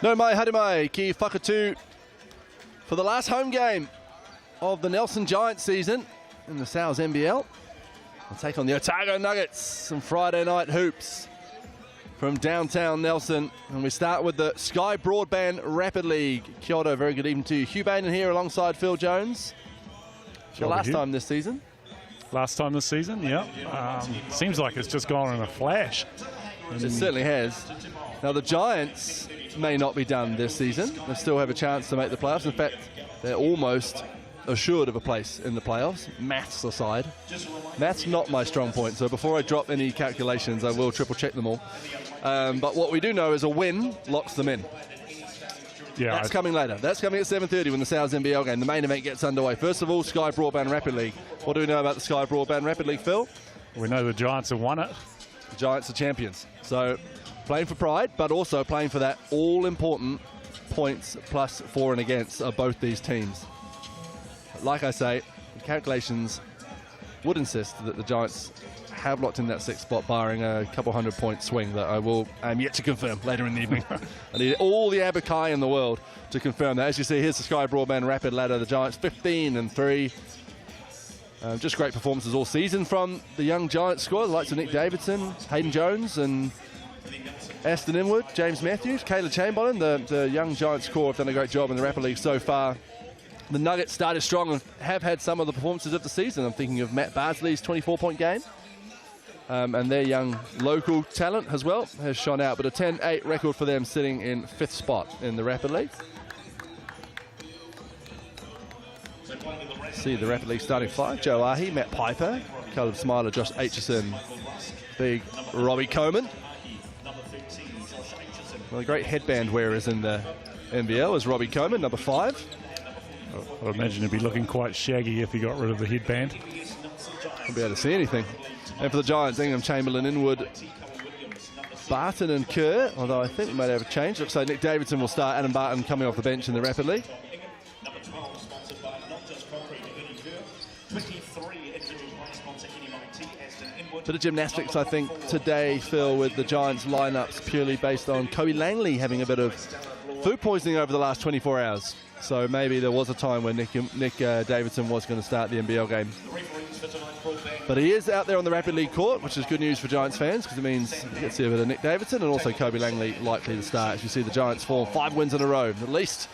No mai haere mai ki whakatū for the last home game of the Nelson Giants season in the NZNBL. We'll take on the Otago Nuggets, some Friday night hoops from downtown Nelson. And we start with the Sky Broadband Rapid League. Kia ora, very good evening to you. Hugh Bain here alongside Phil Jones. The last time this season. Last time this season, yeah. Seems like it's just gone in a flash. It certainly has. Now the Giants may not be done this season. They still have a chance to make the playoffs. In fact, they're almost assured of a place in the playoffs, maths aside. Maths not my strong point, so before I drop any calculations, I will triple check them all. But what we do know is a win locks them in. Yeah, that's coming later. That's coming at 7:30 when the NZNBL game, the main event, gets underway. First of all, Sky Broadband Rapid League. What do we know about the Sky Broadband Rapid League, Phil? We know the Giants have won it. The Giants are champions. So playing for pride, but also playing for that all-important points plus for and against of both these teams. Like I say, the calculations would insist that the Giants have locked in that sixth spot, barring a couple 100-point swing that I'm yet to confirm later in the evening. I need all the Abakai in the world to confirm that. As you see, here's the Sky Broadband Rapid ladder. The Giants 15-3. Just great performances all season from the young Giants squad, the likes of Nick Davidson, Hayden Jones, and Aston Inwood, James Matthews, Caleb Chamberlain. The young Giants core have done a great job in the Rapid League so far. The Nuggets started strong and have had some of the performances of the season. I'm thinking of Matt Bardsley's 24-point game. And their young local talent as well has shone out. But a 10-8 record for them, sitting in 5th spot in the Rapid League. See the Rapid League starting five: Joe Ahi, Matt Piper, Caleb Smiler, Josh Aitchison, big Robbie Coleman. One of the great headband wearers in the NBL is Robbie Coleman, number 5. I imagine he'd be looking quite shaggy if he got rid of the headband. Won't be able to see anything. And for the Giants, Ingham, Chamberlain, Inwood, Barton and Kerr, although I think we might have a change. Looks like Nick Davidson will start. Adam Barton coming off the bench in the Rapid League. Bit of gymnastics, I think, today, Phil, with the Giants lineups purely based on Kobe Langley having a bit of food poisoning over the last 24 hours. So maybe there was a time when Nick Davidson was going to start the NBL game. But he is out there on the Rapid League court, which is good news for Giants fans, because it means you get to see a bit of Nick Davidson and also Kobe Langley likely to start. As you see the Giants form 5 wins in a row, at least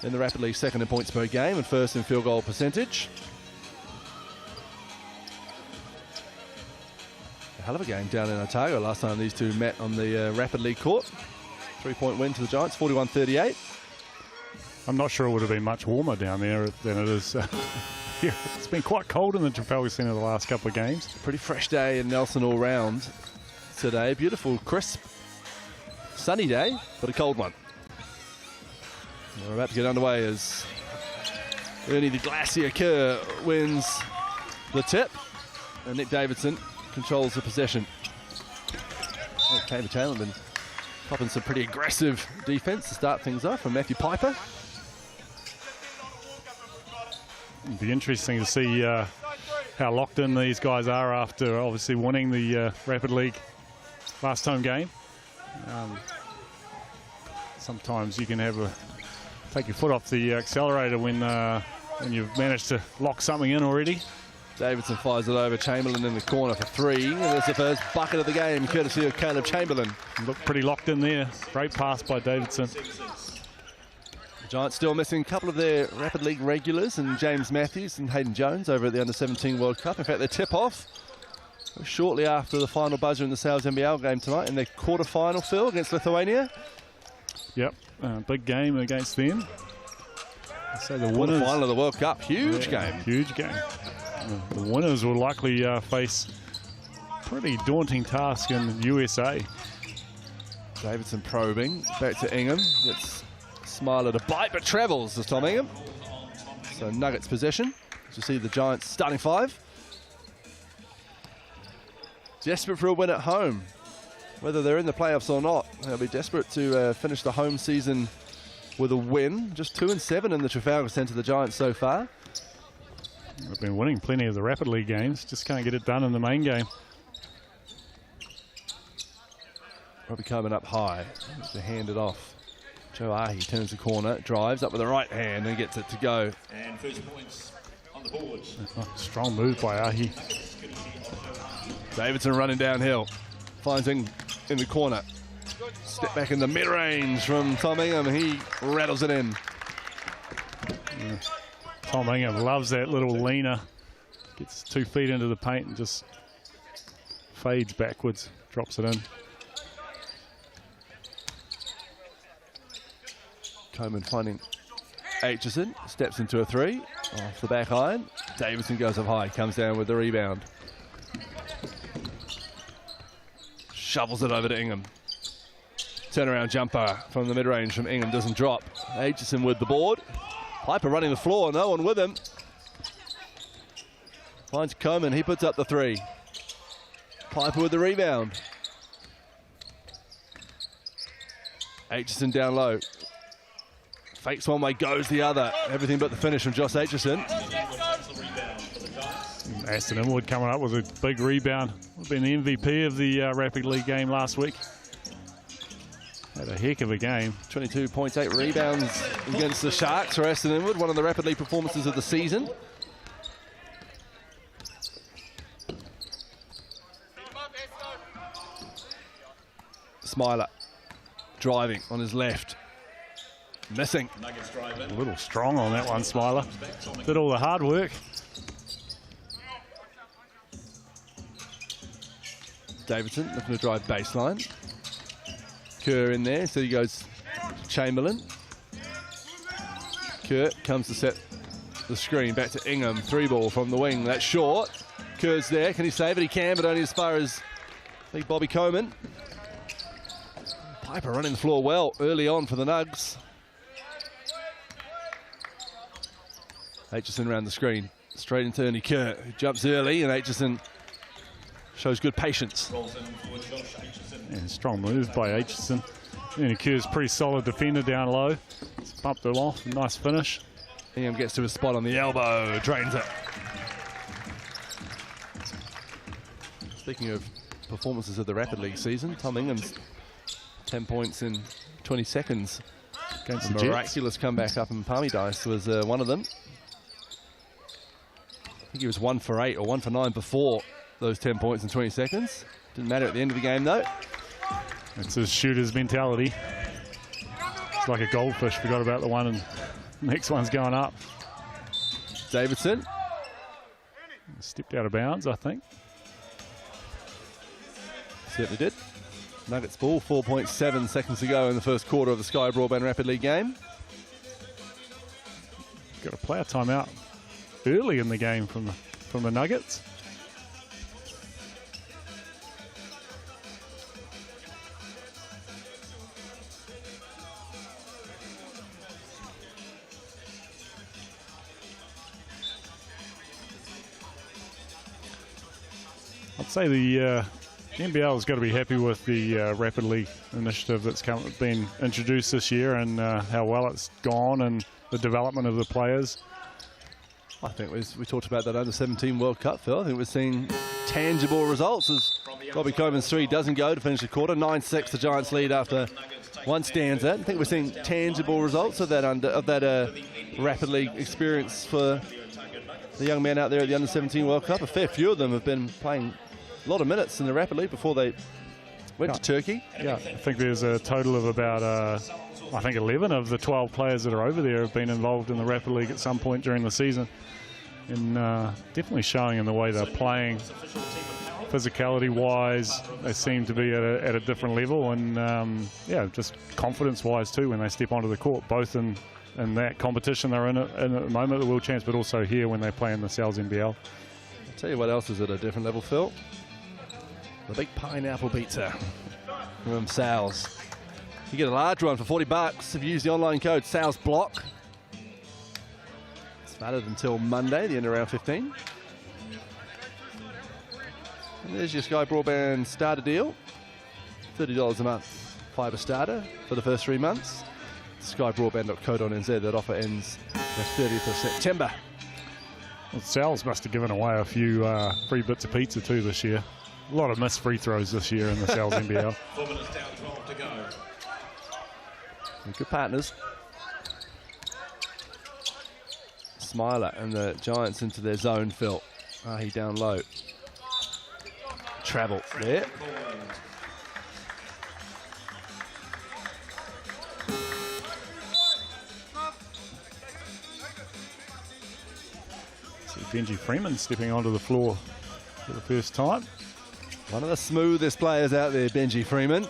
in the Rapid League, 2nd in points per game and 1st in field goal percentage. A hell of a game down in Otago last time these two met on the Rapid League court. 3-point win to the Giants, 41-38. I'm not sure it would have been much warmer down there than it is here. It's been quite cold in the Trafalgar Centre the last couple of games. Pretty fresh day in Nelson all round today. Beautiful, crisp, sunny day, but a cold one. We're about to get underway as Ernie the Glacier Kerr wins the tip, and Nick Davidson controls the possession. Oh, Caleb Chamberlain popping some pretty aggressive defense to start things off from Matthew Piper. It'd be interesting to see how locked in these guys are after obviously winning the Rapid League last home game. Sometimes you can take your foot off the accelerator when you've managed to lock something in already. Davidson fires it over. Chamberlain in the corner for 3. And there's the first bucket of the game, courtesy of Caleb Chamberlain. Looked pretty locked in there. Great pass by Davidson. The Giants still missing a couple of their Rapid League regulars, and James Matthews and Hayden Jones over at the Under-17 World Cup. In fact, they tip off shortly after the final buzzer in the NZNBL game tonight in their quarter-final, Phil, against Lithuania. Yep, big game against them. So the winners, final of the World Cup, huge game. Huge game. The winners will likely face a pretty daunting task in the USA. Davidson probing, back to Ingham. Gets Smiler to bite, but travels as Tom Ingham. So Nuggets possession. As you see the Giants starting 5. Desperate for a win at home. Whether they're in the playoffs or not, they'll be desperate to finish the home season with a win. Just 2-7 in the Trafalgar Centre, the Giants so far. They've been winning plenty of the Rapid League games, just can't get it done in the main game. Robbie Coleman up high to hand it off. Joe Ahi turns the corner, drives up with the right hand and gets it to go. And first points on the board. Strong move by Ahi. Davidson running downhill. Finds him in the corner. Step back in the mid-range from Tom Ingham. He rattles it in. Yeah. Tom Ingham loves that little leaner. Gets 2 feet into the paint and just fades backwards, drops it in. Coleman finding Aitchison, steps into a 3 off the back iron. Davidson goes up high, comes down with the rebound. Shovels it over to Ingham. Turnaround jumper from the mid-range from Ingham doesn't drop. Aitchison with the board. Piper running the floor, no one with him. Finds Coleman, he puts up the 3. Piper with the rebound. Aitchison down low. Fakes one way, goes the other. Everything but the finish from Josh Aitchison. Aston Inwood coming up with a big rebound. Been the MVP of the Rapid League game last week. Had a heck of a game. 22 points, 8 rebounds against the Sharks for Aston Inwood. One of the Rapid League performances of the season. Smiler driving on his left. Missing. A little strong on that one, Smiler. Did all the hard work. Davidson looking to drive baseline. Kerr in there, so he goes Chamberlain. Kerr comes to set the screen. Back to Ingham. 3-ball from the wing. That's short. Kerr's there. Can he save it? He can, but only as far as I think Bobby Coleman. Piper running the floor well early on for the Nugs. Aitchison around the screen. Straight into Ernie Kerr, who jumps early, and Aitchison shows good patience. Yeah, strong move by Aitchison. Ernie Kerr's pretty solid defender down low. He's bumped it off. Nice finish. Ingham gets to his spot on the elbow, drains it. Speaking of performances of the Rapid League season, Tom Ingham's 10 points in 20 seconds. Against the miraculous comeback up in Palmy Dice was one of them. I think he was 1 for 8 or 1 for 9 before those 10 points in 20 seconds. Didn't matter at the end of the game though. It's his shooter's mentality. It's like a goldfish, forgot about the one and next one's going up. Davidson. Stepped out of bounds, I think. Certainly did. Nuggets ball, 4.7 seconds to go in the first quarter of the Sky Broadband Rapid League game. Got a player timeout early in the game from the Nuggets. I'd say the NBL has got to be happy with the Rapid League initiative that's been introduced this year and how well it's gone and the development of the players. I think we talked about that under-17 World Cup, Phil. I think we're seeing tangible results as Bobby Coleman's 3 doesn't go to finish the quarter. 9-6 the Giants lead after one stanza. I think we're seeing tangible results of that Rapid League experience for the young men out there at the under-17 World Cup. A fair few of them have been playing a lot of minutes in the Rapid League before they went to Turkey. Yeah, I think there's a total of about, I think 11 of the 12 players that are over there have been involved in the Rapid League at some point during the season. And definitely showing in the way they're playing. Physicality-wise, they seem to be at a different level. And, yeah, just confidence-wise too when they step onto the court, both in that competition they're in at the moment, the World Champs, but also here when they play in the Sal's NBL. I'll tell you what else is at a different level, Phil. The big pineapple pizza from Sal's. You get a large one for $40 if you use the online code SalesBlock. It's valid until Monday, the end of round 15. And there's your Sky Broadband starter deal. $30 a month, fibre starter for the first 3 months. skybroadband.co.nz. That offer ends the 30th of September. Well, Sal's must have given away a few free bits of pizza too this year. A lot of missed free throws this year in the Sal's NBL. 4 minutes down, 12 to go. They're good partners. Smiler and the Giants into their zone, Phil. He down low. Travel there. See Benji Freeman stepping onto the floor for the first time. One of the smoothest players out there, Benji Freeman.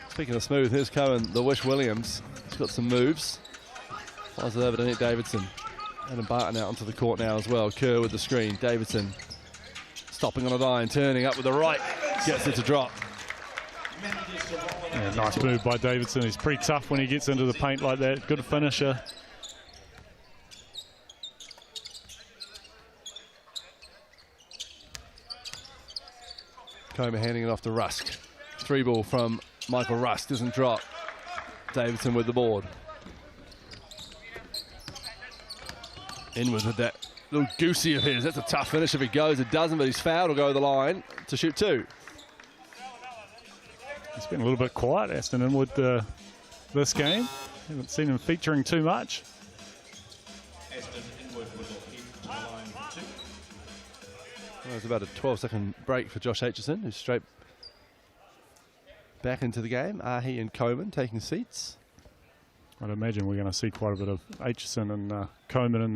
Speaking of smooth, here's Cohen, the Wish Williams. He's got some moves. Fires it over to Nick Davidson. Adam Barton out onto the court now as well. Kerr with the screen. Davidson stopping on a line, turning up with the right. Gets it to drop. Yeah, nice move by Davidson. He's pretty tough when he gets into the paint like that. Good finisher. Comer handing it off to Rusk. 3-ball from Michael Rusk. Doesn't drop. Davidson with the board. Inward with that little goosey of his. That's a tough finish if he goes. It doesn't, but he's fouled. Will go to the line to shoot 2. He's been a little bit quiet, Aston Inwood, this game. Haven't seen him featuring too much. Aston Inwood will hit to the line for 2. Well, it's about a 12-second break for Josh Aitchison, who's straight back into the game. Ahi and Coleman taking seats. I'd imagine we're going to see quite a bit of Aitchison and Coleman in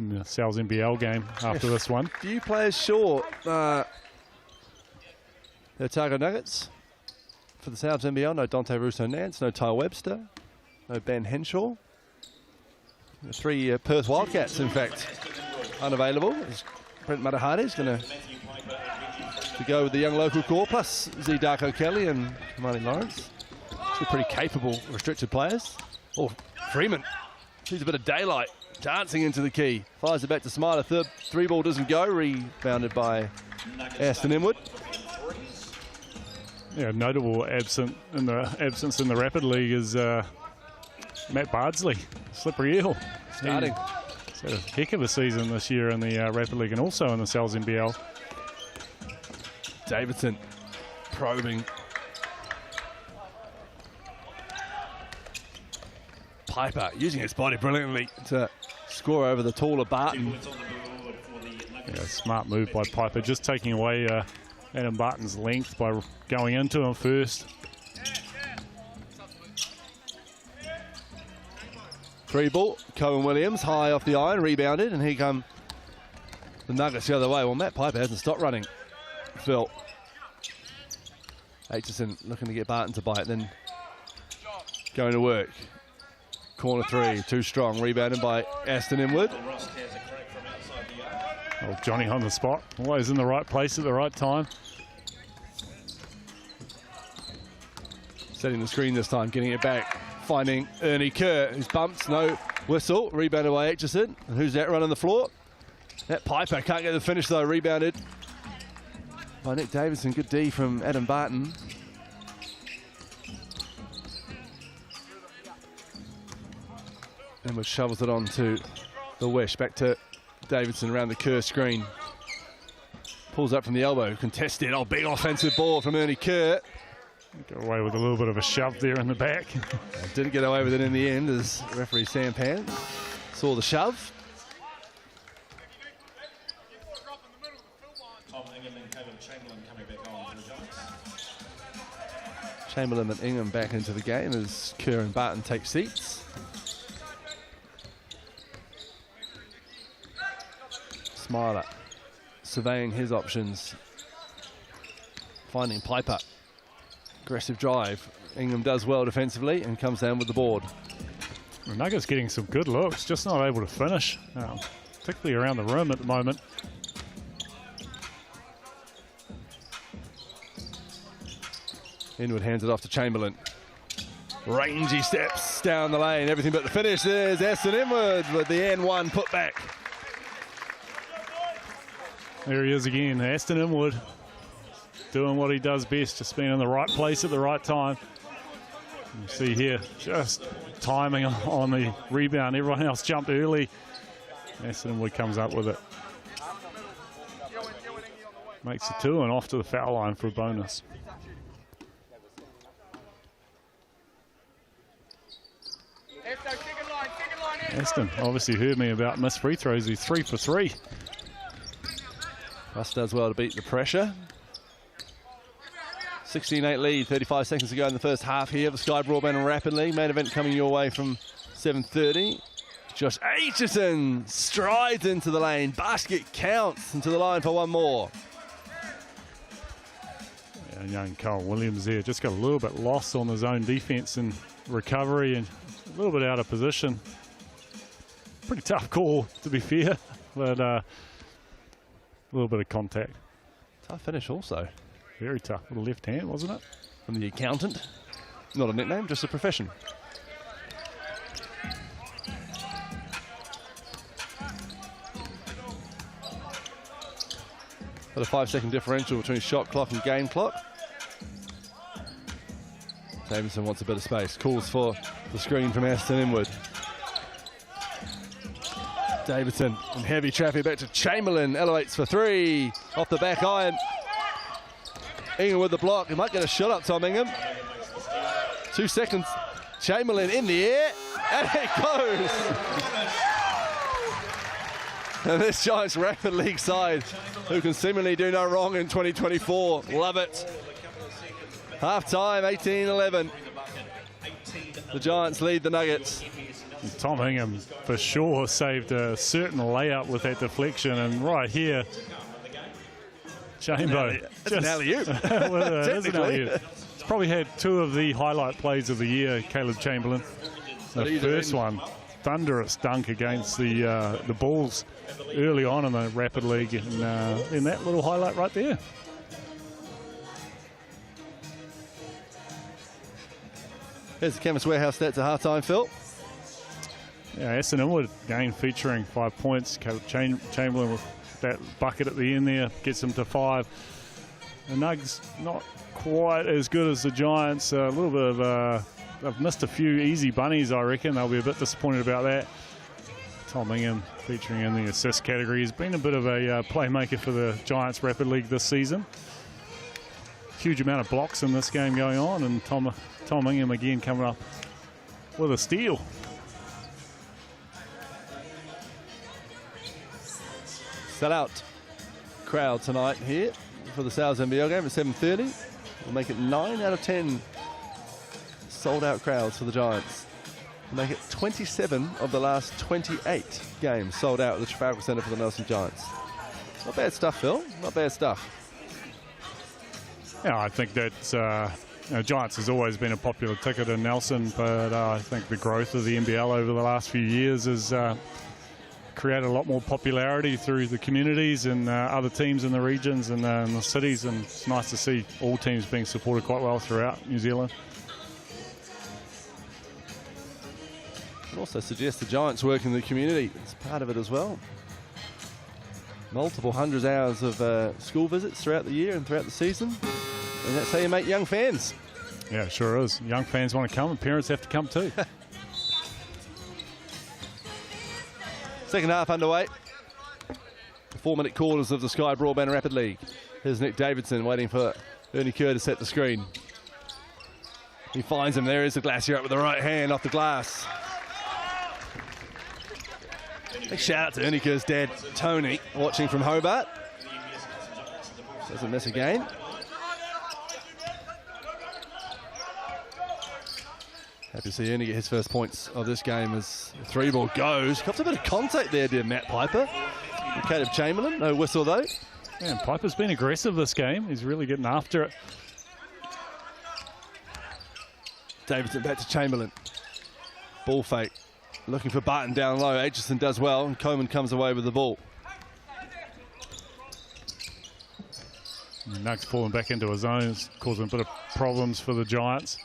the Sal's NBL game after this one. Few players short. The Otago Nuggets for the Sal's NBL. No Dante Russo-Nance, no Ty Webster, no Ben Henshaw. The 3 Perth Wildcats, in fact, unavailable. Brent Matahari's going to go with the young local core, plus Z Darko Kelly and Kamani Lawrence. Two pretty capable restricted players. Oh, Freeman sees a bit of daylight, dancing into the key. Fires it back to Smiler. 3-ball doesn't go. Rebounded by Aston Inwood. Yeah, notable absence in the Rapid League is Matt Bardsley, Slippery Eel. Starting. He's had a heck of a season this year in the Rapid League and also in the Sal's NBL. Davidson probing. Piper using his body brilliantly to score over the taller Barton. Yeah, smart move by Piper, just taking away Adam Barton's length by going into him first. 3-ball, Cohen Williams high off the iron, rebounded, and here come the Nuggets the other way. Well, Matt Piper hasn't stopped running. Phil. Aitchison looking to get Barton to bite, then going to work. Corner 3, too strong, rebounded by Aston Inwood. Oh, Johnny on the spot, always in the right place at the right time. Setting the screen this time, getting it back, finding Ernie Kerr, who's bumped, no whistle, rebounded by Aitchison. And who's that running the floor? That Piper can't get the finish though, rebounded by Nick Davidson. Good D from Adam Barton. Inwood shovels it on to the Wish, back to Davidson around the Kerr screen. Pulls up from the elbow, contested. Oh, big offensive ball from Ernie Kerr. Got away with a little bit of a shove there in the back. Didn't get away with it in the end as referee Sam Pan saw the shove. Chamberlain and Ingham back into the game as Kerr and Barton take seats. Smiler surveying his options, finding Piper. Aggressive drive. Ingham does well defensively and comes down with the board. The Nuggets getting some good looks, just not able to finish, particularly around the rim at the moment. Inwood hands it off to Chamberlain. Rangy steps down the lane, everything but the finish. There's Aston Inwood with the N1 put back. There he is again, Aston Inwood, doing what he does best, just being in the right place at the right time. You see here, just timing on the rebound. Everyone else jumped early. Aston Inwood comes up with it. Makes a 2 and off to the foul line for a bonus. Aston obviously heard me about missed free throws. He's 3 for 3. Russ does well to beat the pressure. 16-8 lead, 35 seconds to go in the first half here. The Sky Broadband Rapid League main event coming your way from 7:30. Josh Aitchison strides into the lane. Basket counts into the line for one more. Yeah, young Cole Williams there just got a little bit lost on his own defense and recovery and a little bit out of position. Pretty tough call, to be fair, but a little bit of contact. Tough finish also. Very tough. With the left hand, wasn't it? From the accountant. Not a nickname, just a profession. Got a 5-second differential between shot clock and game clock. Davidson wants a bit of space. Calls for the screen from Aston Inwood. Davidson in heavy traffic back to Chamberlain. Elevates for 3. Off the back iron. Ingham with the block. He might get a shot up, Tom Ingham. 2 seconds. Chamberlain in the air. And it goes. And this Giants Rapid League side, who can seemingly do no wrong in 2024. Love it. Half-time, 18-11. The Giants lead the Nuggets. Tom Ingham for sure saved a certain layup with that deflection, and right here, Chambo. That's an alley-oop. Well, it is an alley-oop. He's probably had 2 of the highlight plays of the year, Caleb Chamberlain. The first one, thunderous dunk against the Bulls early on in the Rapid League, and in that little highlight right there. Here's the Chemist Warehouse stats at halftime, Phil. Yeah, Aston Inwood again featuring 5 points. Caleb Chamberlain with that bucket at the end there gets them to 5. The Nugs not quite as good as the Giants. A little bit of they've missed a few easy bunnies, I reckon. They'll be a bit disappointed about that. Tom Ingham featuring in the assist category has been a bit of a playmaker for the Giants Rapid League this season. Huge amount of blocks in this game going on, and Tom Ingham again coming up with a steal. Sell-out crowd tonight here for the NZNBL game at 7:30. We'll make it 9 out of 10 sold-out crowds for the Giants. We'll make it 27 of the last 28 games sold out at the Trafalgar Centre for the Nelson Giants. Not bad stuff, Phil. Not bad stuff. Yeah, I think that Giants has always been a popular ticket in Nelson, but I think the growth of the NBL over the last few years has created a lot more popularity through the communities and other teams in the regions and in the cities, and it's nice to see all teams being supported quite well throughout New Zealand. It also suggests the Giants work in the community. It's part of it as well. Multiple hundreds of hours of school visits throughout the year and throughout the season. And that's how you make young fans. Yeah, it sure is. Young fans want to come and parents have to come too. Second half underway. 4-minute quarters of the Sky Broadband Rapid League. Here's Nick Davidson waiting for Ernie Kerr to set the screen. He finds him. There is the Glacier up with the right hand off the glass. Big shout out to Ernie Kerr's dad, Tony, watching from Hobart. Doesn't miss again. Happy to see Ernie get his first points of this game as the 3-ball goes. Cops a bit of contact there, dear Matt Piper. And Caleb Chamberlain, no whistle though. Yeah, and Piper's been aggressive this game. He's really getting after it. Davidson back to Chamberlain. Ball fake. Looking for Barton down low. Aitchison does well, and Coleman comes away with the ball. Nugs falling back into his zone, causing a bit of problems for the Giants.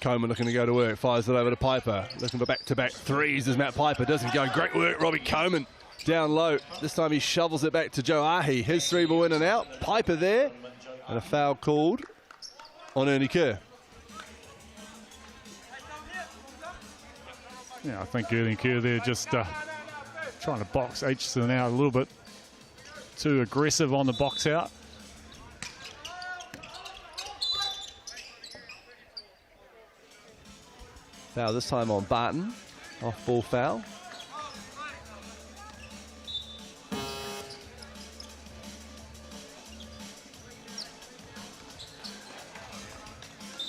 Coleman looking to go to work, fires it over to Piper. Looking for back-to-back threes as Matt Piper doesn't go. Great work, Robbie Coleman down low. This time he shovels it back to Joe Ahi. His 3-ball in and out. Piper there, and a foul called on Ernie Kerr. Yeah, I think Ernie Kerr there just trying to box Aitchison out a little bit too aggressive on the box out. Foul this time on Barton. Off-ball foul.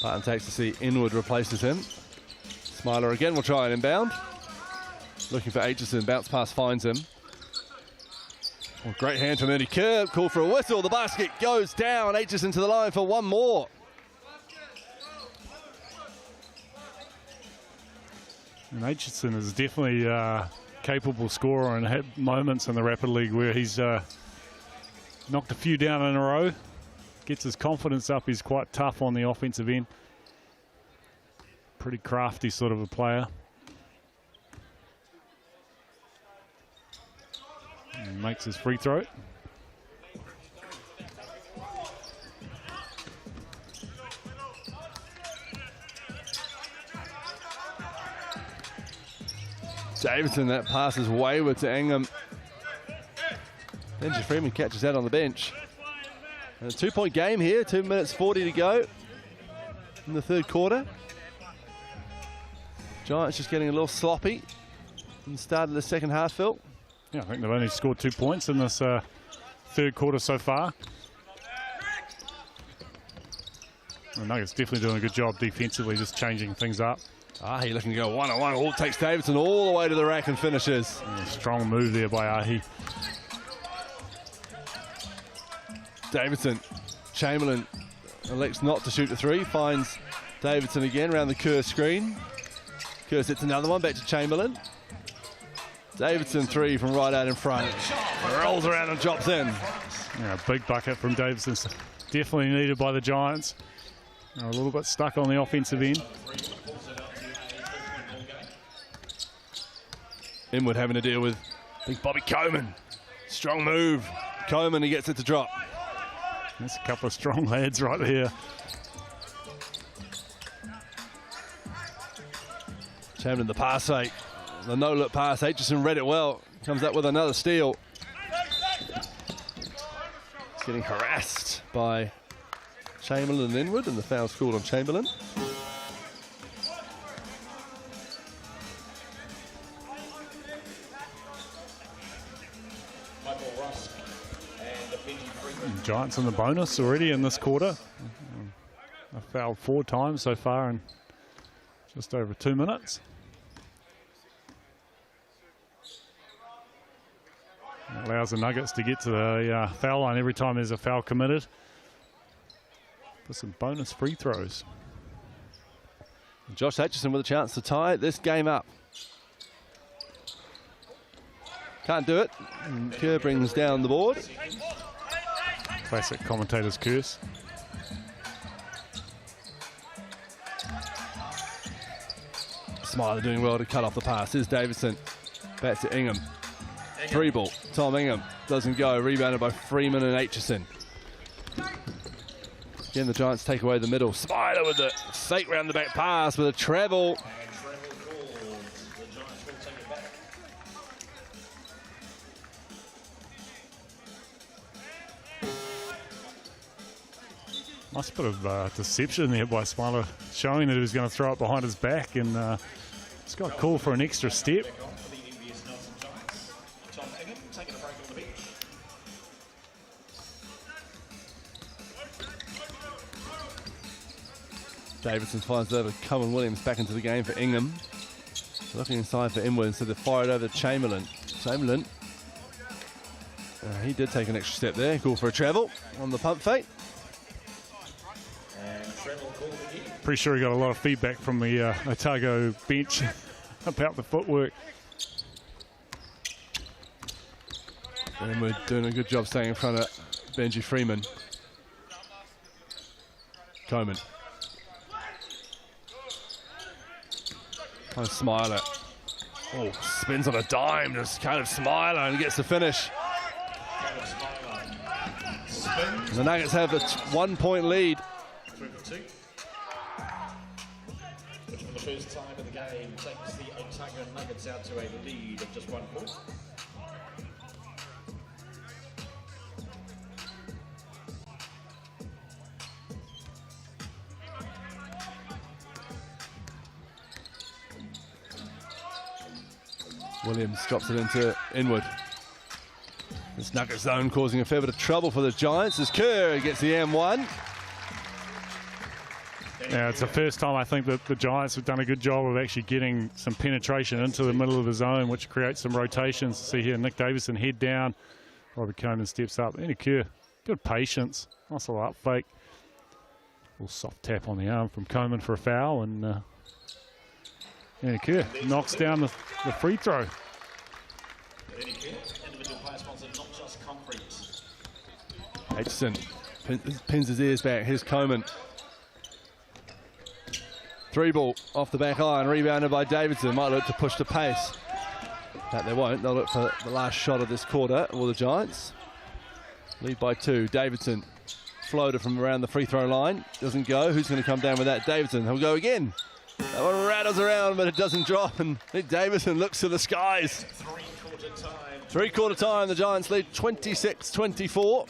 Barton takes to see Inwood replaces him. Smiler again will try and inbound. Looking for Aitchison, bounce pass finds him. Oh, great hand from Ernie Kerr, call for a whistle. The basket goes down. Aitchison to the line for one more. And Aitchison is definitely a capable scorer and had moments in the Rapid League where he's knocked a few down in a row. Gets his confidence up. He's quite tough on the offensive end. Pretty crafty sort of a player. And makes his free throw. Davidson, that pass is wayward to Ingham. Benji Freeman catches that on the bench. And a 2-point game here, 2 minutes 40 to go in the third quarter. Giants just getting a little sloppy in the start of the second half, Phil. Yeah, I think they've only scored 2 points in this third quarter so far. The Nuggets definitely doing a good job defensively, just changing things up. Ahi looking to go one-on-one. All takes Davidson all the way to the rack and finishes. And a strong move there by Ahi. Davidson, Chamberlain elects not to shoot the three, finds Davidson again around the Kerr screen. Kerr sets another one back to Chamberlain. Davidson three from right out in front. Rolls around and drops in. Yeah, a big bucket from Davidson. Definitely needed by the Giants. They're a little bit stuck on the offensive end. Inwood having to deal with big Bobby Coleman. Strong move. Coleman, he gets it to drop. There's a couple of strong lads right here. Chamberlain the pass fake. The no-look pass. Aitchison read it well. Comes up with another steal. He's getting harassed by Chamberlain and Inwood, and the foul's called on Chamberlain. Giants in the bonus already in this quarter. I've fouled 4 times so far in just over 2 minutes. It allows the Nuggets to get to the foul line every time there's a foul committed for some bonus free throws. Josh Aitchison with a chance to tie this game up. Can't do it. And Kerr brings down the board. Classic commentator's curse. Smiler doing well to cut off the pass. Here's Davidson. Back to Ingham. 3-ball. Tom Ingham doesn't go. Rebounded by Freeman and Aitchison. Again, the Giants take away the middle. Smiler with the fake round the back pass with a treble. Nice bit of deception there by Smiler, showing that he was going to throw it behind his back, and it's got a call for an extra step. Davidson finds over Cohen Williams back into the game for Ingham. Looking inside for Inwood, so they fire it over to Chamberlain. Chamberlain, he did take an extra step there. Call for a travel on the pump fake. Pretty sure he got a lot of feedback from the Otago bench about the footwork. And we're doing a good job staying in front of Benji Freeman. Coleman. Kind of Smiler. Oh, spins on a dime, just kind of Smiler and gets the finish. The Nuggets have a 1-point lead. 3 for 2. Which for the first time of the game takes the Otago Nuggets out to a lead of just 1 point. Williams drops it into Inwood. This nugget zone causing a fair bit of trouble for the Giants as Kerr gets the M1. Yeah, it's the first time I think that the Giants have done a good job of actually getting some penetration into the middle of the zone, which creates some rotations. See here, Nick Davison head down. Robbie Coleman steps up. And Kerr, good patience. Nice little up fake. A little soft tap on the arm from Coleman for a foul. And Kerr knocks down the free throw. Aitchison pins his ears back. Here's Coleman. 3-ball off the back iron, rebounded by Davidson. Might look to push the pace. But they won't. They'll look for the last shot of this quarter, all the Giants. Lead by 2. Davidson. Floater from around the free throw line. Doesn't go. Who's going to come down with that? Davidson. He'll go again. That one rattles around, but it doesn't drop. And Nick Davidson looks to the skies. Three-quarter time. The Giants lead 26-24.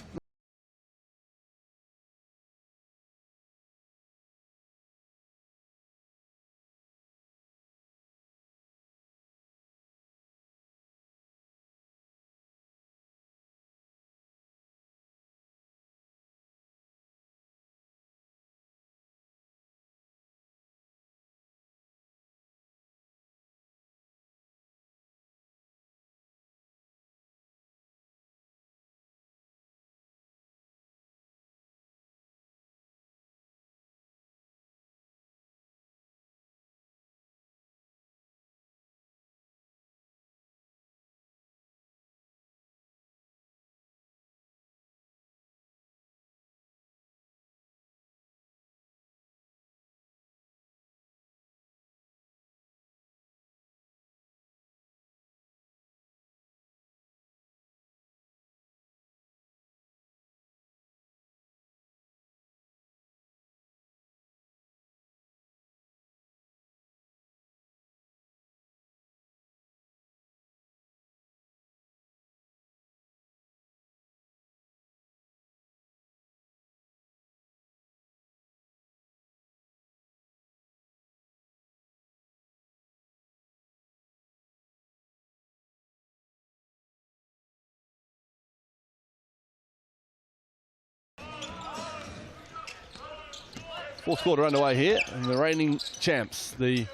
Fourth quarter underway here, and the reigning champs, the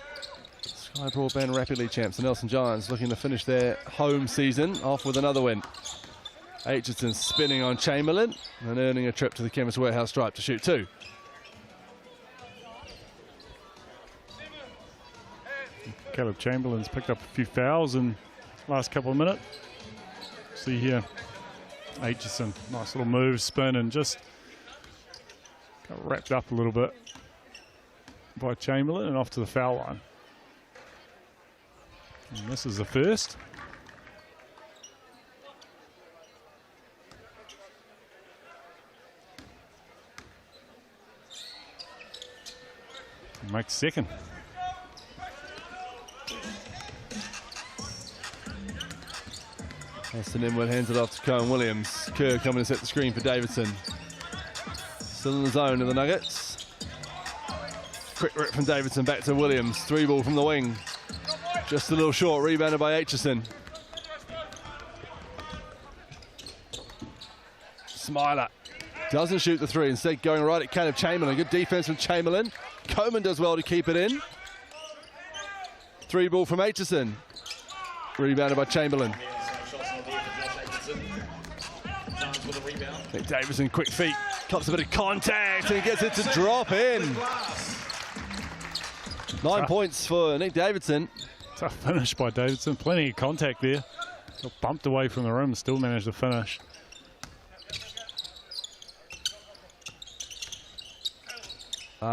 Sky Broadband Rapid champs, the Nelson Giants, looking to finish their home season off with another win. Aitchison spinning on Chamberlain and earning a trip to the Chemist Warehouse stripe to shoot 2. Caleb Chamberlain's picked up a few fouls in the last couple of minutes. See here, Aitchison, nice little move, spin, and just got wrapped up a little bit by Chamberlain and off to the foul line. And this is the first. Makes second. Aston Inwood hands it off to Cohen Williams. Kerr coming to set the screen for Davidson. Still in the zone of the Nuggets. Quick rip from Davidson back to Williams. 3-ball from the wing. Just a little short, rebounded by Aitchison. Smiler doesn't shoot the 3, instead going right at Caleb Chamberlain. Good defense from Chamberlain. Coleman does well to keep it in. 3-ball from Aitchison. Rebounded by Chamberlain. Nick Davidson, quick feet, cops a bit of contact and gets it to drop in. 9 points for Nick Davidson. Tough finish by Davidson, plenty of contact there. Got bumped away from the rim, still managed to finish.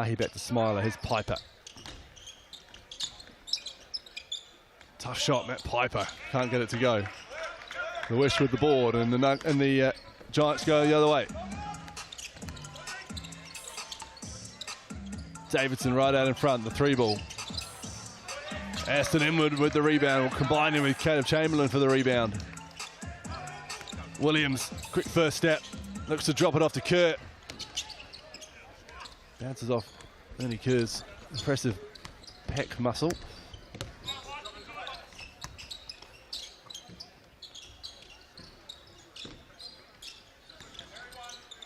He back to Smiler, here's Piper. Tough shot, Matt Piper, can't get it to go. The Wish with the board and the Giants go the other way. Davidson right out in front, the 3-ball. Aston Inwood with the rebound, combining with Caleb Chamberlain for the rebound. Williams, quick first step, looks to drop it off to Kerr. Bounces off Ernie Kerr's impressive pec muscle.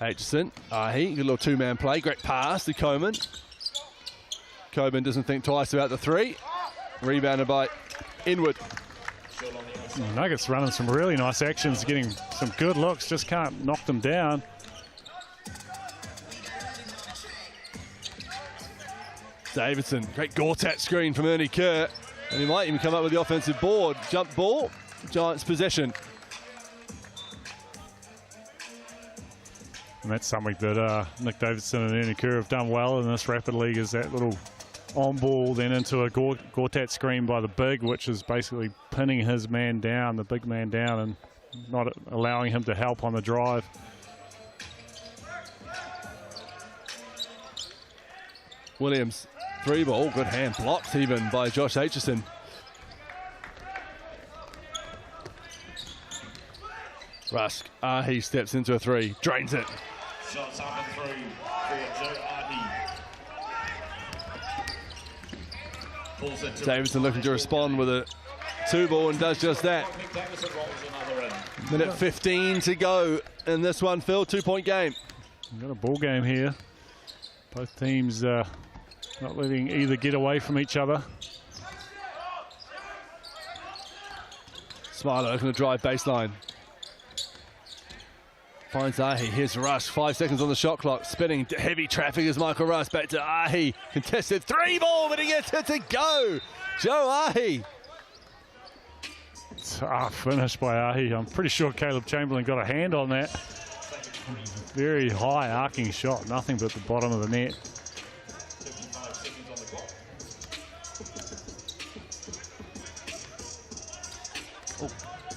Aitchison, Ahi, good little two-man play. Great pass to Coleman. Coleman doesn't think twice about the three. Rebounded by Inwood. Nuggets running some really nice actions, getting some good looks, just can't knock them down. Davidson, great Gortat screen from Ernie Kerr. And he might even come up with the offensive board. Jump ball, Giants possession. And that's something that Nick Davidson and Ernie Kerr have done well in this Rapid League, is that little on ball, then into a Gortat screen by the big, which is basically pinning his man down, the big man down, and not allowing him to help on the drive. Williams, three ball, good hand, blocked even by Josh Aitchison. Rusk, Ahi steps into a three, drains it. Shots up and through for Joe Ahi. Pulls it to Davidson looking to respond with a two ball and does just that. Davidson rolls another in. Minute 15 to go in this one, Phil. 2-point game. We've got a ball game here. Both teams not letting either get away from each other. Smiler looking to drive baseline. Finds Ahi. Here's Rush. 5 seconds on the shot clock. Spinning heavy traffic is Michael Rush. Back to Ahi. Contested three ball, but he gets it to go. Joe Ahi. Tough finish by Ahi. I'm pretty sure Caleb Chamberlain got a hand on that. Very high arcing shot. Nothing but the bottom of the net. 55 seconds on the clock. Oh,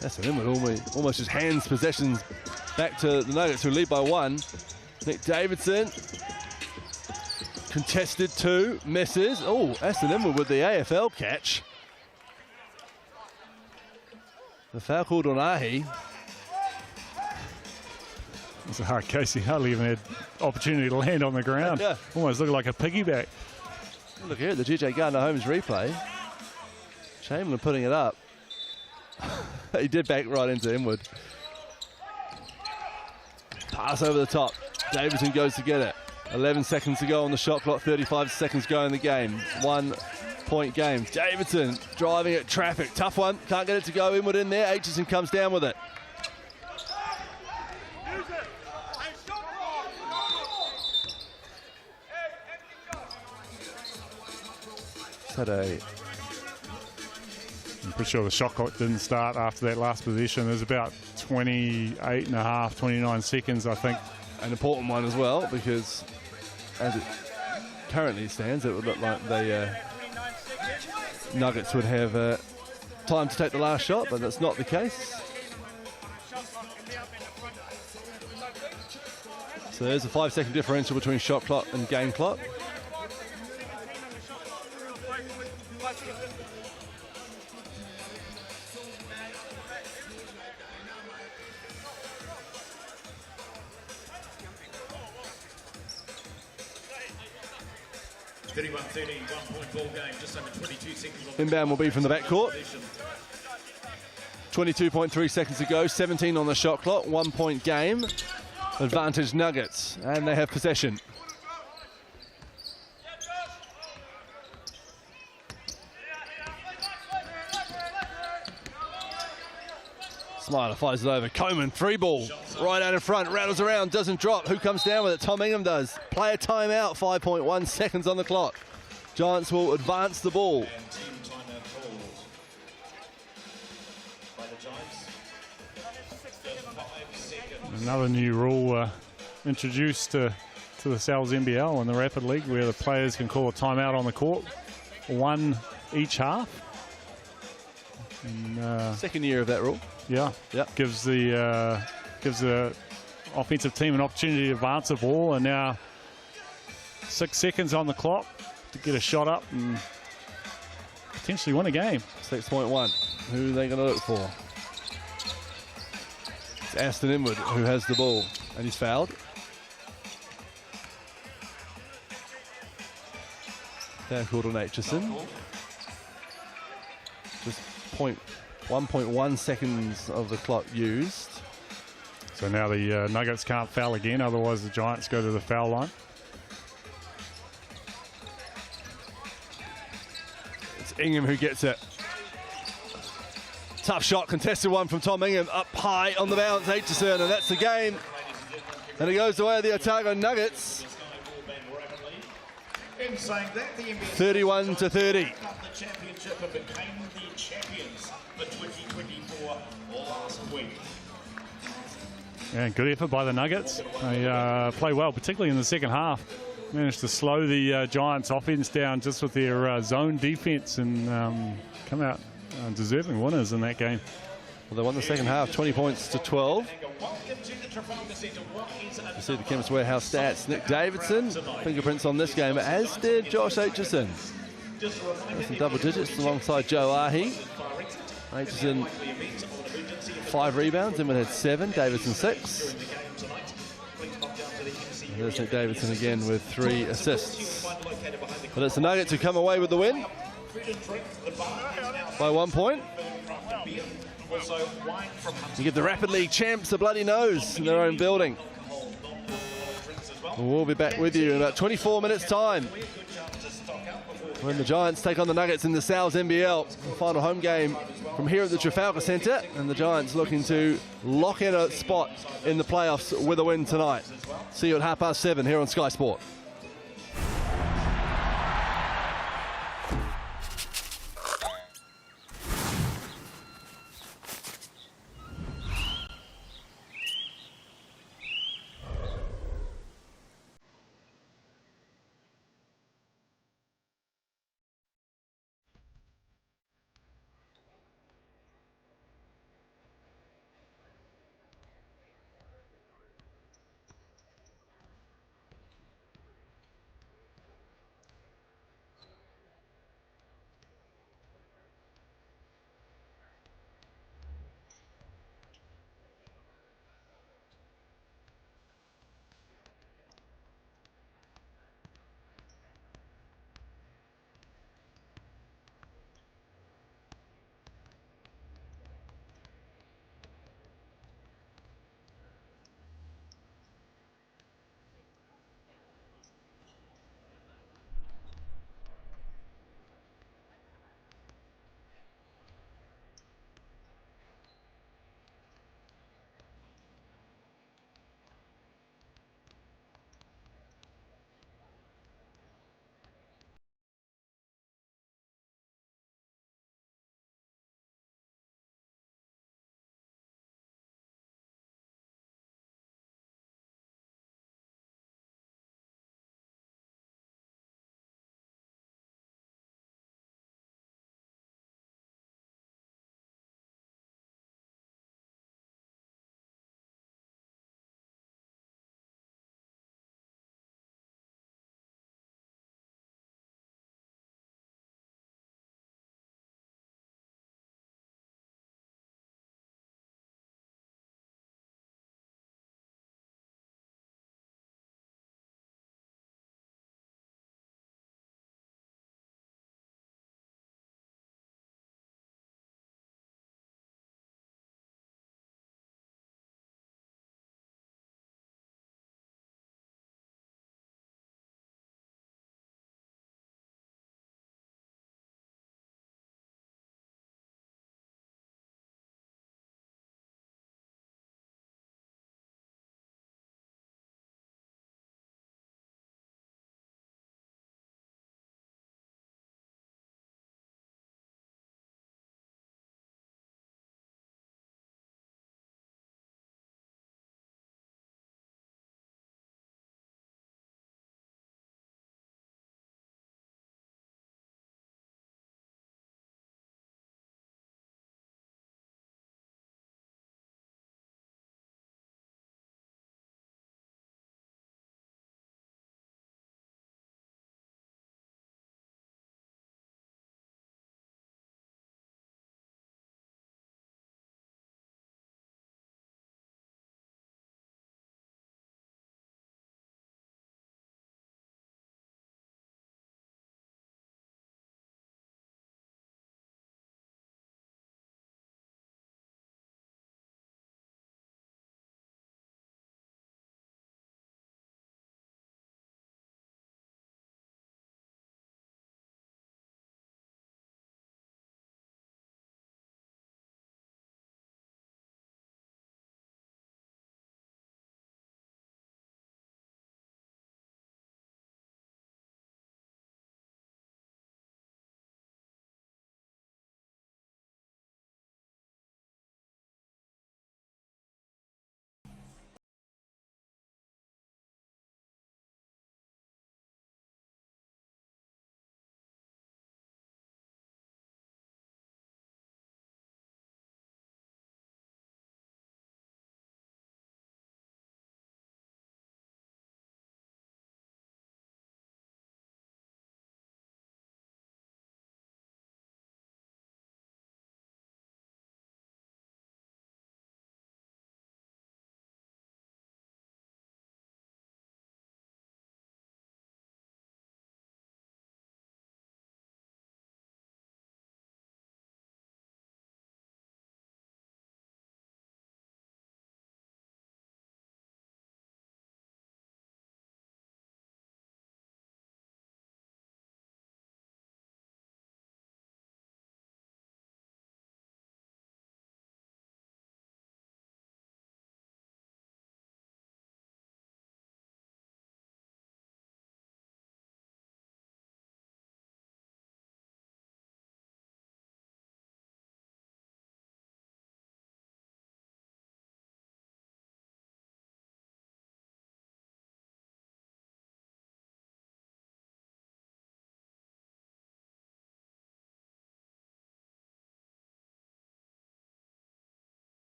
that's an inward. Almost just hands possessions back to the Nuggets, who lead by one. Nick Davidson. Contested two. Misses. Oh, Aston Inwood with the AFL catch. The foul called on Ahi. It's a hard case. He hardly even had opportunity to land on the ground. Yeah. Almost looked like a piggyback. Look here at the GJ Gardner Holmes replay. Chamberlain putting it up. He did back right into Inwood. Pass over the top. Davidson goes to get it. 11 seconds to go on the shot clock. 35 seconds to go in the game. 1 point game. Davidson driving at traffic. Tough one. Can't get it to go. Inwood in there. Aitchison comes down with it. I'm pretty sure the shot clock didn't start after that last possession. There's about 28 and a half, 29 seconds, I think. An important one as well, because as it currently stands, it would look like the Nuggets would have time to take the last shot, but that's not the case. So there's a 5-second differential between shot clock and game clock. Inbound will be from the backcourt. 22.3 seconds to go, 17 on the shot clock, 1 point game. Advantage Nuggets, and they have possession. Smiler fires it over. Coleman, three ball, right out in front, rattles around, doesn't drop. Who comes down with it? Tom Ingham does. Player timeout, 5.1 seconds on the clock. Giants will advance the ball. And team timeout called by the Giants. 5 seconds. Another new rule introduced to the Sal's NBL and the Rapid League, where the players can call a timeout on the court, one each half. And, Second year of that rule. Yeah, Yep. gives the offensive team an opportunity to advance the ball, and now 6 seconds on the clock to get a shot up and potentially win a game. 6.1. Who are they going to look for? It's Aston Inwood who has the ball, and he's fouled. Foul called on Aitchison. Just 1.1 seconds of the clock used. So now the Nuggets can't foul again, otherwise the Giants go to the foul line. It's Ingham who gets it. Tough shot, contested one from Tom Ingham, up high on the bounce, Aitchison, and that's the game. And it goes the way of the Otago Nuggets. 31 to 30. The championship and became the champions for 2024 last week. Yeah, good effort by the Nuggets. They play well, particularly in the second half. Managed to slow the Giants' offense down just with their zone defense and come out deserving winners in that game. Well, they won the second half, 20 points to 12. You see the Chemist Warehouse stats. Nick Davidson, fingerprints on this game, as did Josh Aitchison. Some double digits alongside Joe Ahi. Aitchison 5 rebounds, Inman had 7, Davidson 6. And there's Nick Davidson again with 3 assists. But it's the Nuggets who come away with the win by 1 point. You give the Rapid League champs a bloody nose in their own building. We'll be back with you in about 24 minutes time when the Giants take on the Nuggets in the Sal's NBL. The final home game from here at the Trafalgar Centre, and the Giants looking to lock in a spot in the playoffs with a win tonight. See you at 7:30 here on Sky Sport.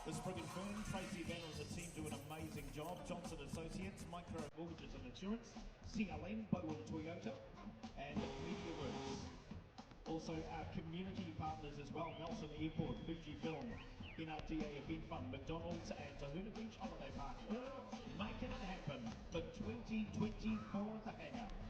The spring and firm, Tracy Banner and the team do an amazing job. Johnson Associates, Micro Mortgages and Insurance, CLM, Bowen Toyota, and MediaWorks. Also our community partners as well, Nelson Airport, Fiji Film, NRTA Event Fund, McDonald's and Tahuna Beach Holiday Park. All making it happen for 2024 at the hangar.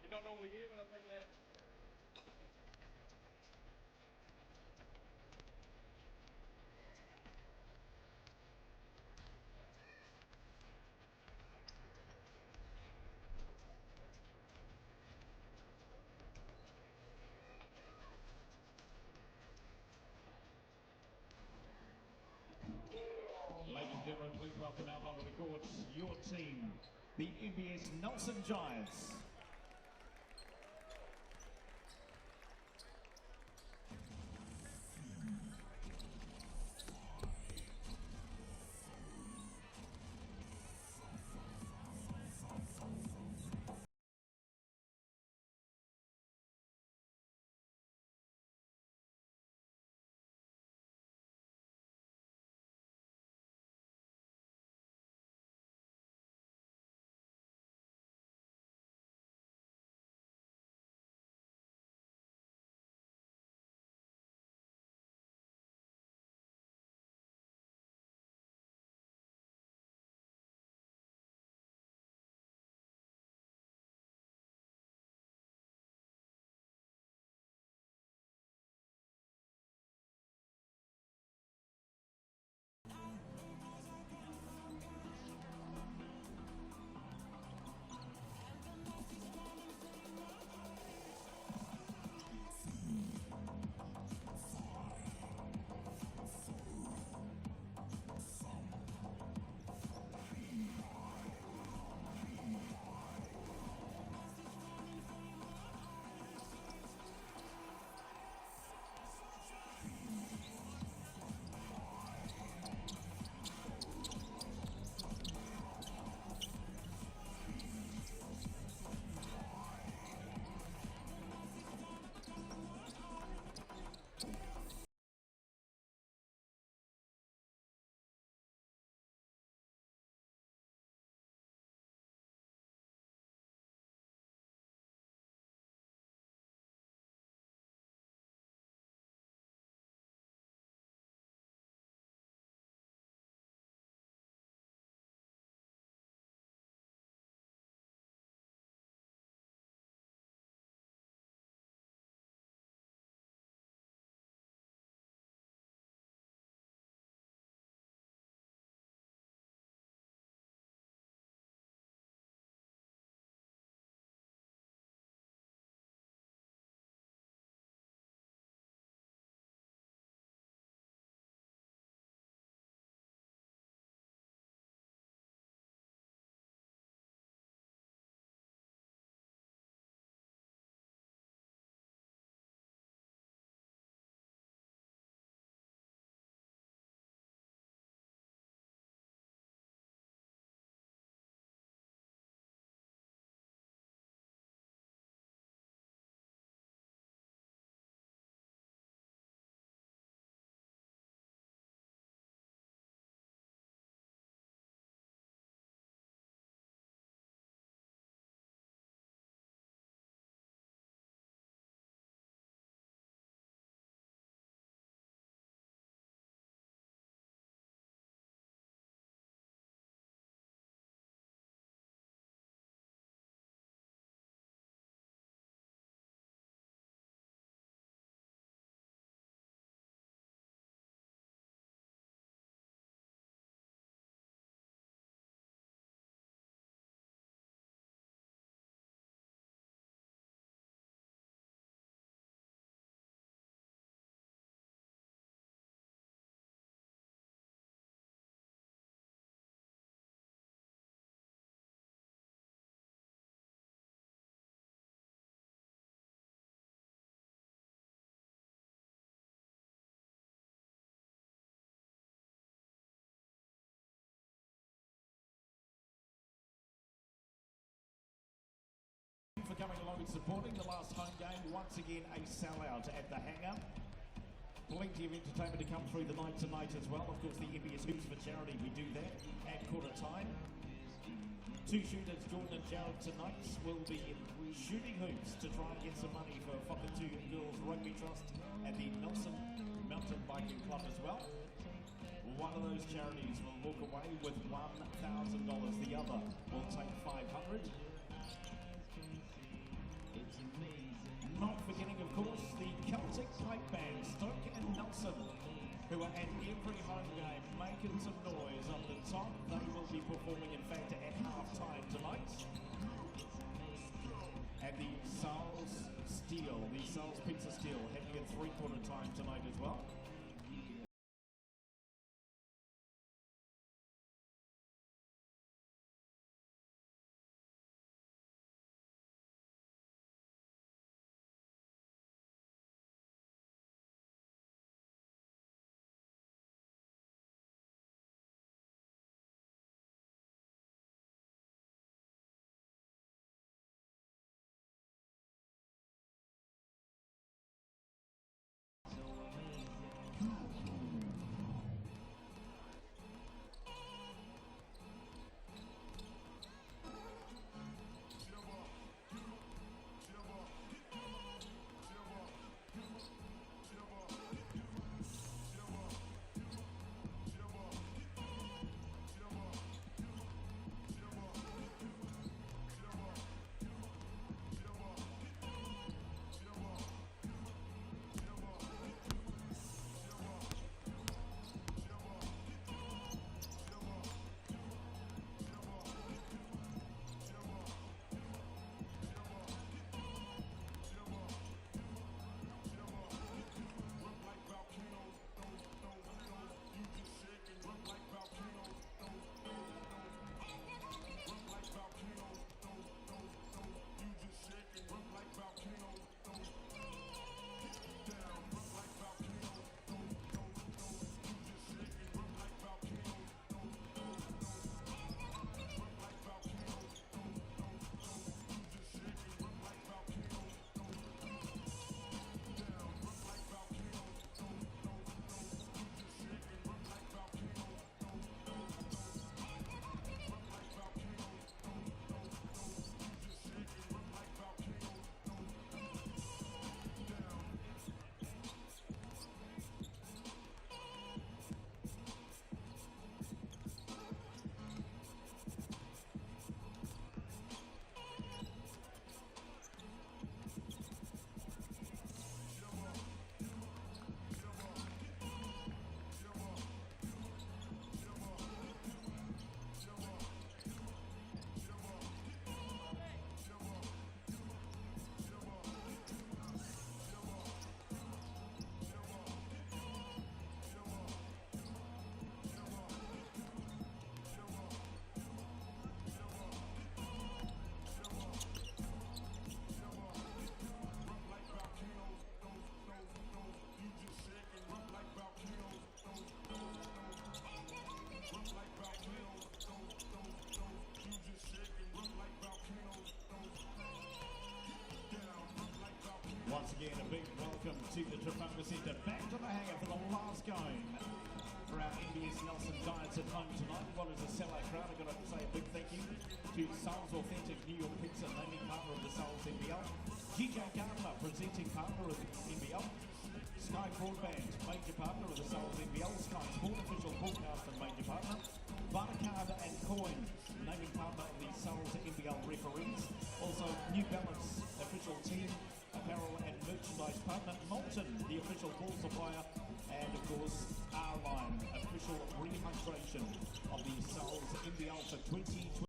You don't normally hear when I bring that Ladies and gentlemen, please welcome out onto the courts your team, the MBS Nelson Giants. supporting the last home game. Once again, a sellout at the hangar. Plenty of entertainment to come through the night tonight as well. Of course, the NBS Hoops for Charity, we do that at quarter time. Two shooters, Jordan and Jared, tonight will be shooting hoops to try and get some money for Whakatu Girls Rugby Trust and the Nelson Mountain Biking Club as well. One of those charities will walk away with $1,000. The other will take $500. Not forgetting, of course, the Celtic Pipe Band, Stoke and Nelson, who are at every home game making some noise up the top. They will be performing, in fact, at half-time tonight. And the Sales Pizza Steel, having a three-quarter time tonight as well. Once again, a big welcome to the Trafalgar Centre. Back to the hangar for the last game for our NBS Nelson Giants at home tonight. What is a sellout crowd? I've got to say a big thank you to Sales Authentic New York Pizza, naming partner of the Sales NBL. GJ Gardner, presenting partner of the NBL. Sky Broadband, major partner of the Sales NBL. Sky Sport, official broadcast and major partner. Barcard and Coin, naming partner of the Sales NBL referees. Also, New Balance, official team, apparel and merchandise partner. Molten, the official ball supplier. And of course, R-Line, official rehydration of the Sales NBL for 2020.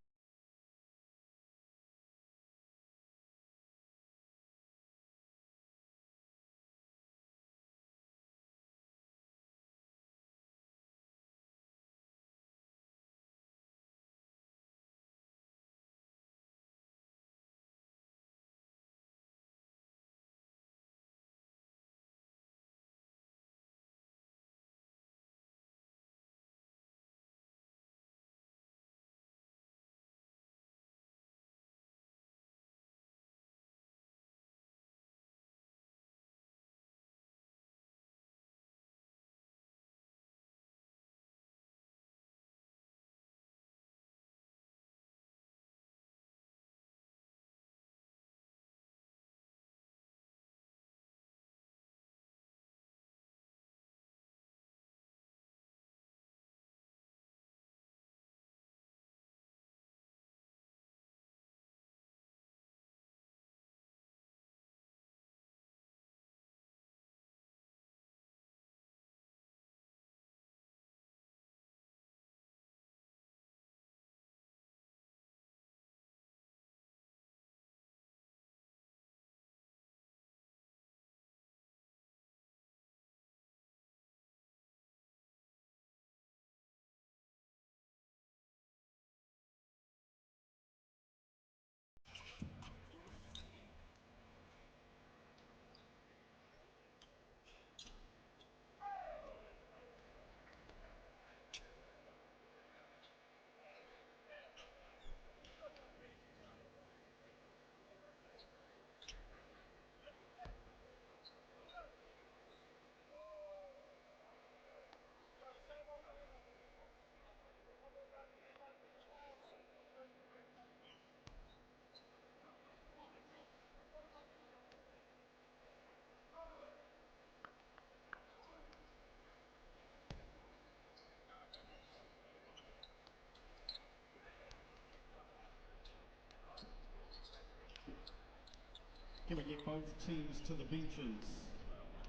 Can we get both teams to the benches?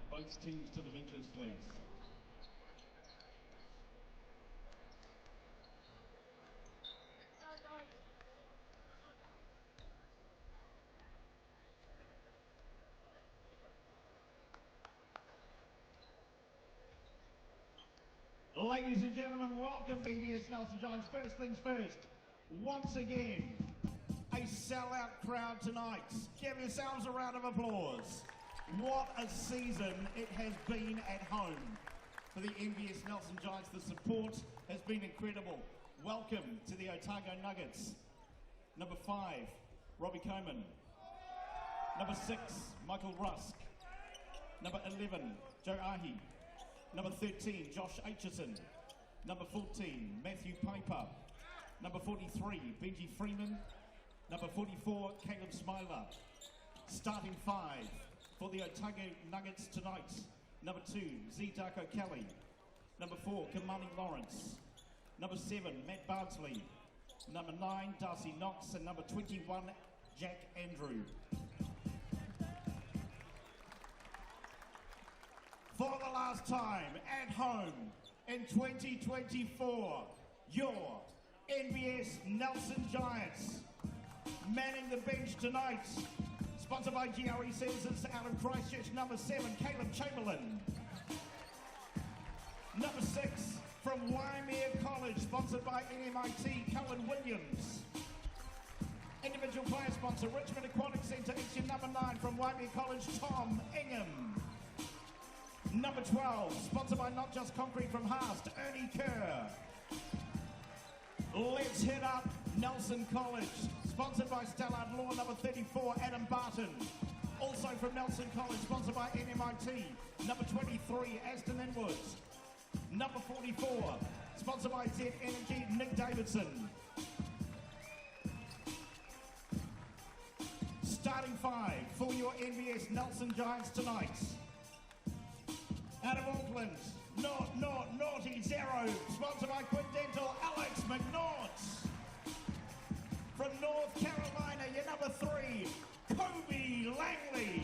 Both teams to the benches, please. Ladies and gentlemen, welcome BDS Nelson Giants. First things first, once again, a sellout crowd tonight. Give yourselves a round of applause. What a season it has been at home for the NBS Nelson Giants. The support has been incredible. Welcome to the Otago Nuggets. Number 5, Robbie Coleman. Number 6, Michael Rusk. Number 11, Joe Ahi. Number 13, Josh Aitchison. Number 14, Matthew Piper. Number 43, Benji Freeman. Number 44, Caleb Smiler. Starting 5 for the Otago Nuggets tonight. Number 2, Z Darko Kelly. Number 4, Kamani Lawrence. Number 7, Matt Bardsley. Number 9, Darcy Knox. And number 21, Jack Andrew. For the last time at home in 2024, your NBS Nelson Giants manning the bench tonight. Sponsored by GRE Services out of Christchurch. Number 7, Caleb Chamberlain. Number 6, from Waimea College, sponsored by NMIT, Cohen Williams. Individual player sponsor, Richmond Aquatic Centre, it's your number 9 from Waimea College, Tom Ingham. Number 12, sponsored by Not Just Concrete from Haast, Ernie Kerr. Let's hit up Nelson College, sponsored by Stallard Law. Number 34, Adam Barton. Also from Nelson College, sponsored by NMIT. Number 23, Aston Inwoods. Number 44, sponsored by Z Energy, Nick Davidson. Starting 5 for your NBS Nelson Giants tonight. Out of Auckland, Naughty Zero, sponsored by Quid Dental, Alex McNaught. From North Carolina, your number 3, Kobe Langley.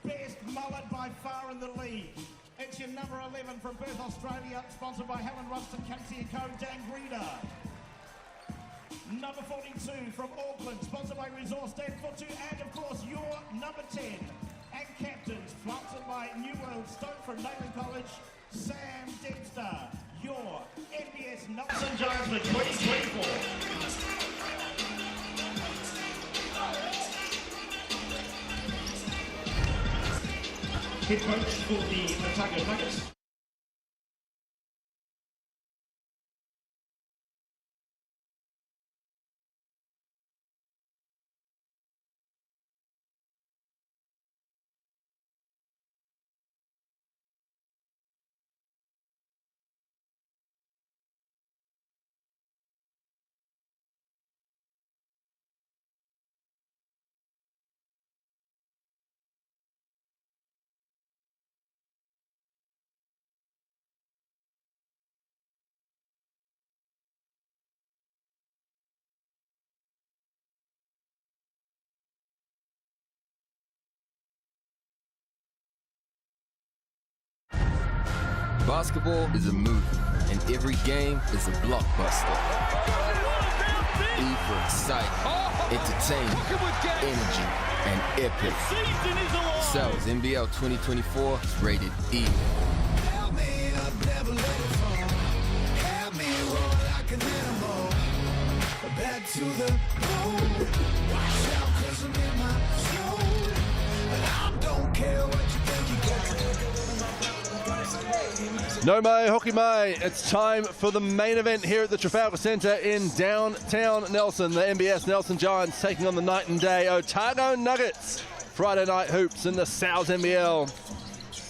Best mullet by far in the league. It's your number 11 from Perth, Australia, sponsored by Helen Ruston, Casey & Co, Dan Greeder. Number 42 from Auckland, sponsored by Resource Dan Futu, and of course your number 10. And captains, sponsored by New World Stoke from Nayland College, Sam Dempster, your NBS Nelson Giants for 2024. Head coach for the Otago Nuggets. Basketball is a movie, and every game is a blockbuster. E for excitement, entertainment, energy, and epic. Cells NBL 2024 is rated E. Help me, I've never let it fall. Help me roll like an animal. Back to the road. Watch out, 'cause I'm in my zone. But I don't care what you think you got. No mai, hoki mai. It's time for the main event here at the Trafalgar Centre in downtown Nelson. The NBS Nelson Giants taking on the night and day Otago Nuggets. Friday night hoops in the South NBL.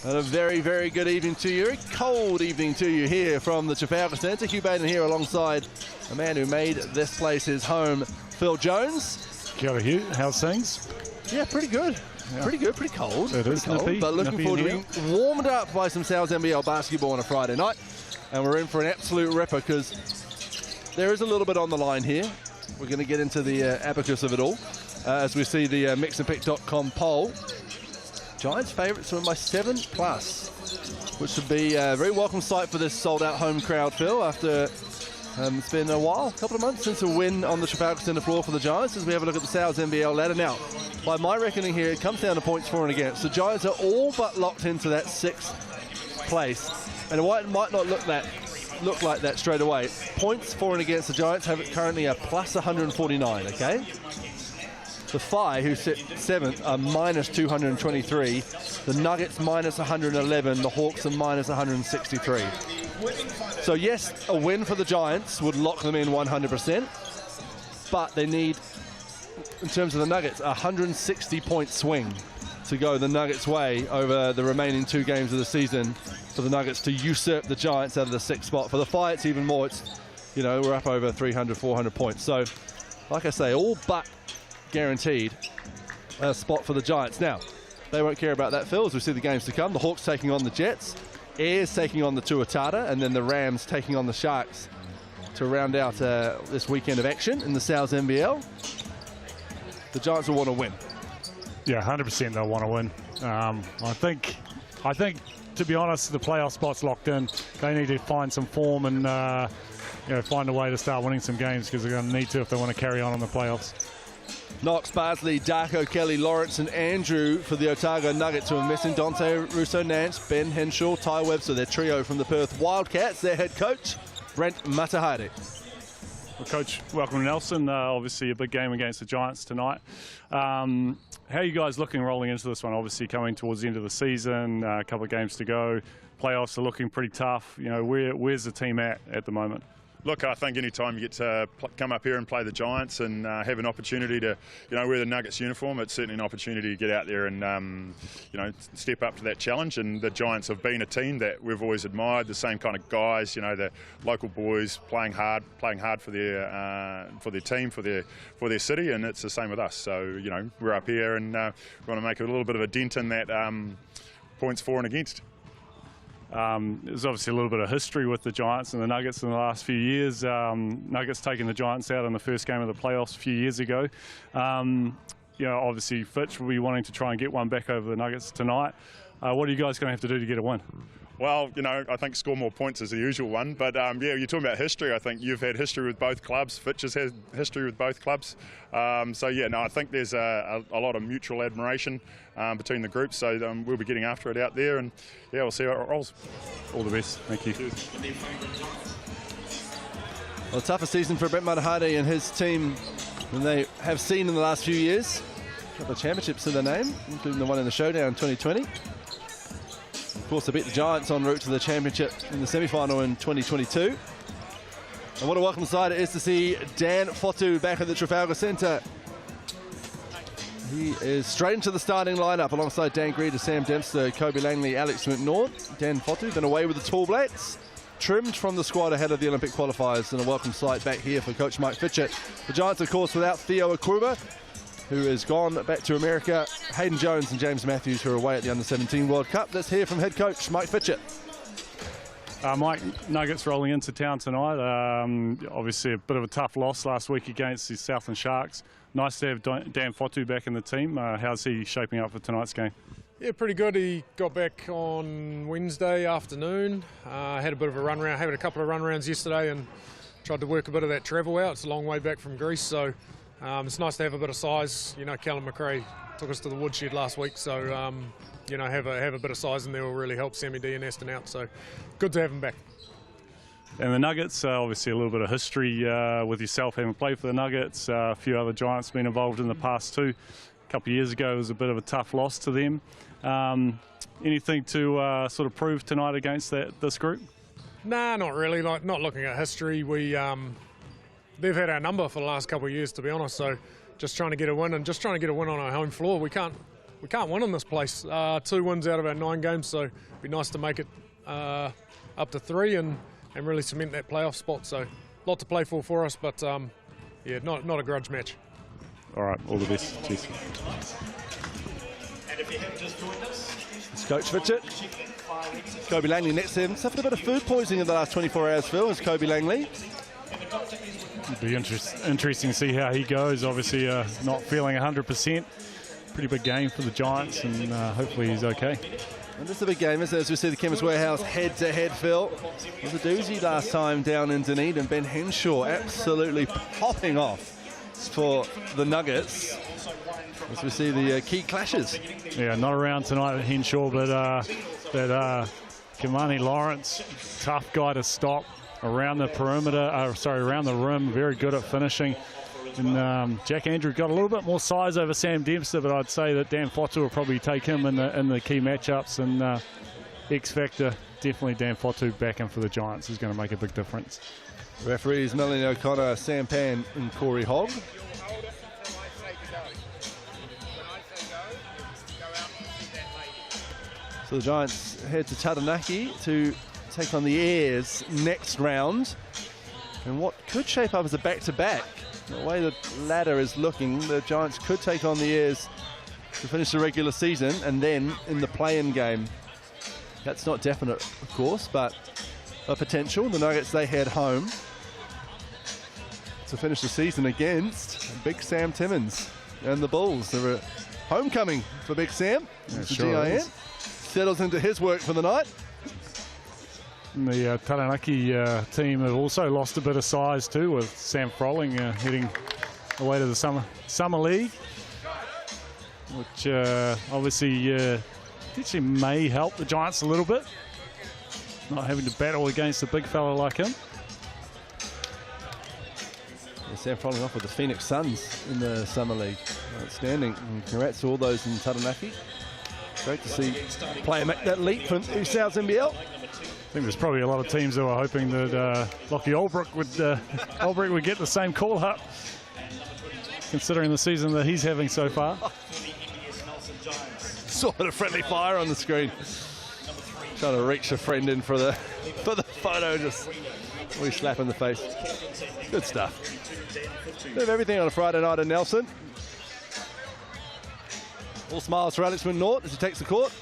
And a very, very good evening to you. Very cold evening to you here from the Trafalgar Centre. Hugh Baden here alongside a man who made this place his home, Phil Jones. Kia ora, Hugh. How's things? Yeah, pretty good. Yeah. Pretty good, pretty cold. It is cold, nippy, but looking nippy forward to in being warmed up by some South NBL basketball on a Friday night. And we're in for an absolute ripper because there is a little bit on the line here. We're going to get into the abacus of it all. as we see the mixandpick.com poll. Giants favourites win by 7+, which would be a very welcome sight for this sold-out home crowd, Phil, after it's been a while, a couple of months since a win on the Trafalgar Centre floor for the Giants, as we have a look at the Sal's NBL ladder. Now, by my reckoning here, it comes down to points for and against. The Giants are all but locked into that 6th place, and while it might not look like that straight away, points for and against the Giants have currently a plus 149, okay? The Phi, who sit 7th, are minus 223. The Nuggets minus 111. The Hawks are minus 163. So yes, a win for the Giants would lock them in 100%, but they need, in terms of the Nuggets, a 160-point swing to go the Nuggets' way over the remaining 2 games of the season for the Nuggets to usurp the Giants out of the 6th spot. For the Phi, it's even more. It's, you know, we're up over 300, 400 points. So, like I say, all but guaranteed a spot for the Giants. Now, they won't care about that, Phil, as we see the games to come. The Hawks taking on the Jets, Airs taking on the Tuatara, and then the Rams taking on the Sharks to round out this weekend of action in the Sal's NBL. The Giants will want to win. Yeah, 100% they'll want to win. I think, to be honest, the playoff spot's locked in. They need to find some form and find a way to start winning some games, because they're going to need to if they want to carry on in the playoffs. Knox, Barsley, Darko, Kelly, Lawrence and Andrew for the Otago Nuggets, who are missing Dante Russo-Nance, Ben Henshaw, Ty Webster, their trio from the Perth Wildcats, their head coach, Brent Matahari. Well, Coach, welcome to Nelson. Obviously a big game against the Giants tonight. How are you guys looking rolling into this one? Obviously coming towards the end of the season, a couple of games to go. Playoffs are looking pretty tough. You know, where's the team at the moment? Look, I think any time you get to come up here and play the Giants and have an opportunity to, wear the Nuggets uniform, it's certainly an opportunity to get out there and, step up to that challenge. And the Giants have been a team that we've always admired, the same kind of guys, the local boys playing hard for their team, for their city, and it's the same with us. So, we're up here and we want to make a little bit of a dent in that points for and against. There's obviously a little bit of history with the Giants and the Nuggets in the last few years. Nuggets taking the Giants out in the first game of the playoffs a few years ago. Obviously Fitch will be wanting to try and get one back over the Nuggets tonight. What are you guys going to have to do to get a win? Well, I think score more points is the usual one. But, you're talking about history. I think you've had history with both clubs. Fitch has had history with both clubs. I think there's a lot of mutual admiration between the groups. So we'll be getting after it out there. And, we'll see how it rolls. All the best. Thank you. Well, a tougher season for Brent Matahari and his team than they have seen in the last few years. A couple of championships to their name, including the one in the Showdown 2020. Of course, they beat the Giants en route to the championship in the semi-final in 2022. And what a welcome sight it is to see Dan Fotu back at the Trafalgar Centre. He is straight into the starting lineup alongside Dan Greer, Sam Dempster, Kobe Langley, Alex McNaught. Dan Fotu been away with the Tall Blacks, trimmed from the squad ahead of the Olympic qualifiers, and a welcome sight back here for Coach Mike Fitchett. The Giants, of course, without Theo Akuba, who has gone back to America, Hayden Jones and James Matthews, who are away at the Under-17 World Cup. Let's hear from head coach Mike Fitchett. Mike, Nuggets rolling into town tonight. Obviously a bit of a tough loss last week against the Southland Sharks. Nice to have Dan Fotu back in the team. How's he shaping up for tonight's game? Yeah, pretty good. He got back on Wednesday afternoon. Had a bit of a run round, had a couple of run rounds yesterday and tried to work a bit of that travel out. It's a long way back from Greece, so it's nice to have a bit of size. Callum McRae took us to the woodshed last week, so have a bit of size in there will really help Sammy D and Aston out. So good to have him back. And the Nuggets, obviously a little bit of history with yourself having played for the Nuggets. A few other Giants been involved in the past too. A couple of years ago it was a bit of a tough loss to them. Anything to sort of prove tonight against this group? Nah, not really. Not looking at history. They've had our number for the last couple of years, to be honest. So just trying to get a win and just trying to get a win on our home floor. We can't win in this place. 2 wins out of our 9 games, so it'd be nice to make it up to 3 and really cement that playoff spot. So a lot to play for us, but not a grudge match. All right, all the best. Cheers. And if you have just joined us, It's Coach Fitchett. Kobe Langley next to him. Suffered a bit of food poisoning in the last 24 hours, Phil, is Kobe Langley. and the doctor is It'd be interesting to see how he goes. Obviously, not feeling 100%. Pretty big game for the Giants, and hopefully he's okay. And this is a big game, isn't it? As we see the Chemist Warehouse head-to-head, Phil. It was a doozy last time down in Dunedin. Ben Henshaw absolutely popping off for the Nuggets. As we see the key clashes. Yeah, not around tonight at Henshaw, but Kimani Lawrence, tough guy to stop around the perimeter, around the rim, very good at finishing. And Jack Andrew got a little bit more size over Sam Dempster, but I'd say that Dan Fotu will probably take him in the key matchups. And X Factor, definitely Dan Fotu backing for the Giants is going to make a big difference. Referees Melanie O'Connor, Sam Pan and Corey Hogg. So the Giants head to Taranaki to take on the Airs next round. And what could shape up as a back-to-back. The way the ladder is looking, the Giants could take on the Airs to finish the regular season and then in the play-in game. That's not definite, of course, but a potential. The Nuggets, they head home to finish the season against Big Sam Timmins and the Bulls. They're a homecoming for Big Sam. Yeah, sure GIN settles into his work for the night. And the Taranaki team have also lost a bit of size too, with Sam Froling heading away to the Summer League, which obviously actually may help the Giants a little bit, not having to battle against a big fella like him. Yeah, Sam Froling off with the Phoenix Suns in the Summer League. Outstanding. And congrats to all those in Taranaki. Great to see a player make that leap from NZNBL. I think there's probably a lot of teams that were hoping that Lockie Albrook would get the same call up, considering the season that he's having so far. Saw a friendly fire on the screen. Trying to reach a friend in for the photo, just we slap in the face. Good stuff. Bit of everything on a Friday night in Nelson. All smiles for Alex McNaught as he takes the court.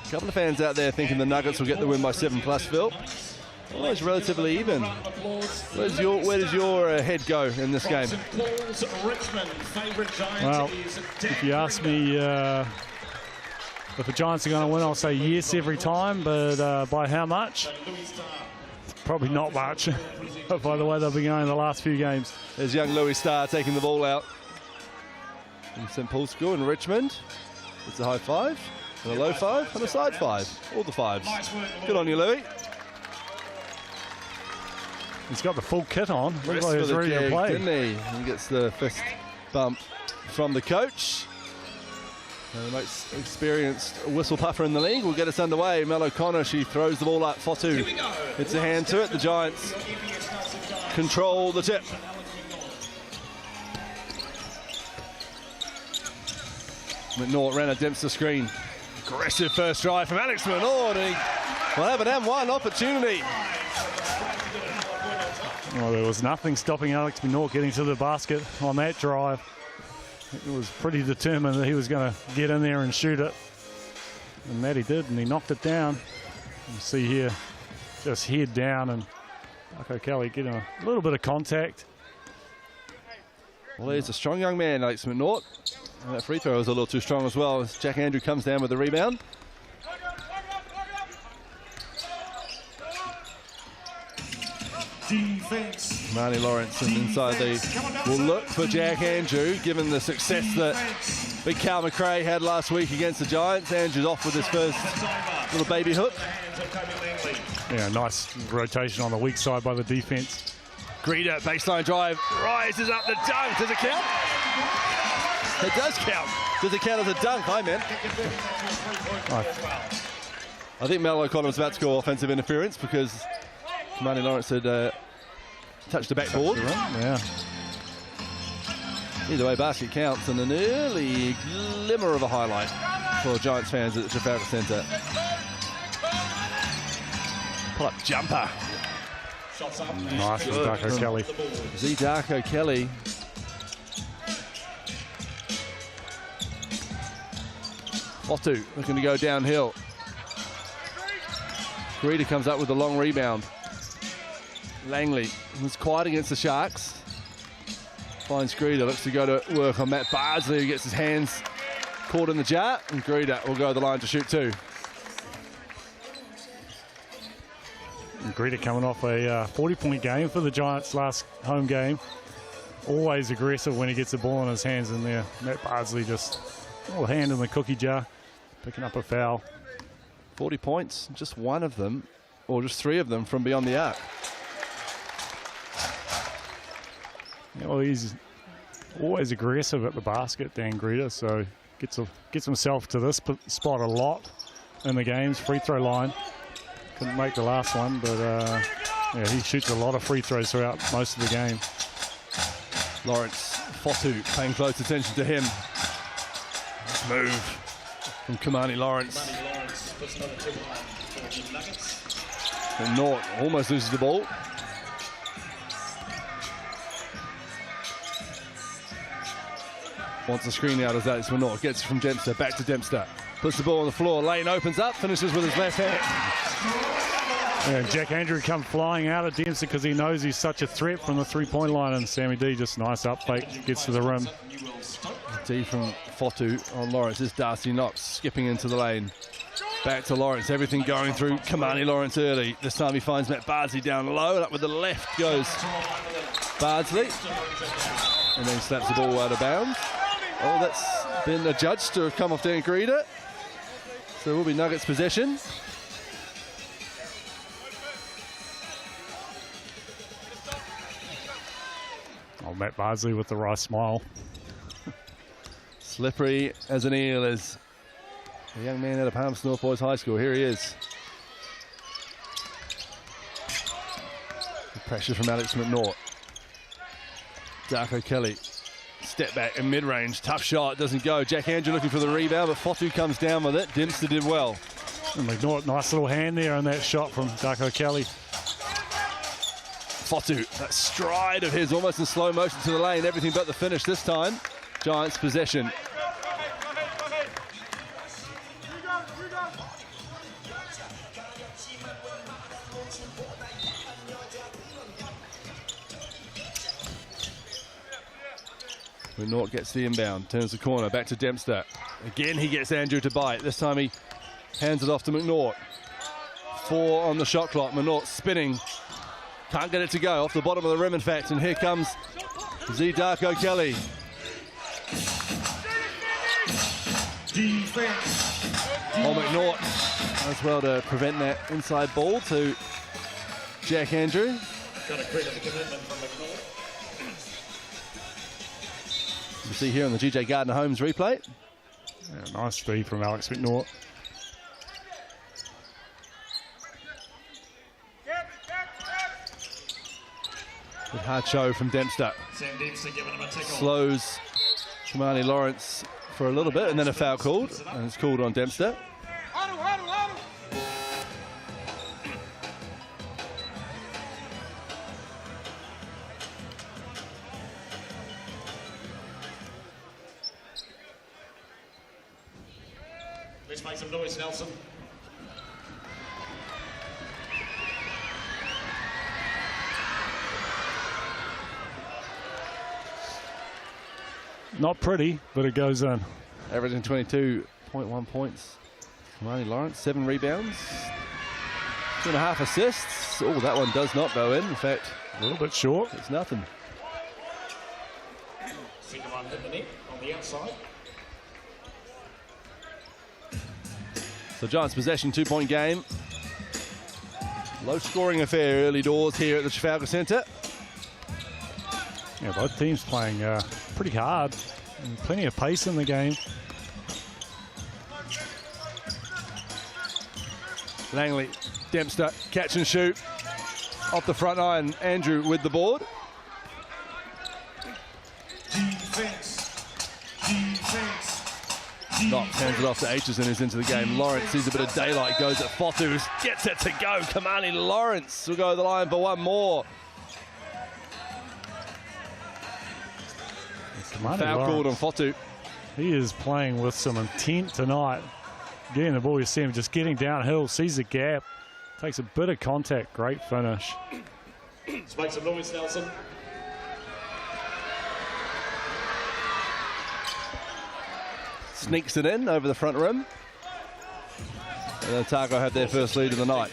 A couple of fans out there thinking the Nuggets will get the win by 7+, Phil. Always relatively even. Where does your head go in this game? Well, if you ask me if the Giants are going to win, I'll say yes every time, but by how much? Probably not much, by the way they've been going the last few games. There's young Louis Starr taking the ball out from St. Paul's School in Richmond. It's a high five, and a low five, and a side five. All the fives. Good on you, Louis. He's got the full kit on. Looks like he's ready to play. Didn't he? He gets the fist bump from the coach. And the most experienced whistle puffer in the league will get us underway. Mel O'Connor, she throws the ball up. Fotu hits a hand to it. The Giants control the tip. McNaught ran a Dempster screen. Aggressive first drive from Alex McNaught. We'll have an M1 opportunity. Well, there was nothing stopping Alex McNaught getting to the basket on that drive. It was pretty determined that he was going to get in there and shoot it. And that he did, and he knocked it down. You see here, just head down, and Marco Kelly getting a little bit of contact. Well, he's a strong young man, Alex McNaught. And that free throw was a little too strong as well, as Jack Andrew comes down with the rebound. Defense. Marnie Lawrence and inside will look for Jack Andrew, given the success that big Cal McRae had last week against the Giants. Andrew's off with his first little baby hook. Yeah, nice rotation on the weak side by the defense. Greeter, baseline drive, rises up the dunk. Does it count? It does count. Does it count as a dunk? I meant. I think Mel O'Connor was about to score offensive interference because Marnie Lawrence had touched the backboard. Yeah. Either way, basket counts, and an early glimmer of a highlight for Giants fans at the Trafalgar Centre. Pull-up jumper. Nice from Darko Kelly. Darko Kelly. Fotu looking to go downhill. Greeda comes up with a long rebound. Langley was quiet against the Sharks. Finds Greeda, looks to go to work on Matt Bardsley, who gets his hands caught in the jar, and Greeda will go to the line to shoot 2. And Greeda coming off a 40-point game for the Giants last home game. Always aggressive when he gets the ball in his hands in there. Matt Bardsley just a little hand in the cookie jar, picking up a foul. 40 points, just one of them, or just 3 of them from beyond the arc. Yeah, well, he's always aggressive at the basket, Dan Greeda, so gets himself to this spot a lot in the games. Free throw line. Couldn't make the last one, but yeah, he shoots a lot of free throws throughout most of the game. Lawrence, Fotu paying close attention to him. Move from Kamani Lawrence. And Nort almost loses the ball. Wants a screen out as that is for Nort. Gets it from Dempster, back to Dempster. Puts the ball on the floor, Lane opens up, finishes with his left hand. Yeah, Jack Andrew come flying out at Dempster because he knows he's such a threat from the three-point line, and Sammy D just nice up fake, gets to the rim. D from Fotu on Lawrence. This Darcy Knox skipping into the lane. Back to Lawrence, everything going through Kamani Lawrence early. This time he finds Matt Bardsley down low, and up with the left goes Bardsley. And then slaps the ball out of bounds. Oh, that's been adjudged to have come off Dan Greeda. So it will be Nuggets possession. Oh, Matt Bardsley with the right smile. Slippery as an eel is a young man out of Palmerston North Boys High School. Here he is. The pressure from Alex McNaught. Darko Kelly. Step back in mid-range. Tough shot. Doesn't go. Jack Andrew looking for the rebound, but Fotu comes down with it. Dempster did well. And McNaught, nice little hand there on that shot from Darko Kelly. Fotu, that stride of his almost in slow motion to the lane. Everything but the finish this time. Giants possession. McNaught gets the inbound, turns the corner, back to Dempster. Again, he gets Andrew to bite. This time he hands it off to McNaught. 4 on the shot clock. McNaught spinning. Can't get it to go. Off the bottom of the rim, in fact. And here comes Darko Kelly. Oh, McNaught as well to prevent that inside ball to Jack Andrew. Got to credit the commitment from McNaught. You see here on the GJ Gardner Holmes replay. Yeah, nice speed from Alex McNaught. Good hard show from Dempster. Sam Dempster giving him a tickle. Slows Kamani Lawrence for a little bit, and then a foul called, and it's called on Dempster. Let's make some noise, Nelson. Not pretty, but it goes in. Averaging 22.1 points. Kamani Lawrence, 7 rebounds, 2.5 assists. Oh, that one does not go in. In fact, A little bit short. It's nothing. Second one hit the net on the outside. So Giants possession, 2-point game. Low scoring affair early doors here at the Trafalgar Centre. Yeah, both teams playing pretty hard. And plenty of pace in the game. Langley, Dempster, catch and shoot. Off the front iron, Andrew with the board. Defense. Defense. Knox hands it off to Aitchison, who's into the game. Lawrence sees a bit of daylight, goes at Fotu, gets it to go. Kamani Lawrence will go to the line for one more. Foul called on Fotu. He is playing with some intent tonight. Getting the ball, you see him just getting downhill, sees the gap, takes a bit of contact, great finish. Let's make some noise, Nelson. Sneaks it in over the front rim. And Otago have their first lead of the night.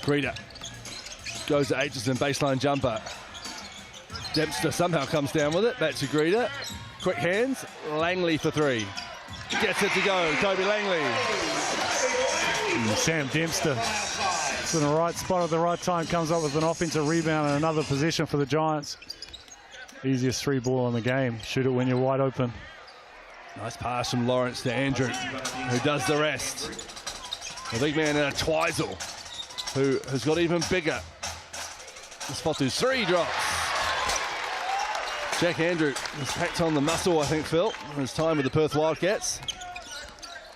Greeter goes to Aitchison, baseline jumper. Dempster somehow comes down with it. Back to Greeter. Quick hands. Langley for three. Gets it to go. Kobe Langley. And Sam Dempster. It's in the right spot at the right time. Comes up with an offensive rebound and another possession for the Giants. Easiest three ball in the game. Shoot it when you're wide open. Nice pass from Lawrence to Andrew, who does the rest. The big man in a Twizel, who has got even bigger. This Fotu's three drops. Jack Andrew has packed on the muscle, I think, Phil, in his time with the Perth Wildcats.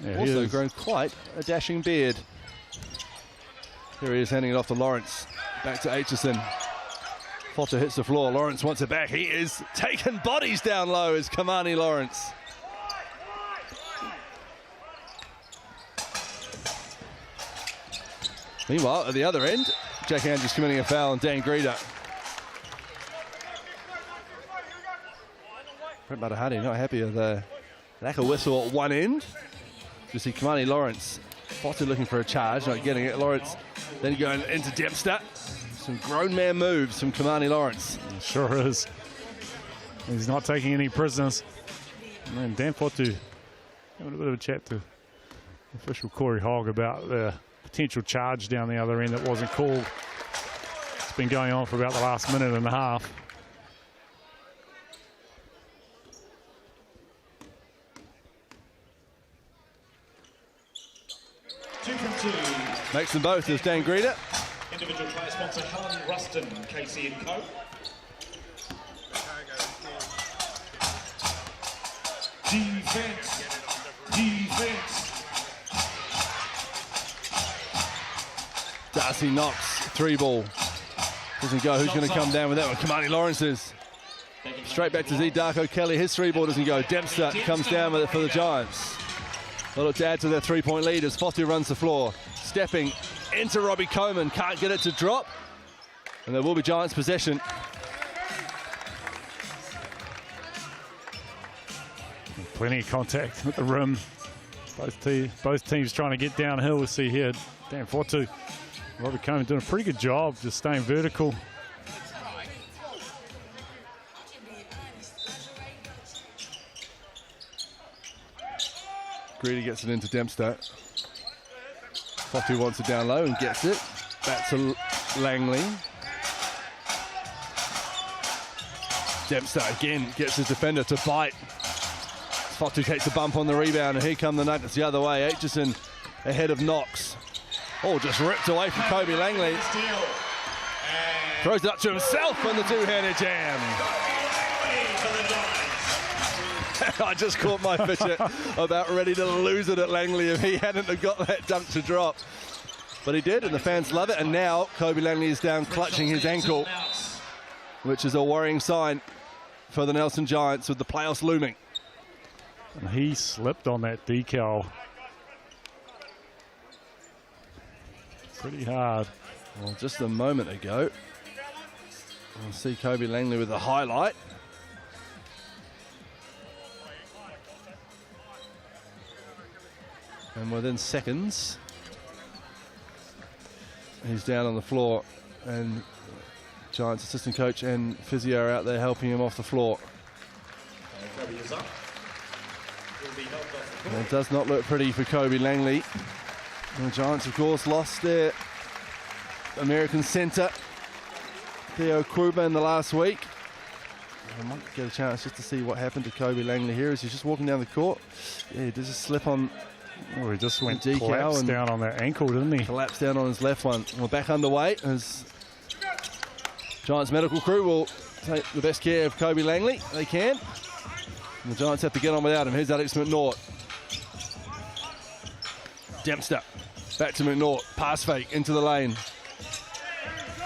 Yeah, also grown quite a dashing beard. Here he is handing it off to Lawrence. Back to Aitchison. Fotu hits the floor. Lawrence wants it back. He is taking bodies down low as Kamani Lawrence. Meanwhile, at the other end, Jack Andrews committing a foul on Dan Greeter. Brent Matahari not happy with the lack of whistle at one end. You see Kamani Lawrence, Fotu looking for a charge, not getting it. Lawrence then going into Dempster. Some grown man moves from Kamani Lawrence. He sure is. He's not taking any prisoners. And Dan Fotu having a bit of a chat to official Corey Hogg about the potential charge down the other end that wasn't called. It's been going on for about the last minute and a half. Makes them both as Dan Greeter. Individual player sponsor Helen Ruston, Casey & Co. Defense. Darcy Knox, three ball. Doesn't go. Who's going to come down with that one? Kamani Lawrence is. Straight back to Z Darko Kelly. His three ball doesn't go. Dempster comes down with it for the Giants. They'll look to add to their three-point lead as Fotu runs the floor. Stepping into Robbie Coleman. Can't get it to drop. And there will be Giants possession. Plenty of contact with the rim. Both teams trying to get downhill. We'll see here. Dan Fotu. Robbie Coleman doing a pretty good job just staying vertical. Greedy gets it into Dempster. Fotu wants it down low and gets it. Back to Langley. Dempster again gets his defender to bite. Fotu takes a bump on the rebound, and here come the Nuggets the other way. Aitchison ahead of Knox. Oh, just ripped away from Kobe Langley. Throws it up to himself on the two-handed jam. I just caught my pitcher about ready to lose it at Langley if he hadn't have got that dunk to drop. But he did, and the fans love it. And now Kobe Langley is down clutching his ankle, which is a worrying sign for the Nelson Giants with the playoffs looming. And he slipped on that decal. Pretty hard. Well, just a moment ago, we'll see Kobe Langley with the highlight. And within seconds, he's down on the floor, and Giants assistant coach and physio are out there helping him off the floor. And it does not look pretty for Kobe Langley. And the Giants, of course, lost their American centre, Theo Kruba, in the last week. I might get a chance just to see what happened to Kobe Langley here as he's just walking down the court. Yeah, he does a slip on. Oh, he just went collapsed down on that ankle, didn't he? Collapsed down on his left one. We're back underway as Giants medical crew will take the best care of Kobe Langley. They can. And the Giants have to get on without him. Here's Alex McNaught. Dempster. Back to McNaught. Pass fake into the lane.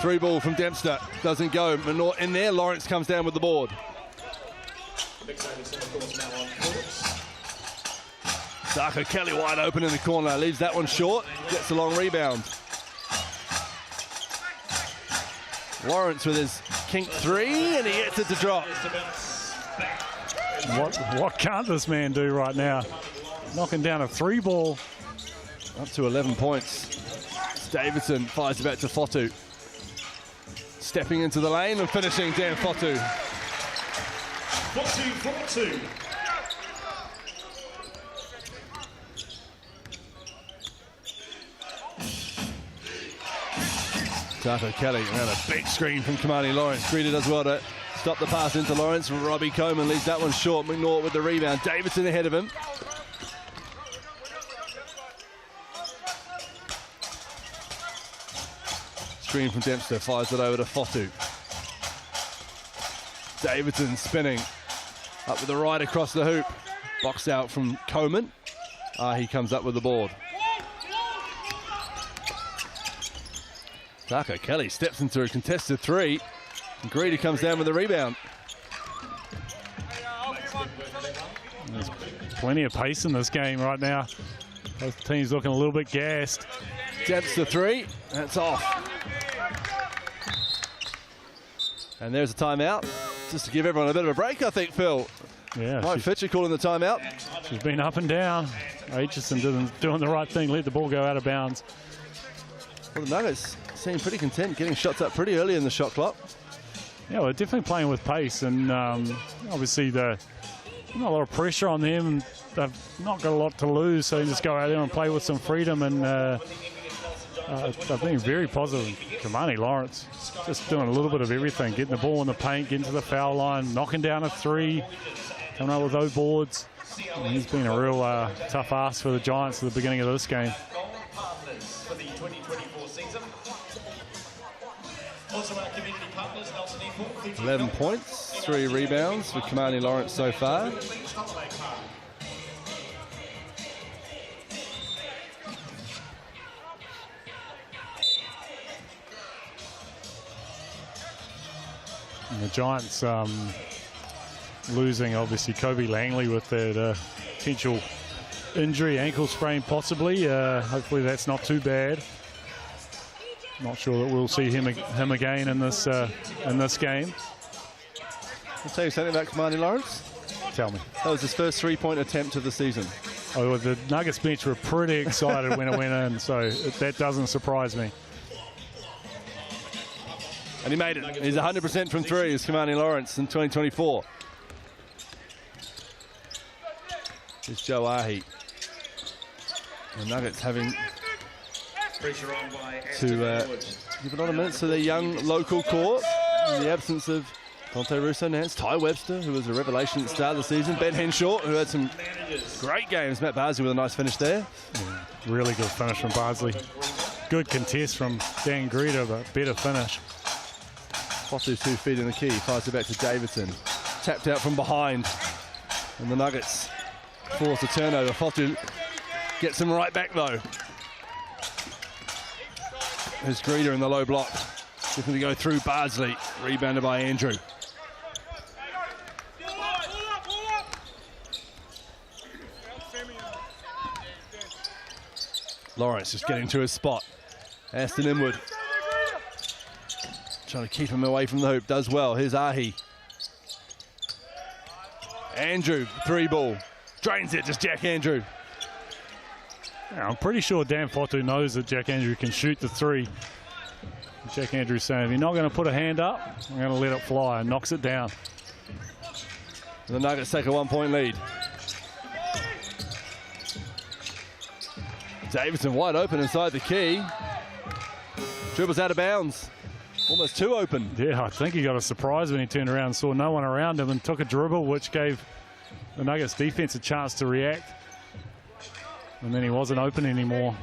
3 ball from Dempster. Doesn't go. McNaught in there. Lawrence comes down with the board. Darko Kelly wide open in the corner. Leaves that one short. Gets a long rebound. Lawrence with his kink 3, and he gets it to drop. What can't this man do right now? Knocking down a 3 ball. Up to 11 points. Davidson fires it back to Fotu. Stepping into the lane and finishing Dan Fotu. Fotu. Darko Kelly around a big screen from Kamani Lawrence. Greeter does well to stop the pass into Lawrence. Robbie Coleman leaves that one short. McNaught with the rebound. Davidson ahead of him. Screen from Dempster, fires it over to Fotu. Davidson spinning up with the right across the hoop. Boxed out from Coleman. He comes up with the board. Darko Kelly steps into a contested 3. And Greedy comes down with the rebound. There's plenty of pace in this game right now. Both teams looking a little bit gassed. Dempster 3. That's off. And there's a timeout. Just to give everyone a bit of a break, I think, Phil. Yeah. Mike Fitcher calling the timeout. She's been up and down. Aitchison doing the right thing. Let the ball go out of bounds. Well, the Nuggets seem pretty content getting shots up pretty early in the shot clock. Yeah, we're definitely playing with pace, and obviously not a lot of pressure on them. They've not got a lot to lose, so you just go out there and play with some freedom. And they've been very positive. Kamani Lawrence just doing a little bit of everything, getting the ball in the paint, getting to the foul line, knocking down a 3, coming up with those boards. And he's been a real tough ask for the Giants at the beginning of this game. For the 2024 season. Also our community partners, 11 points, 3 rebounds for Kamani Lawrence so far. And the Giants losing, obviously, Kobe Langley with that potential injury, ankle sprain possibly. Hopefully that's not too bad. Not sure that we'll see him again in this game. I'll tell you something about Kamani Lawrence. Tell me. That was his first 3-point attempt of the season. Oh, well, the Nuggets bench were pretty excited when it went in, so that doesn't surprise me. And he made it. He's 100% from 3 as Kamani Lawrence in 2024. Here's Joe Ahi. The Nuggets having to give it on a minute to their young local core in the absence of Dante Russo-Nance, Ty Webster, who was a revelation at the start of the season, Ben Henshaw, who had some great games, Matt Barsley with a nice finish there. Yeah, really good finish from Barsley. Good contest from Dan Greeter, but better finish. Fotu's 2 feet in the key, fires it back to Davidson. Tapped out from behind, and the Nuggets force a turnover. Fotu gets him right back though. There's Greeter in the low block. Looking to go through Bardsley. Rebounded by Andrew. Lawrence just getting to his spot. Aston Inwood. Trying to keep him away from the hoop. Does well. Here's Ahi. Andrew, 3 ball. Drains it, just Jack Andrew. Yeah, I'm pretty sure Dan Fotu knows that Jack Andrew can shoot the 3. Jack Andrew's saying, if you're not going to put a hand up, I'm going to let it fly, and knocks it down. The Nuggets take a 1-point lead. Davidson wide open inside the key. Dribbles out of bounds. Almost 2 open. Yeah, I think he got a surprise when he turned around and saw no one around him and took a dribble, which gave the Nuggets defense a chance to react. And then he wasn't open anymore.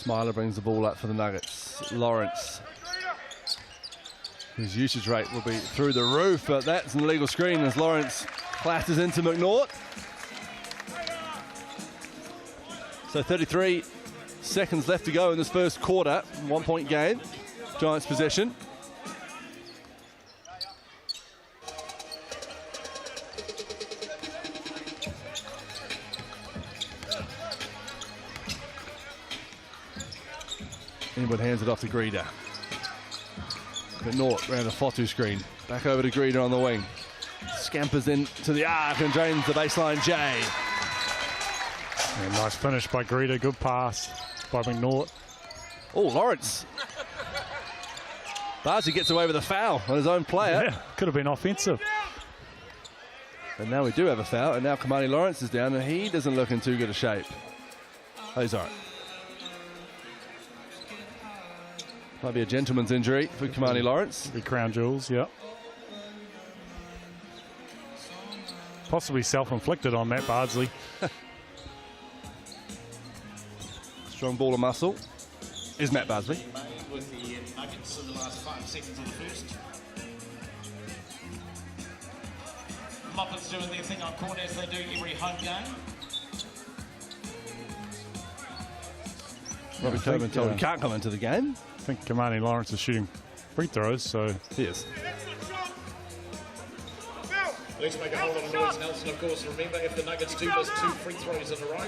Smiler brings the ball up for the Nuggets. Lawrence, whose usage rate will be through the roof, but that's an illegal screen as Lawrence clatters into McNaught. So 33 seconds left to go in this first quarter. 1 point game. Giants possession. Inwood hands it off to Greeder. McNaught around the Fotu screen. Back over to Greeder on the wing. Scampers in to the arc and drains the baseline J. Yeah, nice finish by Greeder. Good pass by McNaught. Oh, Lawrence. Bargy gets away with a foul on his own player. Yeah, could have been offensive. And now we do have a foul, and now Kamani Lawrence is down, and he doesn't look in too good a shape. Oh, he's all right. Might be a gentleman's injury for Kamani Lawrence. The crown jewels, yeah. Possibly self-inflicted on Matt Bardsley. Strong ball of muscle is Matt Bardsley. With the Nuggets in the last 5 seconds of the first. Muppets doing their thing on court as they do every home game. Robbie Coburn told he can't come into the game. I think Kamani Lawrence is shooting free throws, so... He is. Let's make a whole lot of noise, Nelson. Of course, remember, if the Nuggets do miss 2 free throws in a row,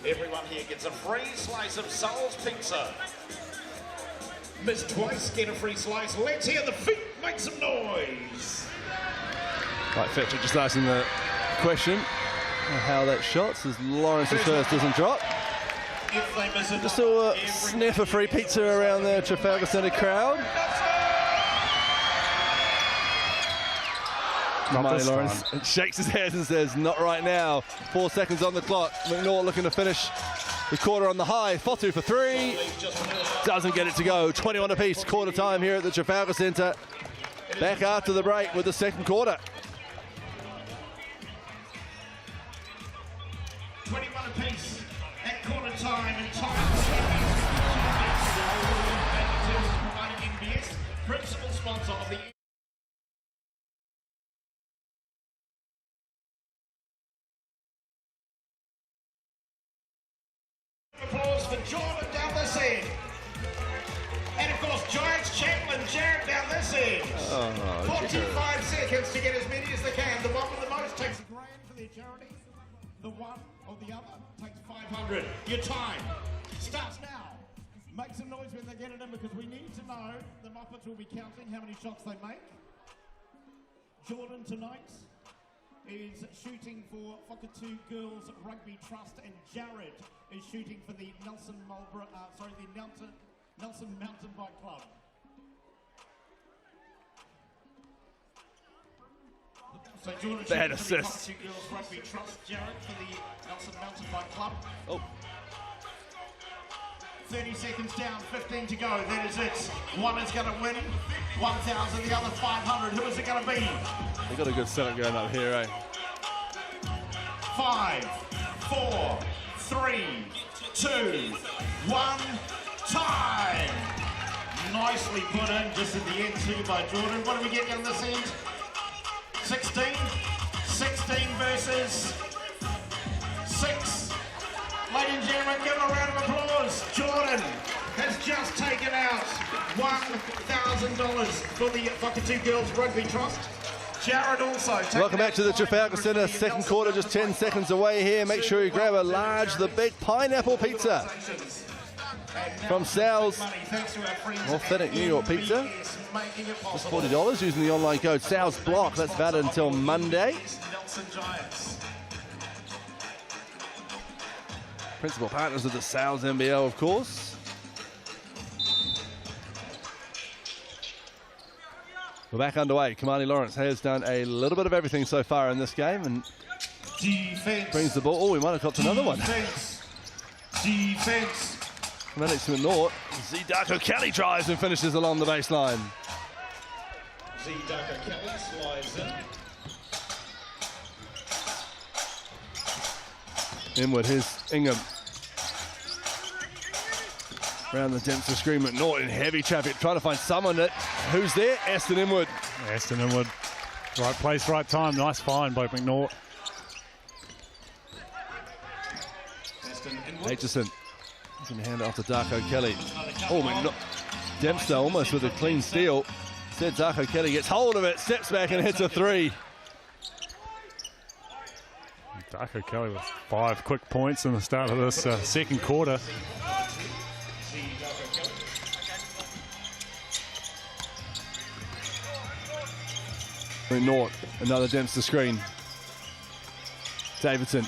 everyone here gets a free slice of Soul's Pizza. Miss twice, get a free slice. Let's hear the feet make some noise. Right, Fetcher just asking the question how that shot as Lawrence's first doesn't drop. If they miss it, Just saw a sniff of free pizza around the Trafalgar Centre crowd. Kamani Lawrence shakes his head and says, not right now. 4 seconds on the clock. McNaught looking to finish the quarter on the high. Fotu for 3. Doesn't get it to go. 21 apiece. Quarter time here at the Trafalgar Centre. Back after the break with the second quarter. 21 apiece at quarter time and time. NBS, principal sponsor of the applause for Jordan down this end. And of course, Giants champion Jared down this end. 45 seconds to get as many as they can. The one with the most takes $1,000 for their charity. The one or the other takes 500. Your time starts now. Make some noise when they get it in because we need to know. The Muppets will be counting how many shots they make. Jordan tonight is shooting for Whakatū Girls Rugby Trust, and Jared is shooting for the Nelson Mountain Bike Club. So Jordan Bad shooting assist. for the Whakatū Girls Rugby Trust, Jared for the Nelson Mountain Bike Club. Oh. 30 seconds down, 15 to go. That is it. One is going to win 1,000, the other 500. Who is it going to be? They've got a good setup going up here, eh? 5, 4, 3, 2, 1, time. Nicely put in just at the end too by Jordan. What do we get down this end? 16? 16 versus 6. Ladies and gentlemen, give him a round of applause. Jordan has just taken out $1,000 for the Whakatū Girls Rugby Trust. Jared also. Welcome back to the Trafalgar Centre. Second quarter just 10 seconds away here. Make sure you grab a large, the big pineapple pizza from Sal's Authentic New York Pizza. Just $40 using the online code Sal's Block. That's valid until Monday. Principal partners of the Sal's NBL, of course. We're back underway. Kamani Lawrence has done a little bit of everything so far in this game and brings the ball. Oh, we might have got another one. Defense. From Alex McNaught, Zidako Kelly drives and finishes along the baseline. Zidako Kelly slides in. Inward, here's Ingham. Around the Dempster screen, McNaught in heavy traffic, trying to find someone that, who's there? Aston Inwood. Aston Inwood, right place, right time. Nice find by McNaught. Aitchison going to hand it off to Darko Kelly. Oh, McNaught. Dempster almost with a clean steal. Instead, Darko Kelly gets hold of it, steps back and hits a three. Darko Kelly with 5 quick points in the start of this second quarter. McNaught, another Dempster screen. Davidson.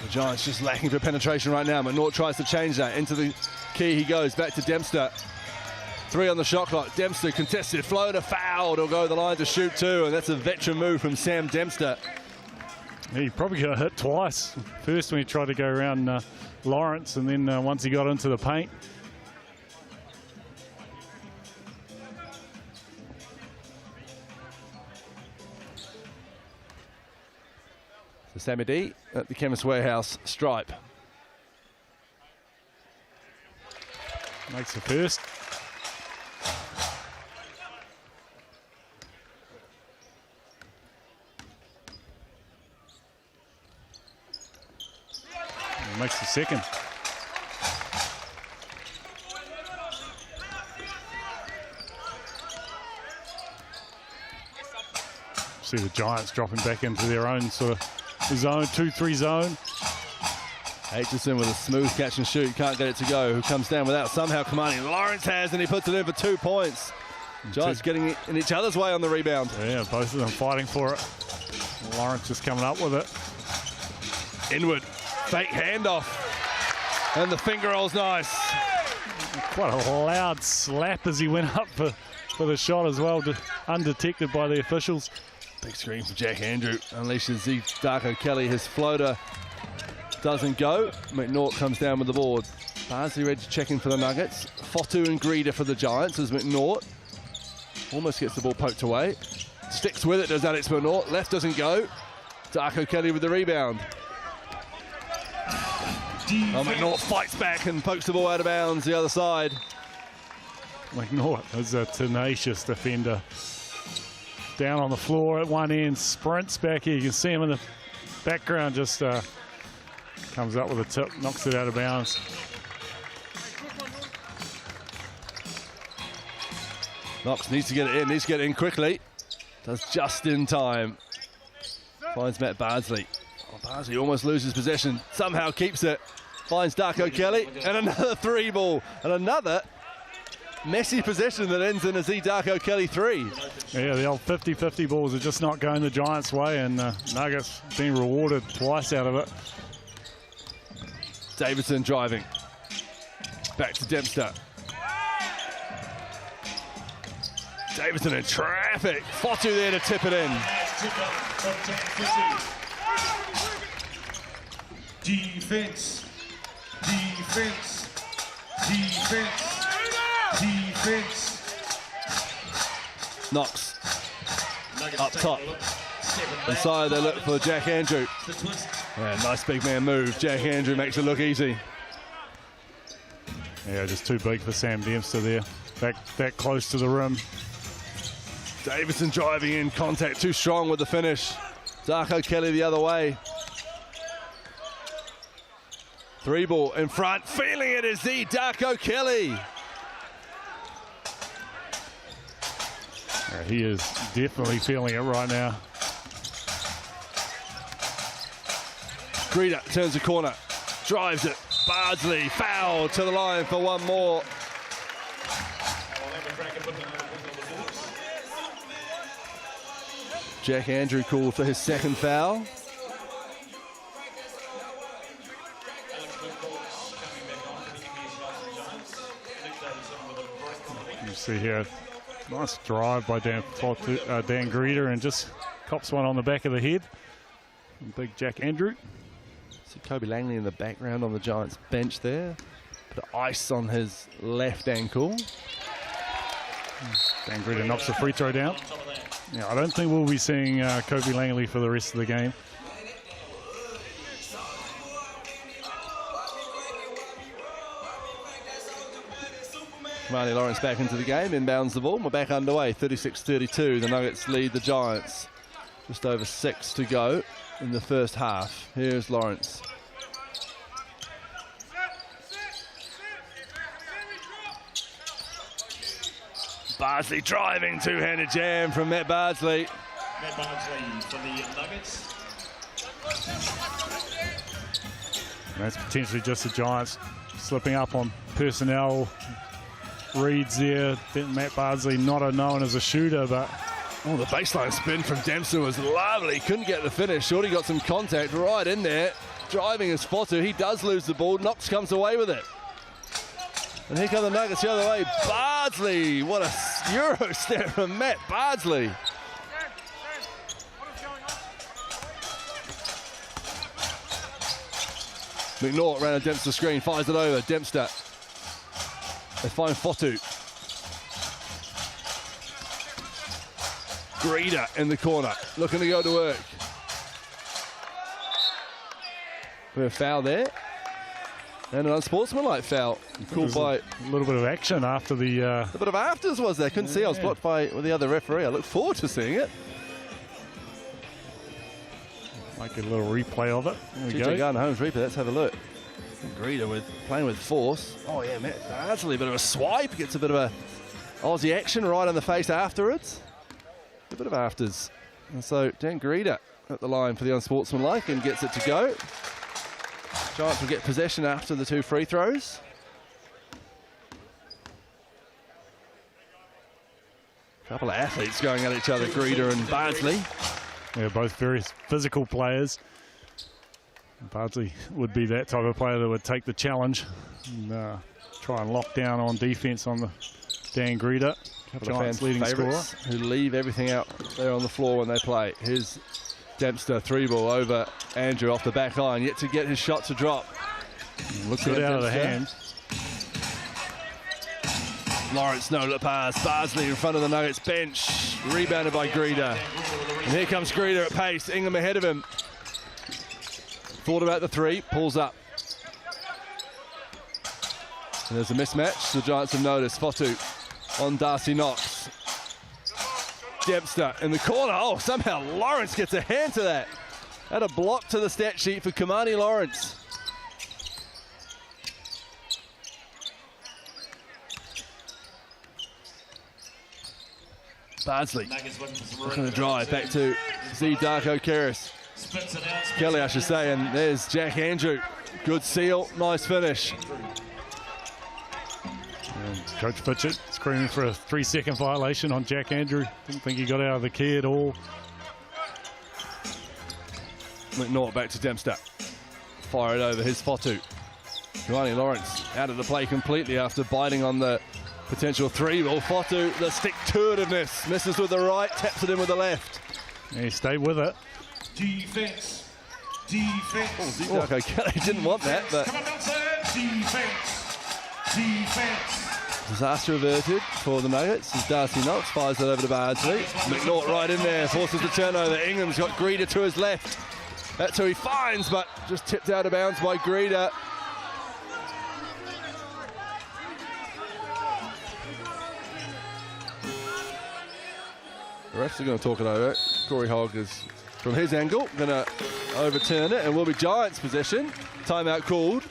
The Giants just lacking for penetration right now. McNaught tries to change that. Into the key he goes. Back to Dempster. 3 on the shot clock. Dempster contested. Floater fouled. He'll go the line to shoot 2. And that's a veteran move from Sam Dempster. He probably got hit twice. First when he tried to go around Lawrence, and then once he got into the paint. So Sammy D at the Chemist Warehouse stripe. Makes the first. And makes the second. See the Giants dropping back into their own sort of zone, 2-3 zone. Aitchison with a smooth catch and shoot, can't get it to go. Who comes down without somehow commanding? Lawrence has, and he puts it in for 2 points. Giants getting in each other's way on the rebound. Yeah, both of them fighting for it. Lawrence just coming up with it. Inward, fake handoff, and the finger roll's nice. Quite a loud slap as he went up for the shot as well, undetected by the officials. Big screen for Jack Andrew, unleashes Darko Kelly. His floater doesn't go. McNaught comes down with the board. Barnsley ready to check in for the Nuggets. Fotu and Greeder for the Giants as McNaught almost gets the ball poked away. Sticks with it, does Alex McNaught. Left doesn't go. Darko Kelly with the rebound. Oh, McNaught fights back and pokes the ball out of bounds the other side. McNaught is a tenacious defender. Down on the floor at one end, sprints back here. You can see him in the background, just comes up with a tip, knocks it out of bounds. Knox needs to get it in, quickly. Does just in time. Finds Matt Bardsley. Oh, Bardsley almost loses possession, somehow keeps it. Finds Darko Kelly, and another 3 ball, and another messy possession that ends in a Darko Kelly 3. Yeah, the old 50-50 balls are just not going the Giants' way, and Nuggets being rewarded twice out of it. Davidson driving. Back to Dempster. Davidson in traffic. Fotu there to tip it in. Defense. Defense. Defense. Defense. Knox up top. Inside they look for Jack Andrew. Yeah, nice big man move. Jack Andrew makes it look easy. Yeah, just too big for Sam Dempster there. Back close to the rim. Davidson driving in, contact too strong with the finish. Darko Kelly the other way. 3 ball in front, feeling it is Darko Kelly. Yeah, he is definitely feeling it right now. Greeder turns the corner, drives it. Bardsley foul to the line for 1 more. Jack Andrew called for his 2nd foul. You see here, nice drive by Dan Greeder, and just cops one on the back of the head. And big Jack Andrew. See Kobe Langley in the background on the Giants bench there. Put ice on his left ankle. Dan Greeder knocks the free throw down. Yeah, I don't think we'll be seeing Kobe Langley for the rest of the game. Kamani Lawrence back into the game, inbounds the ball. We're back underway, 36-32. The Nuggets lead the Giants. Just over 6 to go in the first half. Here's Lawrence. Bardsley driving, two-handed jam from Matt Bardsley. Matt Bardsley for the Nuggets. And that's potentially just the Giants slipping up on personnel. Reads there. Matt Bardsley not known as a shooter, but oh, the baseline spin from Dempster was lovely. Couldn't get the finish. Shorty got some contact right in there. Driving his Fotu. He does lose the ball. Knox comes away with it. And here come the Nuggets the other way. Bardsley. What a Euro step from Matt Bardsley. McNaught ran a Dempster screen, fires it over. Dempster. They find Fotu. Greeder in the corner, looking to go to work. We have a foul there. And an unsportsmanlike foul. Called by a little bit of action after the... A bit of afters was there. Couldn't see. I was blocked by the other referee. I look forward to seeing it. Make a little replay of it. There we TJ go. Gardner Holmes replay. Let's have a look. Greeder playing with force. Oh yeah, Matt Bardsley, a bit of a swipe. Gets a bit of a Aussie action right in the face afterwards. A bit of afters. And so Dan Greeder at the line for the unsportsmanlike and gets it to go. Giants will get possession after the 2 free throws. A couple of athletes going at each other, Greeder and Bardsley. Yeah, both very physical players. Bardsley would be that type of player that would take the challenge and try and lock down on defense on the Dan Greeder. Giants leading scorer. Who leave everything out there on the floor when they play. Here's Dempster, 3-ball over Andrew off the back line, yet to get his shot to drop. Looks good out of the hand. Lawrence, no look pass. Bardsley in front of the Nuggets bench. Rebounded by Greeder. And here comes Greeder at pace. Ingham ahead of him. Thought about the 3, pulls up. And there's a mismatch. The Giants have noticed. Fotu on Darcy Knox. Dempster in the corner. Oh, somehow Lawrence gets a hand to that. Had a block to the stat sheet for Kamani Lawrence. Bardsley looking to drive back to Z Darko Keris. Kelly, I should say, and there's Jack Andrew. Good seal, nice finish. And Coach Fitchett screaming for a 3-second violation on Jack Andrew. Didn't think he got out of the key at all. McNaught back to Dempster. Fire it over, his Fotu. Kamani Lawrence out of the play completely after biting on the potential 3-ball. Fotu, the stick-to-itiveness. Misses with the right, taps it in with the left. Yeah, he stayed with it. Defense. Defense. Oh, okay, Kelly didn't want that, but Come on, defense. Defense. disaster averted for the Nuggets as Darcy Knox fires it over to Bardsley. McNaught right in there, forces the turnover. Ingham's got Greeder to his left. That's who he finds, but just tipped out of bounds by Greeder. The refs are going to talk it over. Corey Hogg is, from his angle, going to overturn it, and will be Giants possession. Timeout called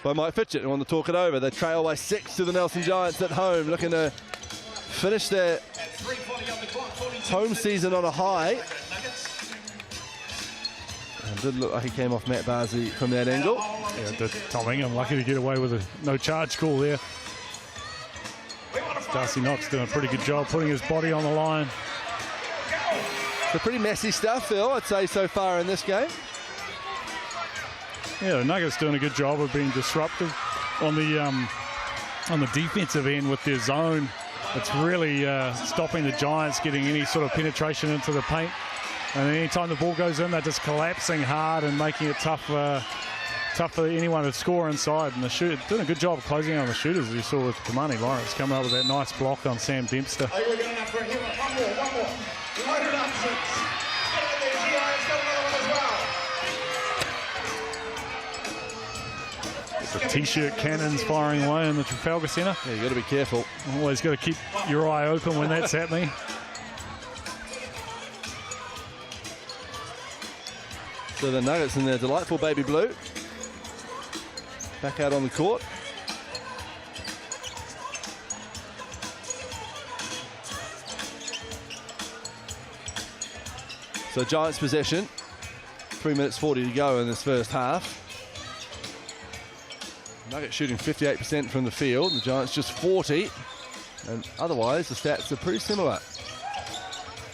by Mike Fitchett, who want to talk it over. They trail by 6 to the Nelson Giants at home, looking to finish their home season on a high. And it did look like he came off Matt Bardsley from that angle. Yeah, did Tom Ingham lucky to get away with a no charge call there. Darcy Knox doing a pretty good job putting his body on the line. So pretty messy stuff, Phil, I'd say, so far in this game. Yeah, the Nuggets doing a good job of being disruptive on the defensive end with their zone. It's really stopping the Giants getting any sort of penetration into the paint. And anytime the ball goes in, they're just collapsing hard and making it tough for anyone to score inside. And the shooter doing a good job of closing out on the shooters, as you saw with Kamani Lawrence coming up with that nice block on Sam Dempster. One more. Load it up, six. The Giants got another one as well. The T-shirt cannons firing away in the Trafalgar Centre. Yeah, you got to be careful. Always got to keep your eye open when that's happening. So the Nuggets in their delightful baby blue. Back out on the court. So Giants possession. 3 minutes 40 to go in this first half. Nuggets shooting 58% from the field. The Giants just 40. And otherwise, the stats are pretty similar.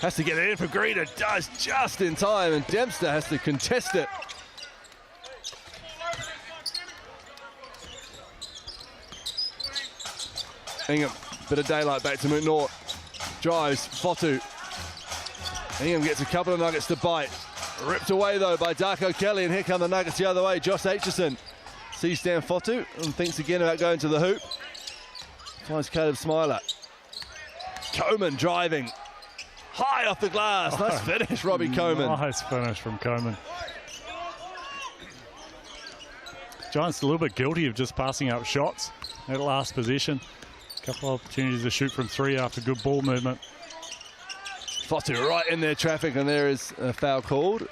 Has to get it in for Greeder. Does just in time. And Dempster has to contest it. Ingham, bit of daylight back to McNaught. Drives, Fotu. Ingham gets a couple of Nuggets to bite. Ripped away though by Darko Kelly, and here come the Nuggets the other way. Josh Aitchison sees Stan Fotu and thinks again about going to the hoop. Finds Caleb Smiler. Coman driving. High off the glass. Nice finish, Robbie Coman. Nice finish from Coman. Giants a little bit guilty of just passing up shots at last possession. A couple of opportunities to shoot from three after good ball movement. Fotu right in their traffic, and there is a foul called.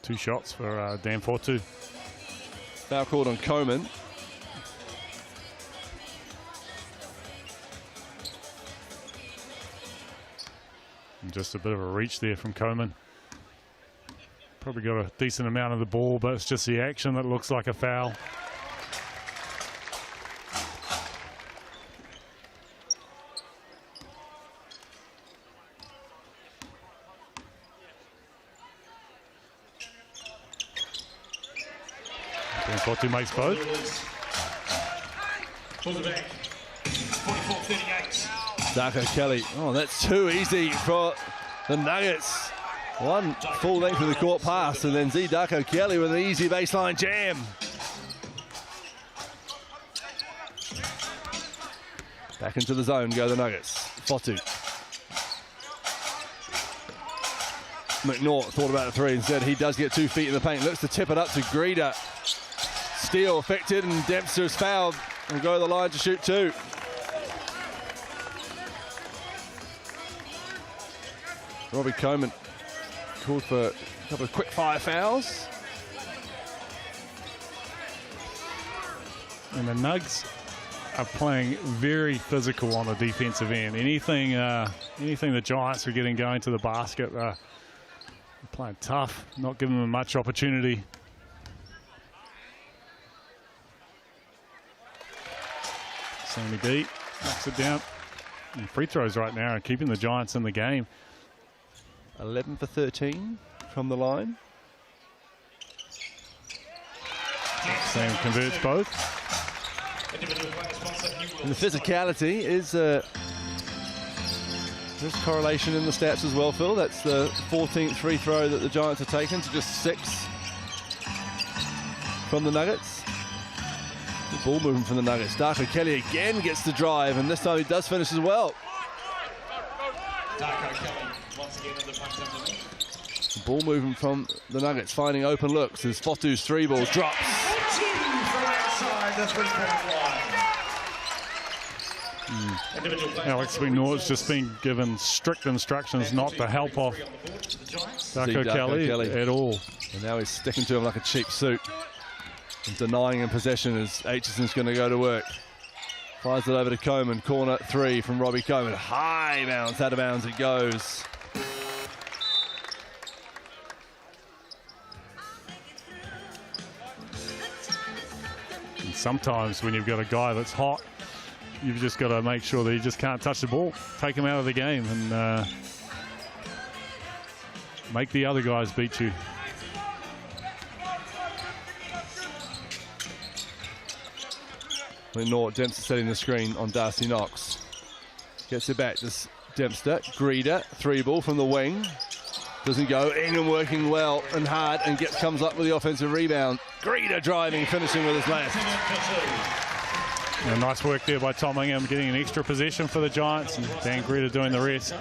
Two shots for Dan Fotu. Foul called on Coman. And just a bit of a reach there from Coman. Probably got a decent amount of the ball, but it's just the action that looks like a foul. Fotu makes both. Darko Kelly. Oh, that's too easy for the Nuggets. One full length of the court pass, and then Z Darko Kelly with an easy baseline jam. Back into the zone go the Nuggets. Fotu. McNaught thought about a three. Instead, he does get 2 feet in the paint. Looks to tip it up to Greeder. Steal affected, and Dempster's fouled. Will go to the line to shoot 2. Robbie Coman called for a couple of quick fire fouls. And the Nugs are playing very physical on the defensive end. Anything the Giants are getting going to the basket, they're playing tough, not giving them much opportunity. Sammy D knocks it down. And free throws right now are keeping the Giants in the game. 11 for 13 from the line. Sam converts both. And the physicality is there's correlation in the stats as well, Phil. That's the 14th free throw that the Giants have taken to just 6 from the Nuggets. Good ball movement from the Nuggets. Darko Kelly again gets the drive, and this time he does finish as well. Darko Kelly once again in the punch underneath. Ball movement from the Nuggets, finding open looks as Fotu's 3 balls drops. Alex McNaught's just been given strict instructions not to help off Darko Kelly at all. And now he's sticking to him like a cheap suit and denying him possession as Aitchison's going to go to work. Fires it over to Coman. Corner 3 from Robbie Coman. High bounce, out of bounds it goes. And sometimes when you've got a guy that's hot, you've just got to make sure that he just can't touch the ball. Take him out of the game and make the other guys beat you. McNaught, Dempster setting the screen on Darcy Knox. Gets it back to Dempster. Greeder, 3 ball from the wing. Doesn't go. Ingham working well and hard and comes up with the offensive rebound. Greeder driving, finishing with his left. And nice work there by Tom Ingham, getting an extra possession for the Giants, and Dan Greeder doing the rest.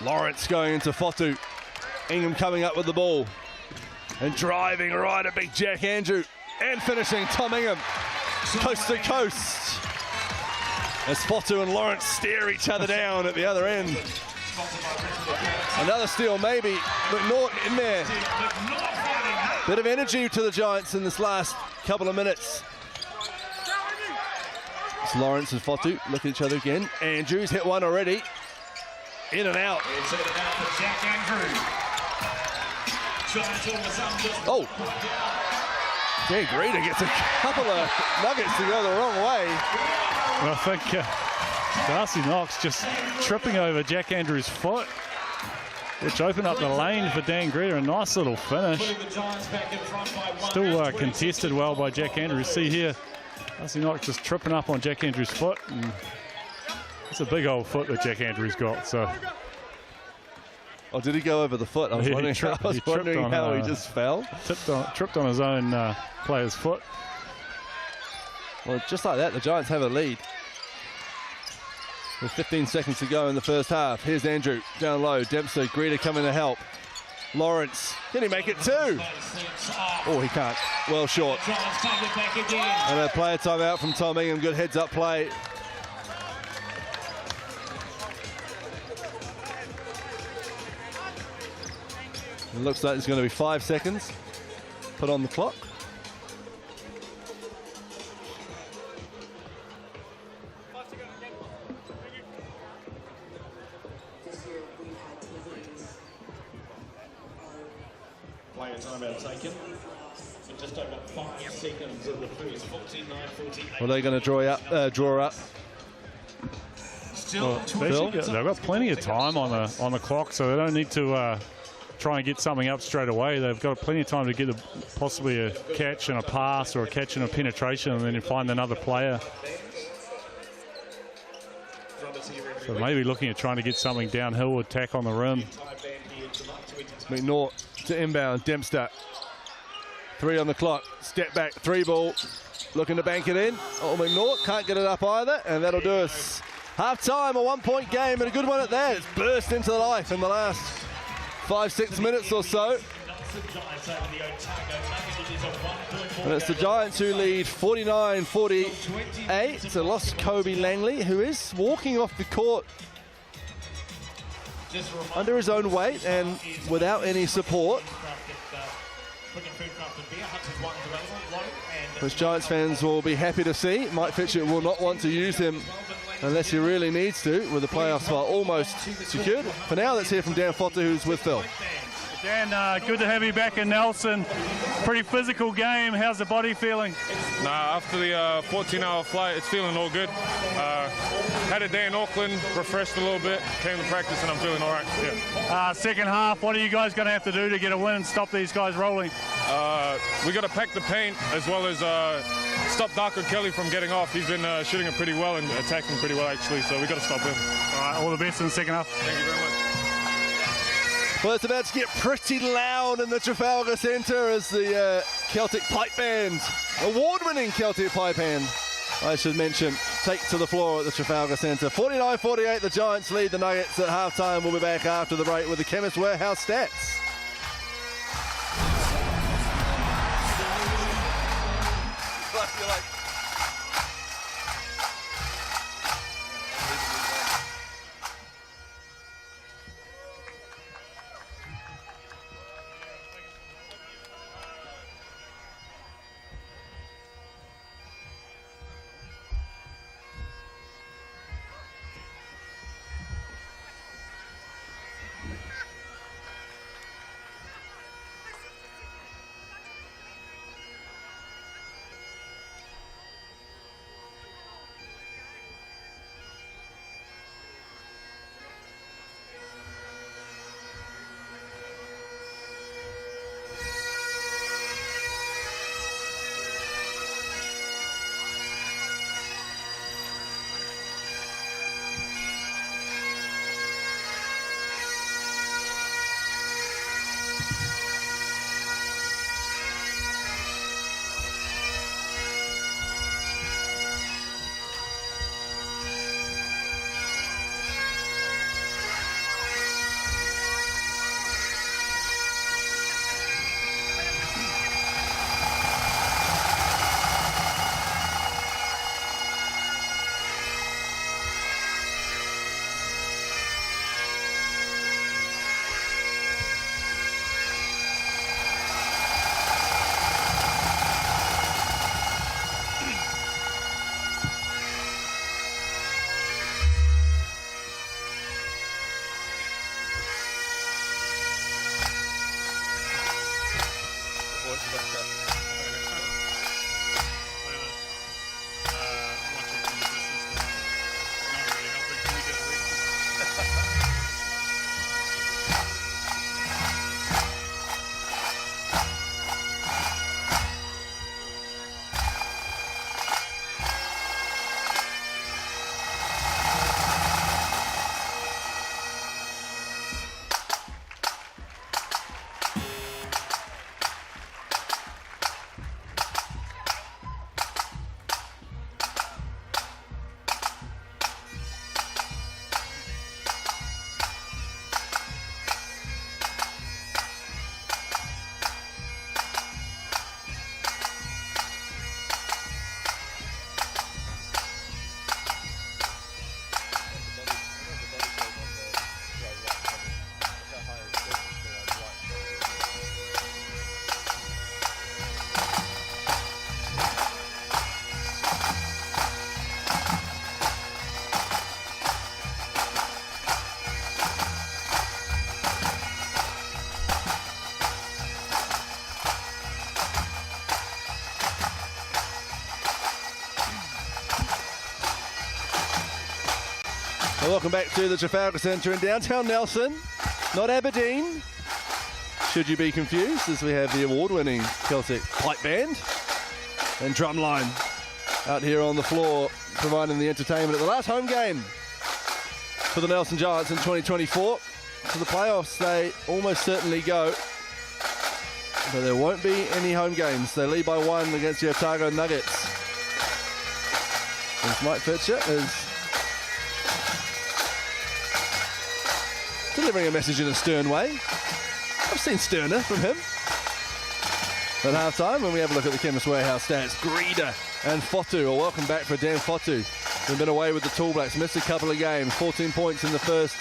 Lawrence going into Fotu. Ingham coming up with the ball. And driving right at big Jack Andrew. And finishing Tom Ingham. Coast to coast. As Fotu and Lawrence stare each other down at the other end. Another steal maybe. McNaught in there. Bit of energy to the Giants in this last couple of minutes. It's Lawrence and Fotu look at each other again. Andrews hit one already. In and out. Oh. Dan Greta gets a couple of nuggets to go the wrong way. Well, I think Darcy Knox just tripping over Jack Andrews' foot, which opened up the lane for Dan Greta. A nice little finish. Still contested well by Jack Andrews. See here, Darcy Knox just tripping up on Jack Andrews' foot. And it's a big old foot that Jack Andrews got. So. Oh, did he go over the foot? I was wondering how he just fell. Tripped on his own player's foot. Well, just like that, the Giants have a lead. With 15 seconds to go in the first half. Here's Andrew down low. Dempsey, Greta coming to help. Lawrence, can he make it two? Oh, he can't. Well short. And a player timeout from Tom Ingham. Good heads-up play. It looks like there's going to be 5 seconds put on the clock. Player timeout taken. In just over 5 seconds of the first 49-48. Well, they're going to draw up. Still, they've got plenty of time on the clock, so they don't need to try and get something up straight away. They've got plenty of time to get possibly a catch and a pass or a catch and a penetration, and then you find another player. So maybe looking at trying to get something downhill, attack on the rim. McNaught to inbound. Dempster. 3 on the clock. Step back. 3 ball. Looking to bank it in. Oh, McNaught can't get it up either, and that'll do us. Half-time, a 1-point game, and a good one at that. It's burst into life in the last 5-6 minutes or so. And it's the Giants who lead 49-48. So lost Kobe Langley, who is walking off the court under his own weight and without any support. Which Giants fans will be happy to see. Mike Fitchett will not want to use him unless he really needs to, with the playoff spot almost secured. For now, let's hear from Dan Foster, who's with Phil. Dan, good to have you back in Nelson. Pretty physical game. How's the body feeling? After the 14-hour flight, it's feeling all good. Had a day in Auckland, refreshed a little bit, came to practice, and I'm feeling all right. Yeah. Second half, what are you guys going to have to do to get a win and stop these guys rolling? We got to pack the paint as well as stop Darko Kelly from getting off. He's been shooting it pretty well and attacking pretty well, actually, so we got to stop him. All right, all the best in the second half. Thank you very much. Well, it's about to get pretty loud in the Trafalgar Centre as the Celtic Pipe Band, award-winning Celtic Pipe Band, I should mention, take to the floor at the Trafalgar Centre. 49-48, the Giants lead the Nuggets at halftime. We'll be back after the break with the Chemist Warehouse stats. Well, welcome back to the Trafalgar Centre in downtown Nelson, not Aberdeen. Should you be confused, as we have the award-winning Celtic pipe band and drumline out here on the floor, providing the entertainment at the last home game for the Nelson Giants in 2024. To the playoffs, they almost certainly go, but there won't be any home games. They lead by 1 against the Otago Nuggets. As Mike Fitcher is delivering a message in a stern way. I've seen sterner from him. At half-time, when we have a look at the Chemist Warehouse stats, Greeder and Fotu. Well, welcome back for Dan Fotu. We've been away with the Tall Blacks, missed a couple of games, 14 points in the first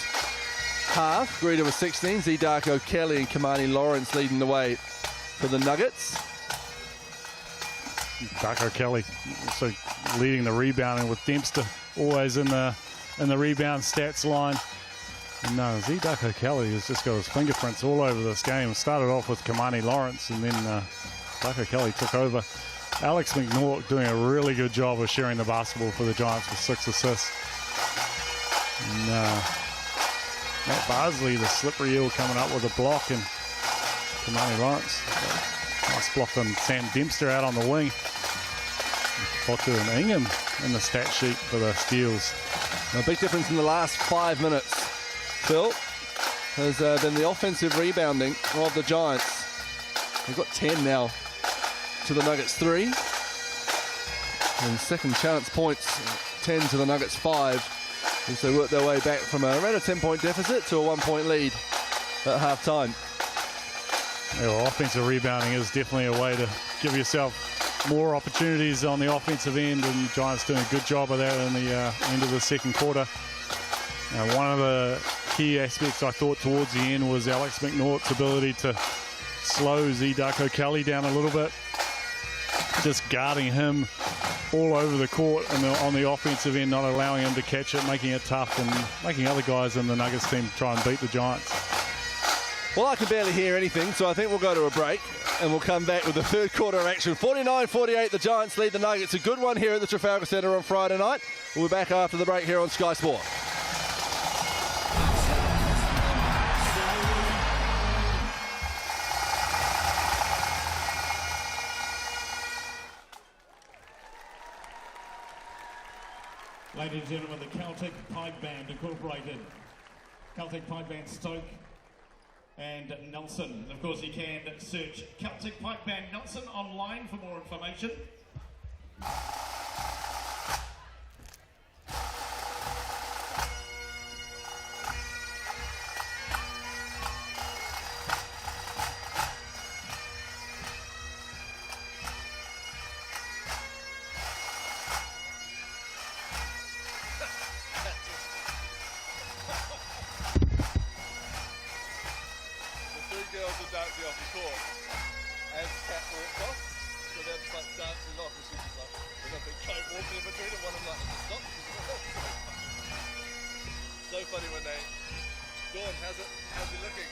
half. Greeder was 16, Darko Kelly and Kamani Lawrence leading the way for the Nuggets. Darko Kelly also leading the rebounding with Dempster always in the rebound stats line. And no, Darko Kelly has just got his fingerprints all over this game. Started off with Kamani Lawrence, and then Darko Kelly took over. Alex McNaught doing a really good job of sharing the basketball for the Giants with 6 assists. And Matt Barsley, the slippery eel, coming up with a block, and Kamani Lawrence. Nice block on Sam Dempster out on the wing. Fotu and Ingham in the stat sheet for the steals. A big difference in the last 5 minutes, Phil, has been the offensive rebounding of the Giants. They've got 10 now to the Nuggets 3. And second chance points, 10 to the Nuggets 5, as they work their way back from around a 10-point deficit to a 1-point lead at half-time. Yeah, well, offensive rebounding is definitely a way to give yourself more opportunities on the offensive end, and Giants doing a good job of that in the end of the second quarter. One of the key aspects I thought towards the end was Alex McNaught's ability to slow Darko Kelly down a little bit, just guarding him all over the court and on the offensive end, not allowing him to catch it, making it tough, and making other guys in the Nuggets team try and beat the Giants. Well, I can barely hear anything, so I think we'll go to a break and we'll come back with the third quarter action. 49-48, the Giants lead the Nuggets. A good one here at the Trafalgar Centre on Friday night. We'll be back after the break here on Sky Sport. Ladies and gentlemen, the Celtic Pipe Band Incorporated. Celtic Pipe Band Stoke and Nelson. Of course, you can search Celtic Pipe Band Nelson online for more information. Girls were dancing off the court as Kat walked off, so they're just like dancing off, and she's just like, there's a big coat walking in between them, one of them like, stop. So funny when they, Dawn, how's it looking?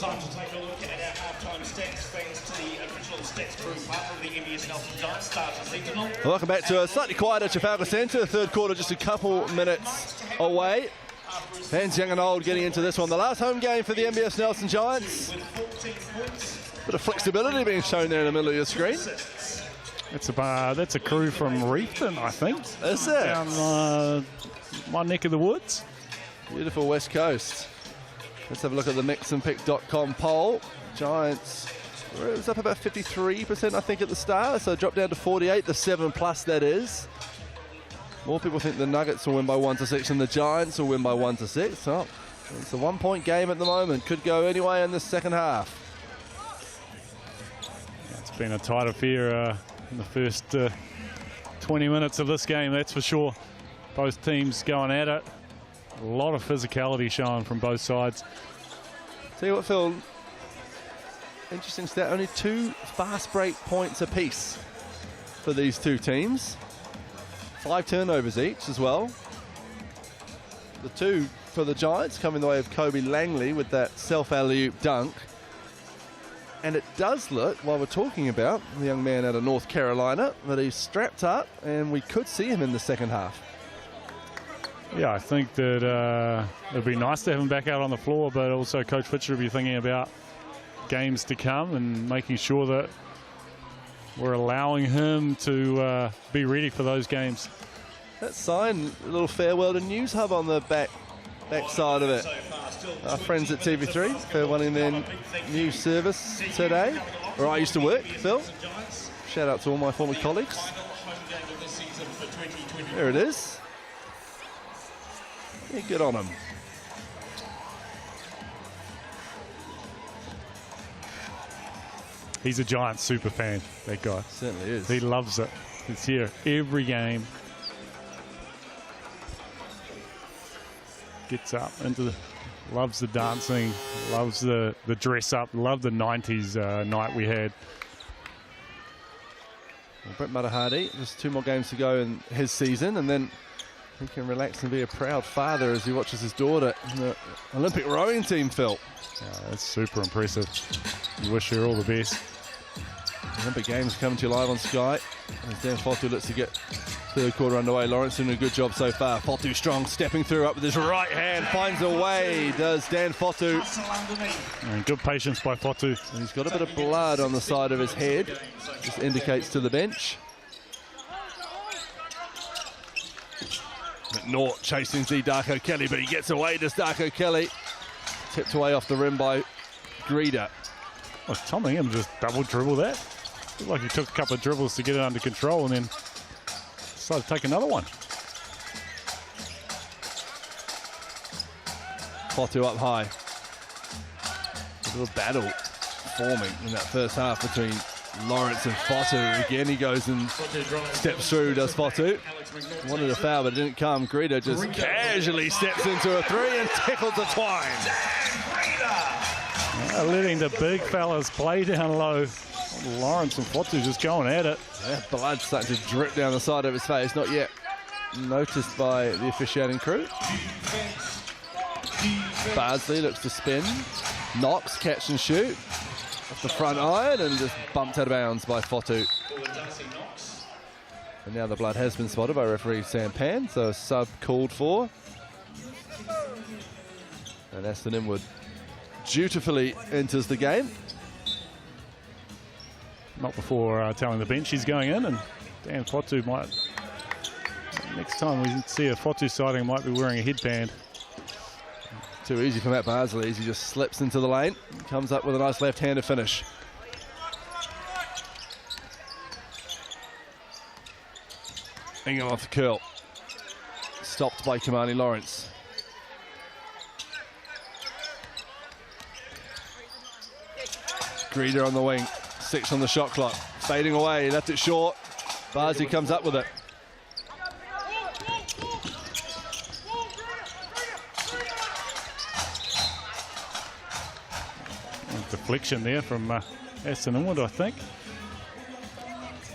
Time to take a look at our halftime stats thanks to the original stats crew partner of the NBS Nelson Giants, Starter Sentinel. Welcome back to a slightly quieter Trafalgar Centre. Third quarter just a couple minutes away. Fans young and old getting into this one. The last home game for the NBS Nelson Giants. Bit of flexibility being shown there in the middle of your screen. That's a crew from Reefton, I think. Is it? Down my neck of the woods. Beautiful West Coast. Let's have a look at the mixandpick.com poll. Giants, it was up about 53%, I think, at the start, so dropped down to 48, the 7+ that is. More people think the Nuggets will win by 1-6 than the Giants will win by 1-6. So it's a 1-point game at the moment. Could go anyway in the second half. It's been a tight affair in the first 20 minutes of this game, that's for sure. Both teams going at it. A lot of physicality shown from both sides. Tell you what, Phil, interesting stat, only 2 fast break points apiece for these two teams. 5 turnovers each as well. The 2 for the Giants coming the way of Kobe Langley with that self-alley-oop dunk. And it does look, while we're talking about the young man out of North Carolina, that he's strapped up and we could see him in the second half. Yeah, I think that it'd be nice to have him back out on the floor, but also Coach Fisher will be thinking about games to come and making sure that we're allowing him to be ready for those games. That sign, a little farewell to News Hub on the back side of it. Our friends at TV3, they're wanting their new service today, where I used to work, Phil. Shout out to all my former colleagues. There it is. Yeah, good on him. He's a Giants super fan, that guy. Certainly is. He loves it. He's here every game. Gets up into the, loves the dancing, loves the dress up, loved the 90s night we had. Well, Brett Matahardy, just 2 more games to go in his season, and then he can relax and be a proud father as he watches his daughter in the Olympic rowing team, Phil. That's super impressive. We wish her all the best. Olympic Games coming to you live on Sky. As Dan Fotu looks to get third quarter underway. Lawrence doing a good job so far. Fotu strong, stepping through up with his right hand, finds a way, does Dan Fotu. And good patience by Fotu. And he's got a bit of blood on the side of his head. Just indicates to the bench. McNaught chasing Z Darko Kelly, but he gets away, does Darko Kelly. Tipped away off the rim by Greeder. Oh, Tom Ingham just double dribble that. Looked like he took a couple of dribbles to get it under control and then decided to take another one. Fotu up high. A little battle forming in that first half between Lawrence and Fotu. Again, he goes and steps through, does Fotu. Wanted a foul, but it didn't come. Greeder just casually steps into a 3 and tickles the twine. Letting the big fellas play down low. Lawrence and Fotu just going at it. Yeah, blood starting to drip down the side of his face. Not yet noticed by the officiating crew. Bardsley looks to spin. Knox, catch and shoot. Off the front iron and just bumped out of bounds by Fotu. And now the blood has been spotted by referee Sam Pan, so a sub called for. And Aston Inwood dutifully enters the game. Not before telling the bench he's going in, and Dan Fotu might, next time we see a Fotu sighting, might be wearing a headband. Too easy for Matt Bardsley as he just slips into the lane. Comes up with a nice left-handed finish. Ingham off the curl. Stopped by Kamani Lawrence. Greeder on the wing. 6 on the shot clock. Fading away. Left it short. Bardsley comes up with it. Deflection there from Aston Inwood, I think.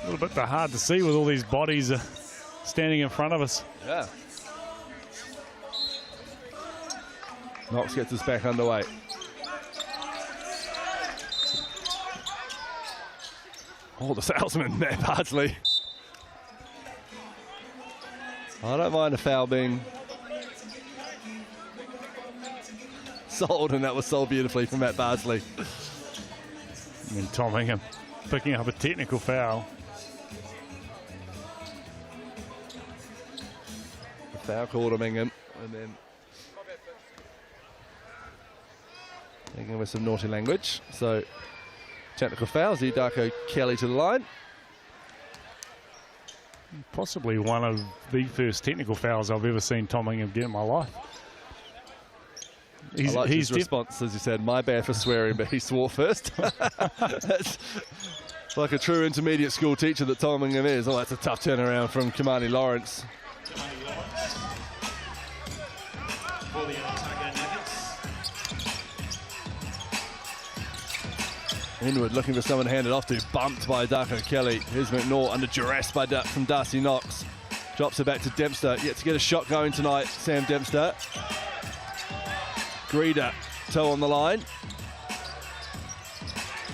A little bit hard to see with all these bodies standing in front of us. Yeah. Knox gets us back underway. Oh, the salesman, Matt Bardsley. I don't mind a foul being sold, and that was sold beautifully from Matt Bardsley. And Tom Ingham picking up a technical foul. The foul called on Ingham, and then Ingham with some naughty language. So technical fouls, Darko Kelly to the line. Possibly one of the first technical fouls I've ever seen Tom Ingham get in my life. I liked his response, as you said, my bad for swearing, but he swore first. That's like a true intermediate school teacher that Tom Ingham is. Oh, that's a tough turnaround from Kimani Lawrence. For the Otago Nuggets. Inwood looking for someone to hand it off to, bumped by Darko Kelly. Here's McNaught under duress from Darcy Knox. Drops it back to Dempster, yet to get a shot going tonight, Sam Dempster. Greeder, toe on the line.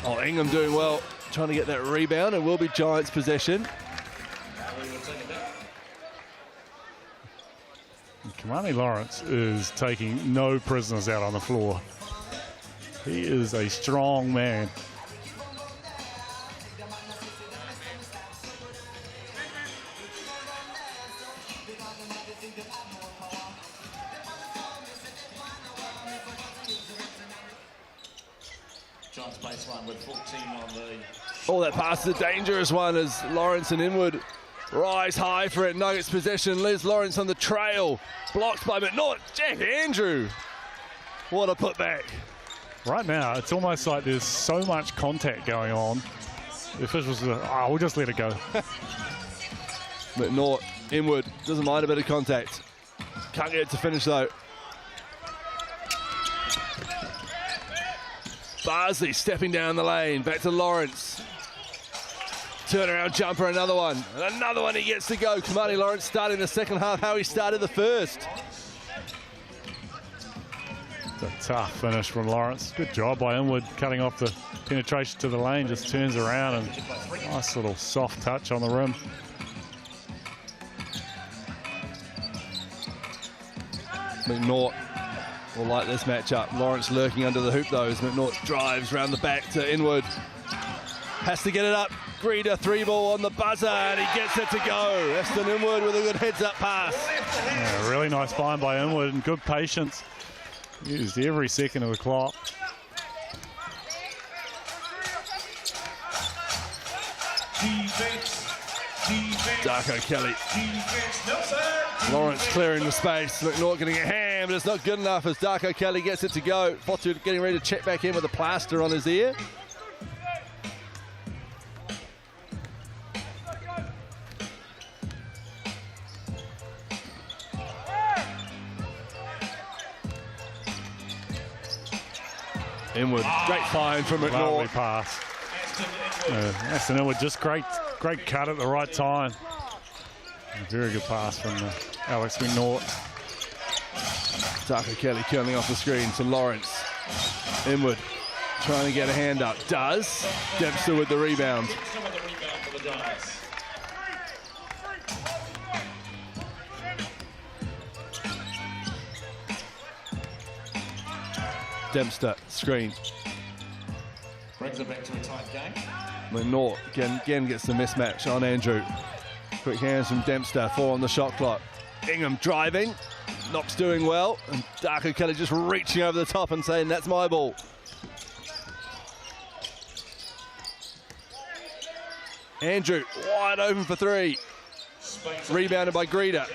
Oh, Ingham doing well, trying to get that rebound. It will be Giants possession. Kimani Lawrence is taking no prisoners out on the floor. He is a strong man. Giants baseline with 14 on the... Oh, that pass is a dangerous one as Lawrence and Inwood rise high for it. Nuggets possession. Liz Lawrence on the trail. Blocked by McNaught. Jack Andrew. What a putback. Right now, it's almost like there's so much contact going on. The officials are, we'll just let it go. McNaught, Inwood, doesn't mind a bit of contact. Can't get it to finish though. Barsley stepping down the lane, back to Lawrence. Turnaround jumper, another one. And another one he gets to go. Kimani Lawrence starting the second half how he started the first. It's a tough finish from Lawrence. Good job by Inwood, cutting off the penetration to the lane, just turns around and nice little soft touch on the rim. McNaught will like this matchup. Lawrence lurking under the hoop though as McNaught drives round the back to Inwood. Has to get it up. Greeder, 3-ball on the buzzer, and he gets it to go. Aston Inwood with a good heads-up pass. Yeah, really nice find by Inwood and good patience. Used every second of the clock. Darko Kelly. Lawrence clearing the space. McNaught getting a hand, but it's not good enough as Darko Kelly gets it to go. Fotu getting ready to check back in with a plaster on his ear. Inwood, great find from McNaught. Lovely pass. Aston Inwood, just great cut at the right time. A very good pass from Alex McNaught. Darko Kelly curling off the screen to Lawrence. Inwood trying to get a hand up. Does. Dempster with the rebound. Dempster, screen. Brings it back to a tight game. McNaught again gets the mismatch on Andrew. Quick hands from Dempster, 4 on the shot clock. Ingham driving. Knox doing well. And Darko Kelly just reaching over the top and saying, that's my ball. Andrew wide open for 3. Rebounded by Greeder.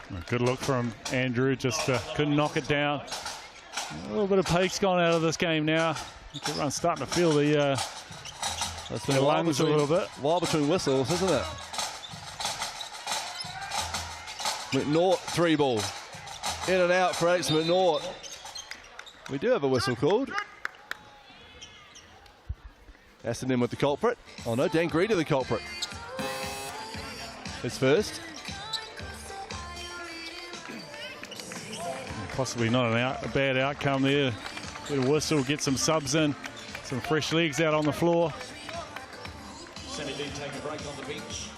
A good look from Andrew, just couldn't knock it down. A little bit of pace gone out of this game now. Everyone's starting to feel the lungs a little bit. While between whistles, isn't it? McNaught, 3-ball. In and out for Alex McNaught. We do have a whistle called. Aston in with the culprit. Oh no, Dan Greeder the culprit. His first. Possibly not a bad outcome there. Get a whistle, get some subs in, some fresh legs out on the floor.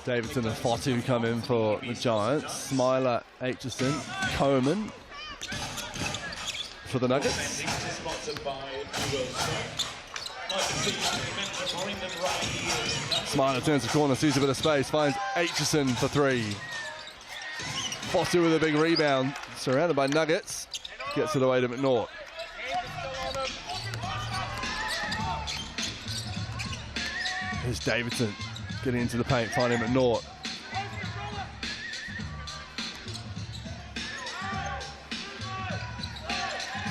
Davidson and Fotu come in for the Giants. Smiler, Aitchison, Coleman for the Nuggets. Smiler turns the corner, sees a bit of space, finds Aitchison for three. Fotu with a big rebound, surrounded by Nuggets. Gets it away to McNaught. Here's Davidson getting into the paint, finding McNaught.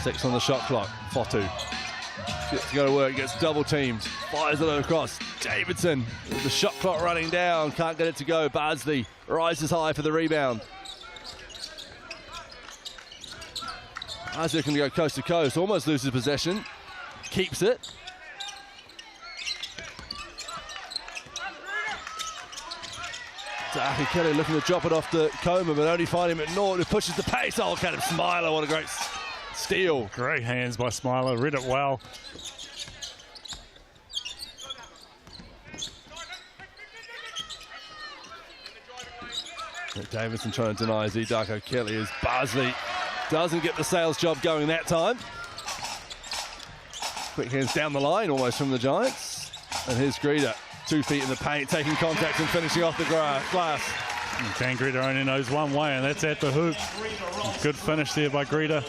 Six on the shot clock. Fotu gets to go to work, gets double teamed, fires it across. Davidson with the shot clock running down, can't get it to go. Bardsley rises high for the rebound. Isaac can go coast to coast, almost loses possession, keeps it. Kelly looking to drop it off to Coleman, but only finding McNaught, who pushes the pace. Oh, Caleb Smiler, what a great steal. Great hands by Smiler, read it well. Davidson trying to deny Darko Kelly as Bardsley doesn't get the sales job going that time. Quick hands down the line almost from the Giants. And here's Greeter, 2 feet in the paint, taking contact and finishing off the glass. And Greeter only knows one way, and that's at the hoop. Good finish there by Greeter.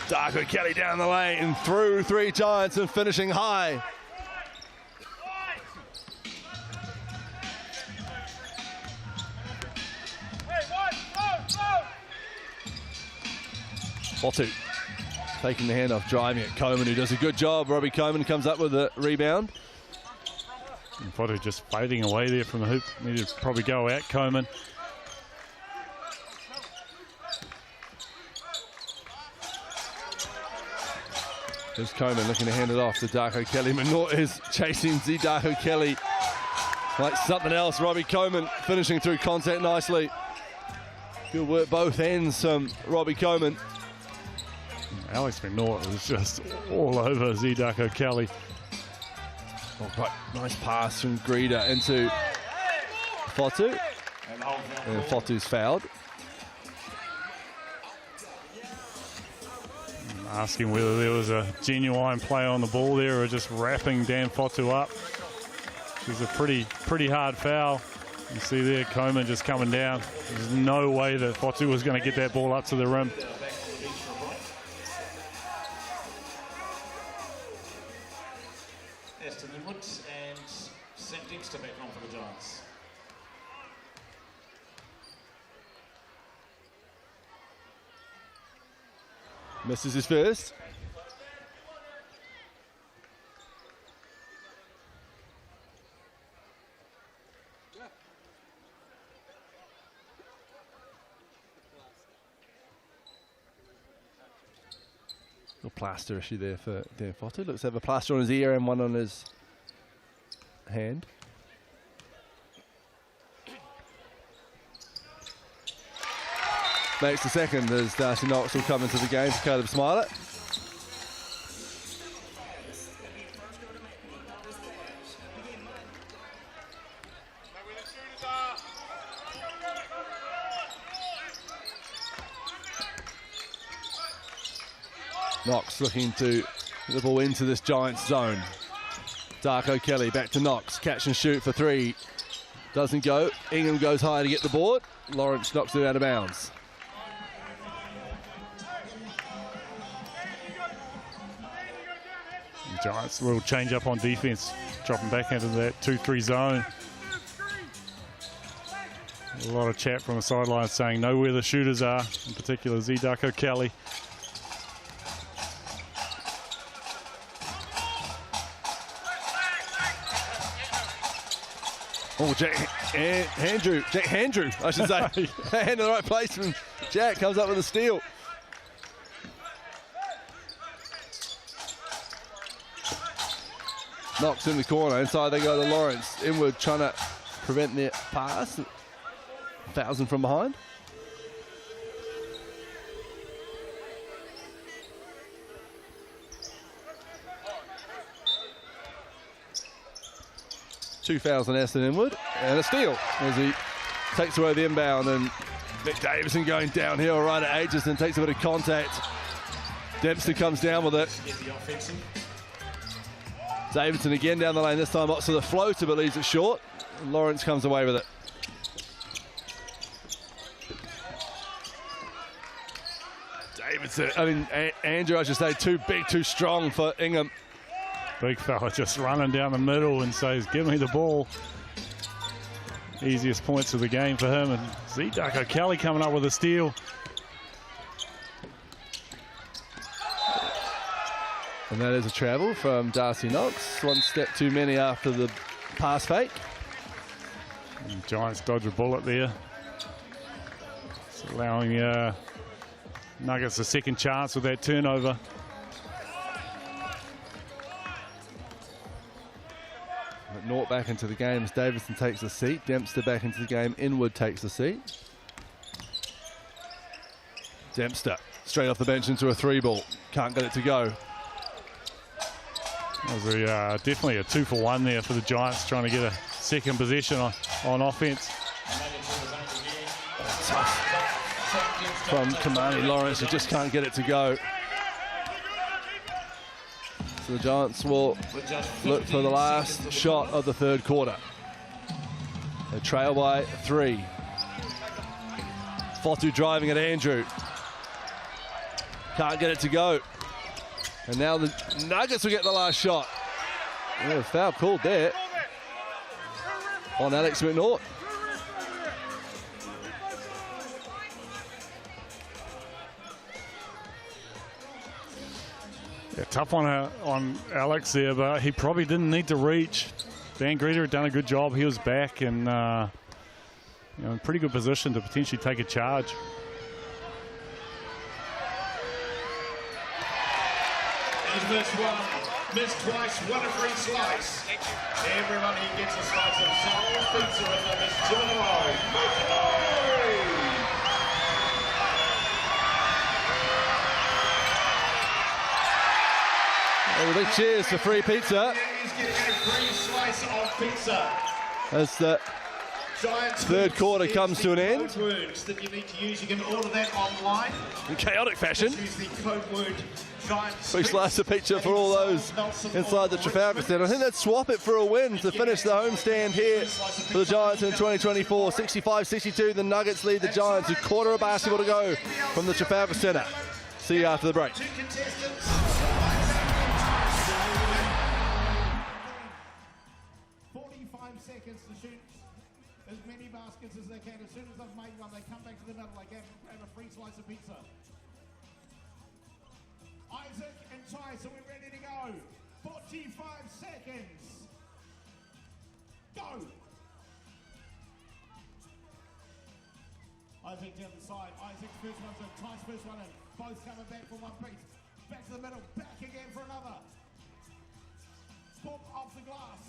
Darko Kelly down the lane and through 3 Giants and finishing high. Fotu taking the handoff, driving it. Coleman, who does a good job. Robbie Coleman comes up with the rebound. And Fotu just fading away there from the hoop. Needed to probably go out, Coleman. There's Coleman looking to hand it off to Darko Kelly. McNaught is chasing Darko Kelly like something else. Robbie Coleman finishing through contact nicely. Good work both ends from Robbie Coleman. Alex McNaught was just all over Darko Kelly. Oh, quite nice pass from Greeter into Fotu. And Fotu's fouled. Asking whether there was a genuine play on the ball there or just wrapping Dan Fotu up. It was a pretty hard foul. You see there Coleman just coming down. There's no way that Fotu was going to get that ball up to the rim. And St. Dexter back on for the Giants. Misses his first. Little plaster issue there for Dan Fotu. Looks to have a plaster on his ear and one on his hand. Makes the second as Darcy Knox will come into the game for Caleb Smiler. Knox looking to get the ball into this Giants zone. Darko Kelly back to Knox, catch and shoot for 3. Doesn't go. Ingham goes high to get the board. Lawrence knocks it out of bounds. The Giants will change up on defense, dropping back into that 2-3 zone. A lot of chat from the sidelines saying know where the shooters are, in particular Darko Kelly. Oh, Jack Handrew, I should say. Hand in the right place, and Jack comes up with a steal. Knocks in the corner. Inside they go to Lawrence. Inward trying to prevent the pass. 1,000 from behind. 2 fouls on Aston Inwood, and a steal as he takes away the inbound, and Nick Davison going downhill right at Aitchison, takes a bit of contact. Dempster comes down with it. Davidson again down the lane, this time up to the floater, but leaves it short. And Lawrence comes away with it. Davidson, Andrew, I should say, too big, too strong for Ingham. Big fella just running down the middle and says, give me the ball. Easiest points of the game for him. And Z-Duck O'Kelly coming up with a steal. And that is a travel from Darcy Knox. One step too many after the pass fake. And Giants dodge a bullet there. It's allowing Nuggets a second chance with that turnover. Nort back into the game as Davison takes a seat. Dempster back into the game. Inwood takes a seat. Dempster straight off the bench into a 3-ball. Can't get it to go. That was definitely a 2-for-1 there for the Giants, trying to get a second possession on offense. Tough from Kamani Lawrence, who just can't get it to go. So the Giants will look for the last shot of the third quarter. They trail by 3. Fotu driving at Andrew. Can't get it to go. And now the Nuggets will get the last shot. Yeah, foul called there on Alex McNaught. Yeah, tough one on Alex there, but he probably didn't need to reach. Van Greta had done a good job. He was back and in pretty good position to potentially take a charge. Missed one, missed twice, won a free slice. Everyone here gets a slice of Sal's pizza and they missed 2 in a row. Well, big cheers for free pizza. He's getting a free slice of pizza. As the third quarter comes to an end. Code words that you need to use. You can order that online. In chaotic fashion. Use the code word Giants. Big slice of pizza for all those inside the Trafalgar Centre. I think they'd swap it for a win to finish the homestand here for the Giants in 2024. 65-62, the Nuggets lead the Giants. A quarter of basketball to go from the Trafalgar Centre. See you after the break. 45 seconds to shoot as many baskets as they can. As soon as they've made one, they come back to the middle. They grab a free slice of pizza. Isaac and Tice, are we ready to go? 45 seconds. Go. Isaac down the side. Isaac's first one's in. Tice first one in. Both coming back for one piece. Back to the middle. Back again for another. Boom, off the glass.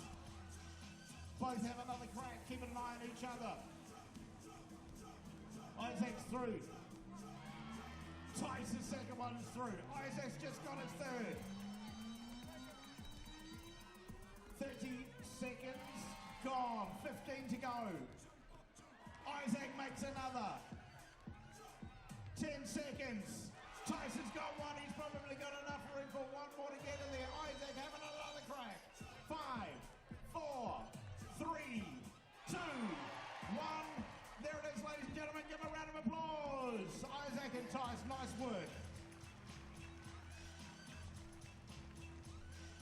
Both have another crack. Keep an eye on each other. Isaac's through. Tice's second one is through. Isaac's just got his third. 30 seconds gone. 15 to go. Isaac makes another. 10 seconds. Tyson's got one. He's probably got enough room for one more to get in there. Isaac having another crack. 5, 4, 3, 2, 1. There it is, ladies and gentlemen. Give a round of applause. Isaac and Tice, nice work.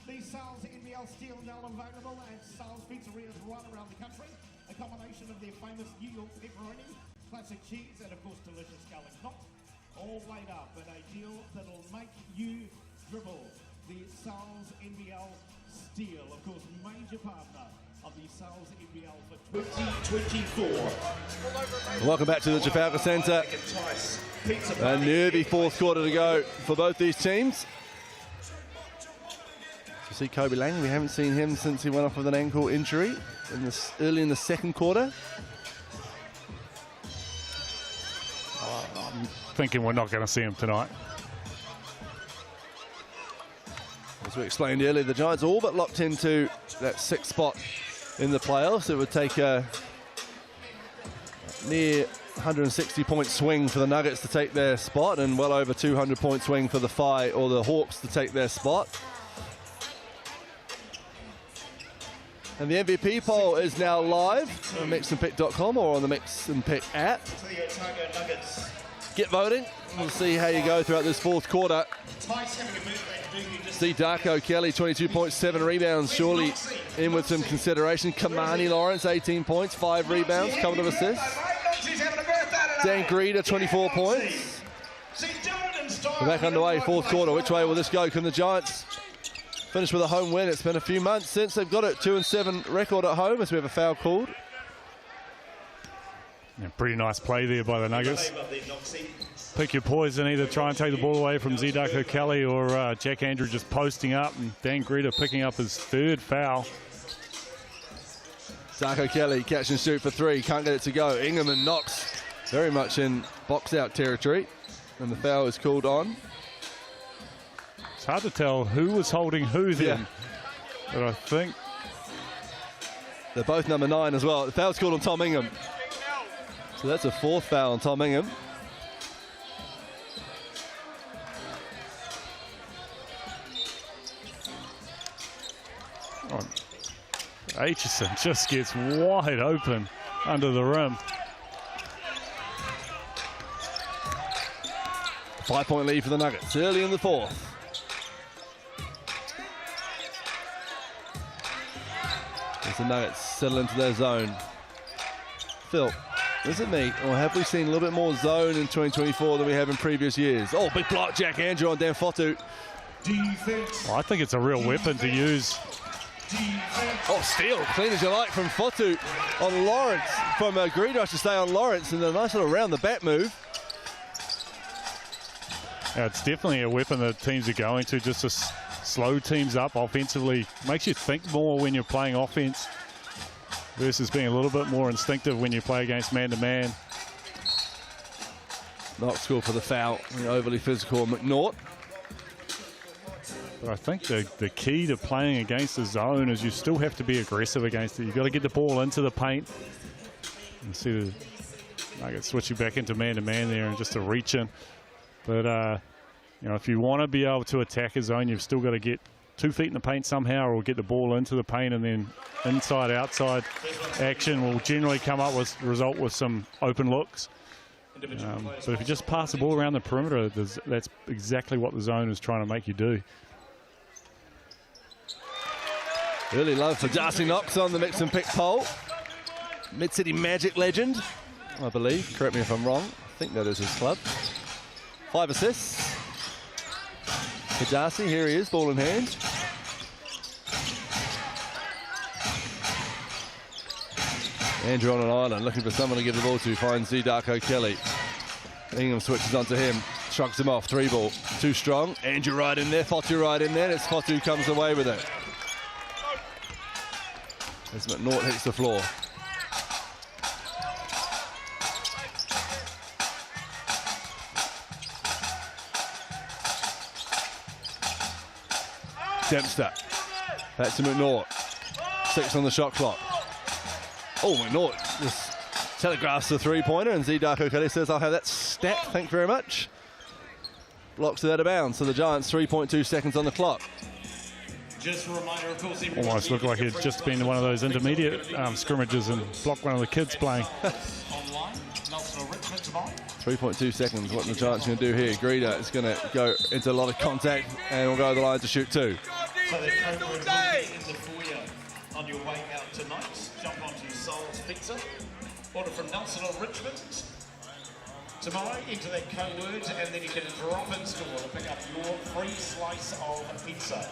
The Sal's NBL Steel now available at Sal's Pizzerias right around the country. A combination of their famous New York pepperoni, classic cheese, and of course delicious garlic knots, all laid up in a deal that'll make you dribble. The Sal's NBL Steel, of course, major partner of the Sal's NBL for 2024. Welcome back to the Trafalgar Centre. A nervy fourth quarter to go for both these teams. You see Kobe Lang, we haven't seen him since he went off with an ankle injury early in the second quarter. I'm thinking we're not going to see him tonight. As we explained earlier, the Giants are all but locked into that 6th spot in the playoffs. It would take a near 160-point swing for the Nuggets to take their spot, and well over 200-point swing for the Hawks to take their spot. And the MVP poll is now live on mixandpick.com or on the Mix and Pick app. Get voting. We'll see how you go throughout this fourth quarter. See Darko Kelly, 22 points, 7 rebounds, surely in with some consideration. Kamani Lawrence, 18 points, 5 rebounds, couple of assists. Dan Greeder, 24 points. We're back underway, fourth quarter. Which way will this go? Can the Giants finish with a home win? It's been a few months since they've got a 2-7 record at home, as we have a foul called. Yeah, pretty nice play there by the Nuggets. Pick your poison, either try and take the ball away from Darko Kelly or Jack Andrew just posting up, and Dan Greeder picking up his third foul. Darko Kelly catch and shoot for 3, can't get it to go. Ingham and Knox very much in box out territory, and the foul is called on. It's hard to tell who was holding who then, but I think they're both number 9 as well. The foul's called on Tom Ingham. So that's a 4th foul on Tom Ingham. Aitchison just gets wide open under the rim. 5-point lead for the Nuggets early in the fourth. As the Nuggets settle into their zone. Phil, is it me, or have we seen a little bit more zone in 2024 than we have in previous years? Oh, big block, Jack Andrew on Dan Fotu. Well, I think it's a real weapon to use. Oh, steal, clean as you like from Fotu on Lawrence, from Greeder, I should say, on Lawrence, and a nice little round the bat move. Yeah, it's definitely a weapon that teams are going to, just to slow teams up offensively. Makes you think more when you're playing offense versus being a little bit more instinctive when you play against man-to-man. Knox scored for the foul, the overly physical McNaught. But I think the key to playing against the zone is you still have to be aggressive against it. You've got to get the ball into the paint. And see the Nuggets switching back into man-to-man there and just a reach in. But, you know, if you want to be able to attack a zone, you've still got to get 2 feet in the paint somehow, or get the ball into the paint, and then inside-outside action will generally come up with result with some open looks. But if you just pass the ball around the perimeter, that's exactly what the zone is trying to make you do. Early love for Darcy Knox on the Mix and Pick poll. Mid-City Magic legend, I believe. Correct me if I'm wrong. I think that is his club. 5 assists for Darcy. Here he is, ball in hand. Andrew on an island, looking for someone to give the ball to. Finds Darko Kelly. Ingham switches onto him, shrugs him off. 3 ball, too strong. Andrew right in there, Fotu right in there. It's Fotu comes away with it. As McNaught hits the floor. Dempster. Back to McNaught. 6 on the shot clock. Oh, McNaught just telegraphs the 3-pointer, and Darko Kelly says, I'll have that stat, thank you very much. Blocks it out of bounds, so the Giants 3.2 seconds on the clock. Just a reminder, of course, Almost looked like he'd just been in one of those intermediate scrimmages and blocked one of the kids playing. 3.2 seconds, what the Giants are going to do here. Greeder is going to go into a lot of contact and will go to the line to shoot 2. So the code word will be in the foyer on your way out tonight. Jump onto Soul's Pizza. Order from Nelson or Richmond. Tomorrow, enter that code word, and then you can drop in store to pick up your free slice of pizza.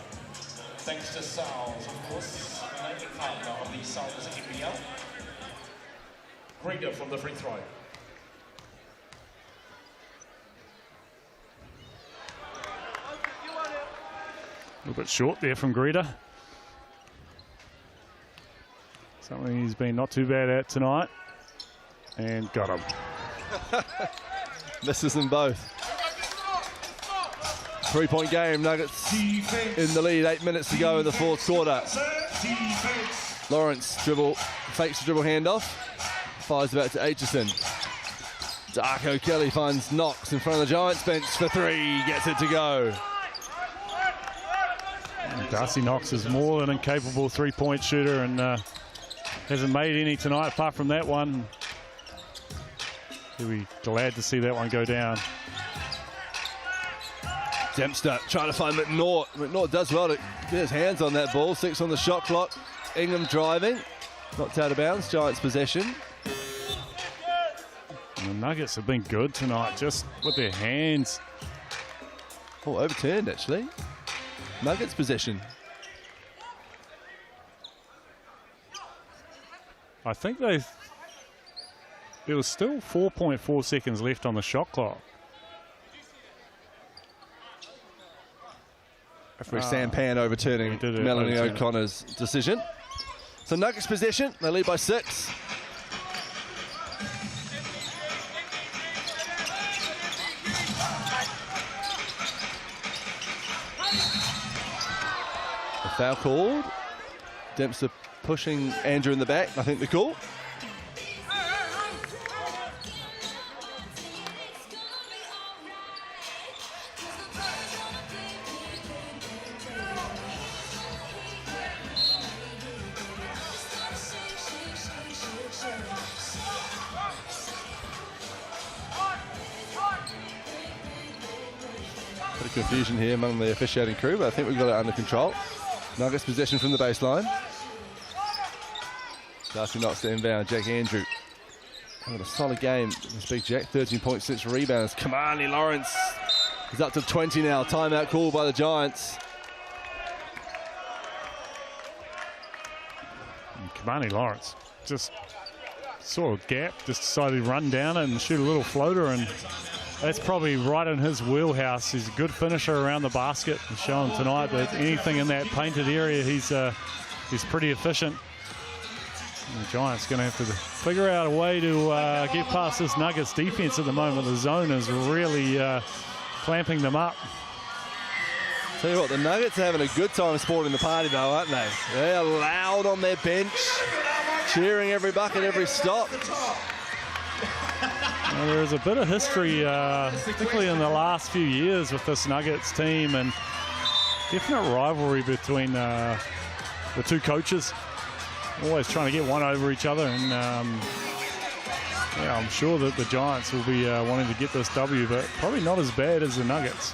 Thanks to Soul's, of course, the main partner of the Soul's NBL. Greeder from the free throw. A little bit short there from Greeder. Something he's been not too bad at tonight. And got him. Misses them both. 3-point game, Nuggets in the lead, 8 minutes to go in the fourth quarter. Lawrence fakes the dribble handoff. Fires it back to Aitchison. Darko Kelly finds Knox in front of the Giants bench for 3. Gets it to go. Darcy Knox is more than incapable three-point shooter and hasn't made any tonight apart from that one. He'll be glad to see that one go down. Dempster trying to find McNaught. McNaught does well to get his hands on that ball. 6 on the shot clock. Ingham driving. Knocked out of bounds. Giants possession. And the Nuggets have been good tonight, just with their hands. Oh, overturned actually. Nuggets possession. I think there was still 4.4 seconds left on the shot clock. Referee Sam Pan overturning Melanie O'Connor's decision. So Nuggets possession, they lead by 6. A foul called. Dempster pushing Andrew in the back, I think the call. Bit of confusion here among the officiating crew, but I think we've got it under control. Nuggets possession from the baseline. Darcy Knox to inbound. Jack Andrew having a solid game this big Jack. 13.6 rebounds. Kamani Lawrence is up to 20 now. Timeout called by the Giants. And Kamani Lawrence just saw a gap, just decided to run down it and shoot a little floater, and that's probably right in his wheelhouse. He's a good finisher around the basket. He's shown tonight that anything in that painted area, he's pretty efficient. And the Giants going to have to figure out a way to get past this Nuggets defense at the moment. The zone is really clamping them up. Tell you what, the Nuggets are having a good time sporting the party though, aren't they? They're loud on their bench, cheering every bucket, every stop. Well, there's a bit of history, particularly in the last few years with this Nuggets team, and definite rivalry between the two coaches. Always trying to get one over each other, and yeah, I'm sure that the Giants will be wanting to get this W, but probably not as bad as the Nuggets.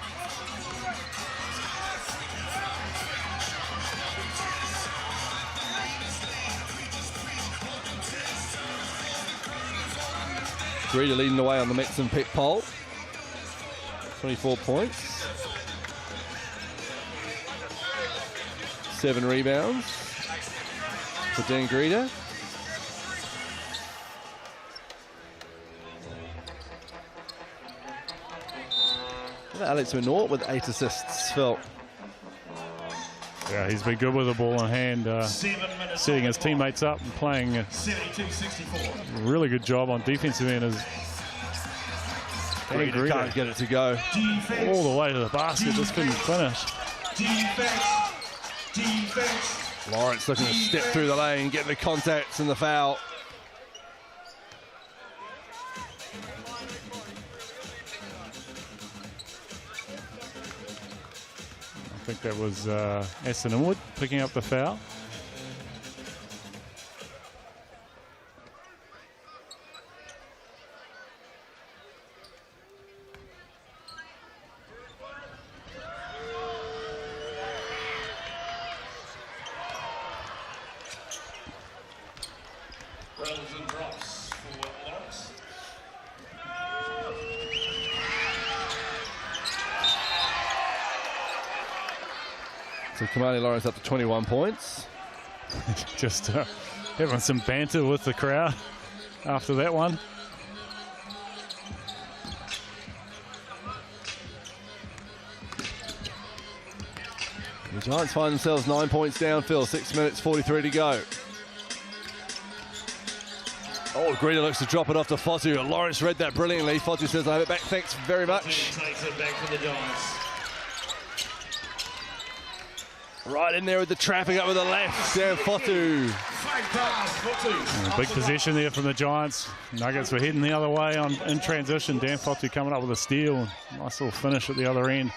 Greedy leading the way on the Mixon pick poll. 24 points. 7 rebounds for Dan Greeder. Alex McNaught with 8 assists, Phil. Yeah, he's been good with the ball in hand, setting his teammates up and playing a really good job on defensive end. Greeder can't get it to go. All the way to the basket, just couldn't finish. Lawrence looking to step through the lane, getting the contacts and the foul. I think that was Aston Inwood picking up the foul. So Kamani Lawrence up to 21 points. Just having some banter with the crowd after that one. The Giants find themselves 9 points down, Phil. 6 minutes, 43 to go. Oh, Greeder looks to drop it off to Fosu. Lawrence read that brilliantly. Fosu says, I have it back. Thanks very much. Takes it back for the Giants. Right in there with the trapping up with the left. Dan Fotu. Big possession there from the Giants. Nuggets were heading the other way in transition. Dan Fotu coming up with a steal. Nice little finish at the other end.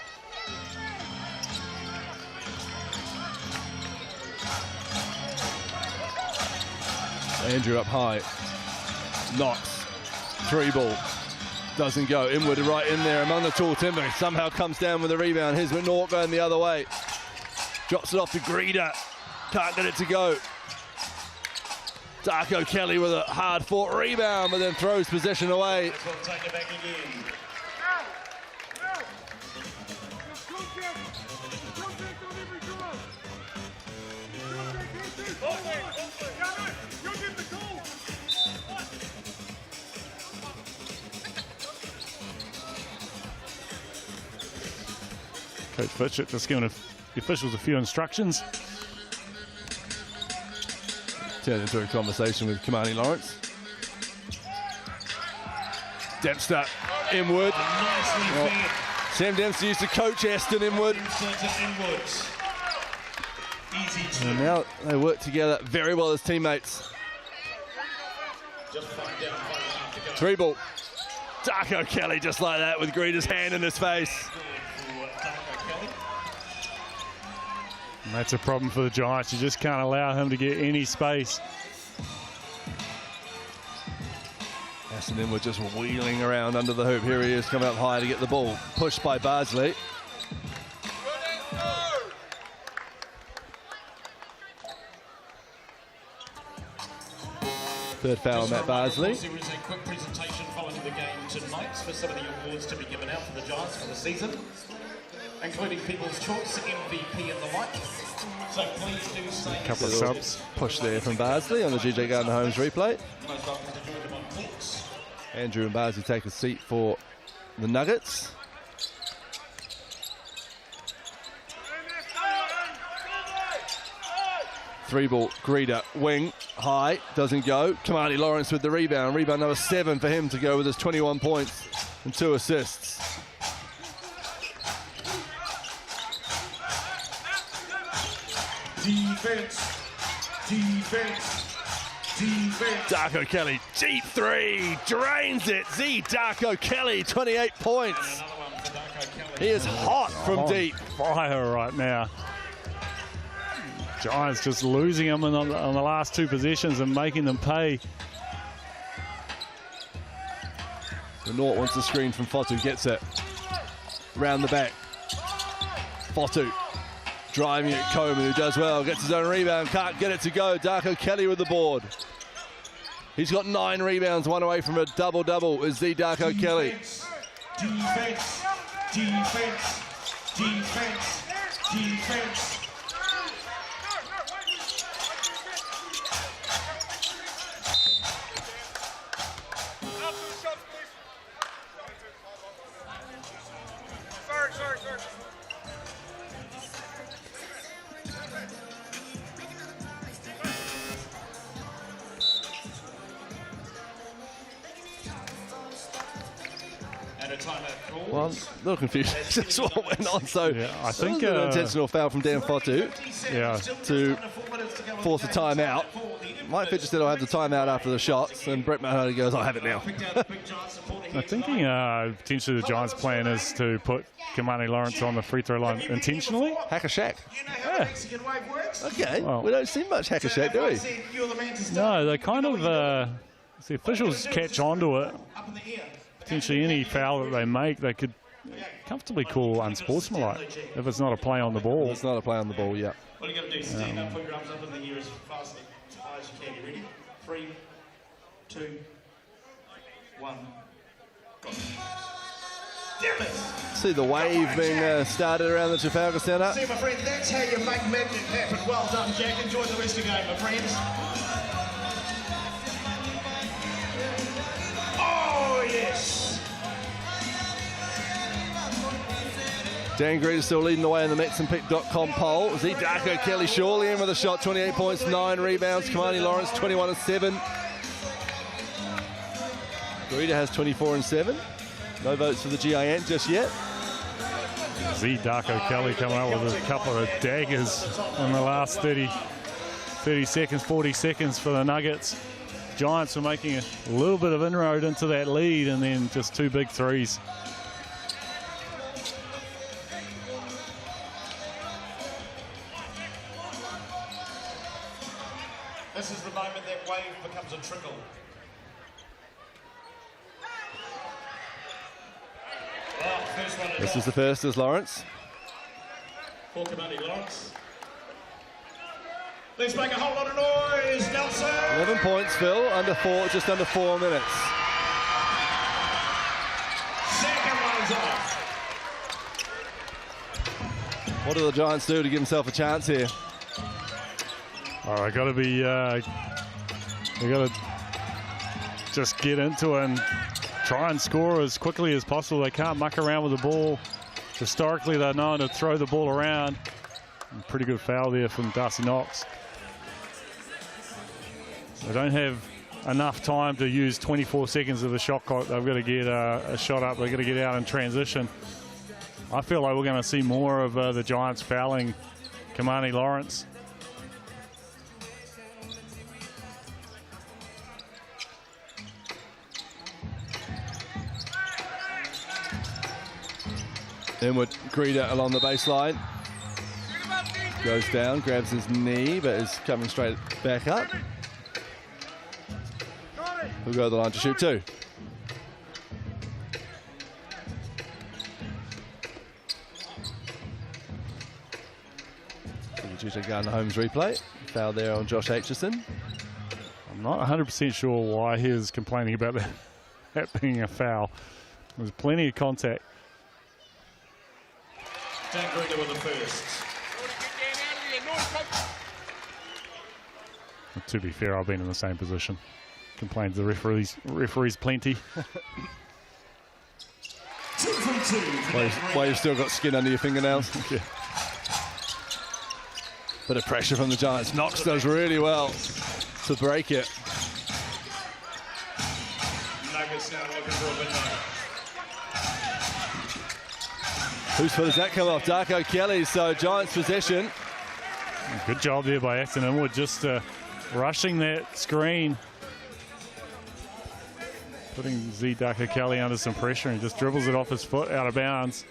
Andrew up high. Knox. 3-ball. Doesn't go. Inward right in there among the tall timber. Somehow comes down with a rebound. Here's McNaught going the other way. Drops it off to Greeder. Can't get it to go. Darko Kelly with a hard-fought rebound, but then throws possession away. Coach Fitchett just giving the officials a few instructions. Turned into a conversation with Kamani Lawrence. Dempster, Inwood. Sam Dempster used to coach Aston Inwood. And now they work together very well as teammates. 3-ball. Darko Kelly just like that with Greeder's hand in his face. And that's a problem for the Giants. You just can't allow him to get any space. Aston Inwood just wheeling around under the hoop. Here he is coming up high to get the ball. Pushed by Bardsley. Third foul on Matt Bardsley. There is a quick presentation following the game tonight for some of the awards to be given out for the Giants for the season, including People's Choice, MVP and the like. So please do stay. A couple of subs. Push there from Bardsley on the GJ Gardner Homes replay. Most welcome to join them on courts. Andrew and Bardsley take a seat for the Nuggets. Three-ball, Greeder, wing, high, doesn't go. Kamani Lawrence with the rebound. Rebound number 7 for him to go with his 21 points and 2 assists. Defense, defense, defense. Darko Kelly, deep 3, drains it. Darko Kelly, 28 points. He is hot from deep. Fire right now. Giants just losing them on the last 2 possessions and making them pay. McNaught wants the screen from Fotu, gets it. Round the back. Fotu driving at Coleman, who does well, gets his own rebound, can't get it to go. Darko Kelly with the board. He's got 9 rebounds, 1 away from a double-double is Darko Kelly. Defense, defense, defense, defense. Well, I'm a little confused. That's what went on. So yeah, I think an intentional foul from Dan Fotu to force a timeout. Mike Fitzgerald will have the timeout after the shots, and Brett Mahoney goes, "I'll have it now." I'm thinking potentially the Giants' plan is to put Kamani Lawrence on the free throw line intentionally. Hack a shack. Yeah. Okay. Well, we don't see much hack a shack, do we? No, they kind of the officials catch on to it. Potentially any foul that they make, they could comfortably call unsportsmanlike if it's not a play on the ball. It's not a play on the ball, yeah. What you got to do is stand up, put your arms up in the air as fast as high as you can. You ready? 3, 2, 1. Go. Damn it! See the wave being started around the Trafalgar Centre. See, my friend, that's how you make magic happen. Well done, Jack. Enjoy the rest of the game, my friends. Oh, yes! Dan Greeder still leading the way in the MetsandPick.com poll. Darko Kelly surely in with a shot, 28 points, 9 rebounds. Kamani Lawrence, 21 and 7. Greeder has 24 and 7. No votes for the GIN just yet. Z Darko Kelly coming up with a couple of daggers in the last 30 seconds, 40 seconds for the Nuggets. Giants were making a little bit of inroad into that lead, and then just two big threes. This is the moment that wave becomes a trickle. This is the first as Lawrence. For Commander Lawrence. Let's make a whole lot of noise, Nelson! 11 points, Phil, just under 4 minutes. Second one's off. What do the Giants do to give themselves a chance here? Oh, they got to be, they got to just get into it and try and score as quickly as possible. They can't muck around with the ball. Historically, they're known to throw the ball around. Pretty good foul there from Darcy Knox. They don't have enough time to use 24 seconds of the shot clock. They've got to get a shot up. They've got to get out in transition. I feel like we're going to see more of the Giants fouling Kamani Lawrence. Inward Greeter along the baseline. Goes down, grabs his knee, but is coming straight back up. We'll go to the line to shoot two. Due to Gunn Holmes replay. Foul there on Josh Aitchison. I'm not 100% sure why he is complaining about that being a foul. There's plenty of contact. Dan Greeter with the first. To be fair, I've been in the same position. Complained to the referees plenty. 2 from 2. Why you've still got skin under your fingernails. Yeah. Bit of pressure from the Giants. Knox does really well to break it. Nuggets now looking for a window. Whose foot does that come off? Darko Kelly, so Giants possession. Good job there by Acton Inwood, just rushing that screen. Putting Z Darko Kelly under some pressure and just dribbles it off his foot out of bounds.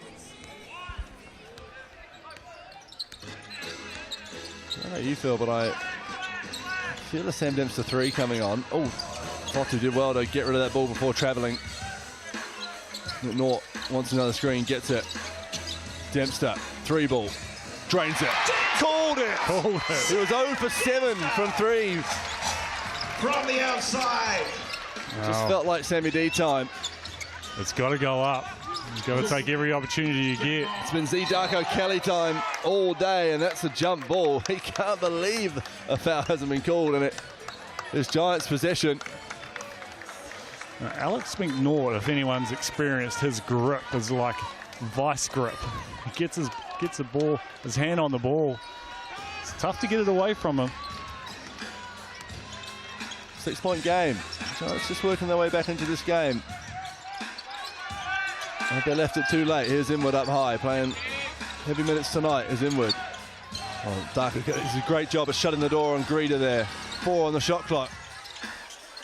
I don't know how you feel, but I feel a Sam Dempster 3 coming on. Oh, Fotu did well to get rid of that ball before travelling. Nort wants another screen, gets it. Dempster, 3 ball, drains it. Called it! It was 0 for 7 from 3. From the outside. Just felt like Sammy D time. It's got to go up. You've got to take every opportunity you get. It's been Z Darko Kelly time all day, and that's a jump ball. He can't believe a foul hasn't been called, and it is Giants possession. Now, Alex McNaught, if anyone's experienced, his grip is like vice grip. He gets his hand on the ball. It's tough to get it away from him. 6-point game. Giants just working their way back into this game. I hope they left it too late. Here's Inwood up high, playing heavy minutes tonight as Inwood. Oh, Darko does a great job of shutting the door on Greeter there. 4 on the shot clock.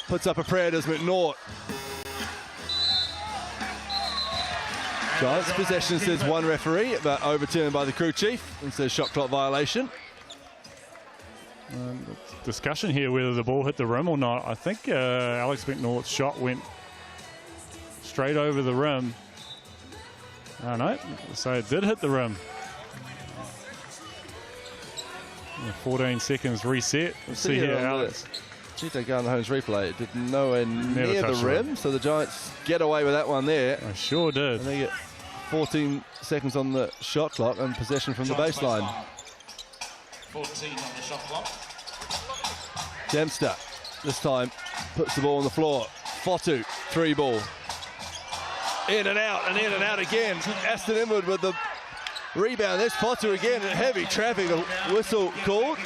Puts up a prayer, does McNaught. Giants possession, says one referee, but overturned by the crew chief and says shot clock violation. Discussion here whether the ball hit the rim or not. I think Alex McNaught's shot went straight over the rim. Oh no, so it did hit the rim. 14 seconds reset. Let's see here, Alex. They go on the Holmes replay. It did nowhere near the rim, so the Giants get away with that one there. I sure did. And they get 14 seconds on the shot clock and possession from the baseline. 14 on the shot clock. Dempster, this time, puts the ball on the floor. Fotu, 3 ball. In and out again. Aston Inwood with the rebound. There's Fotu again. Heavy traffic. A whistle called.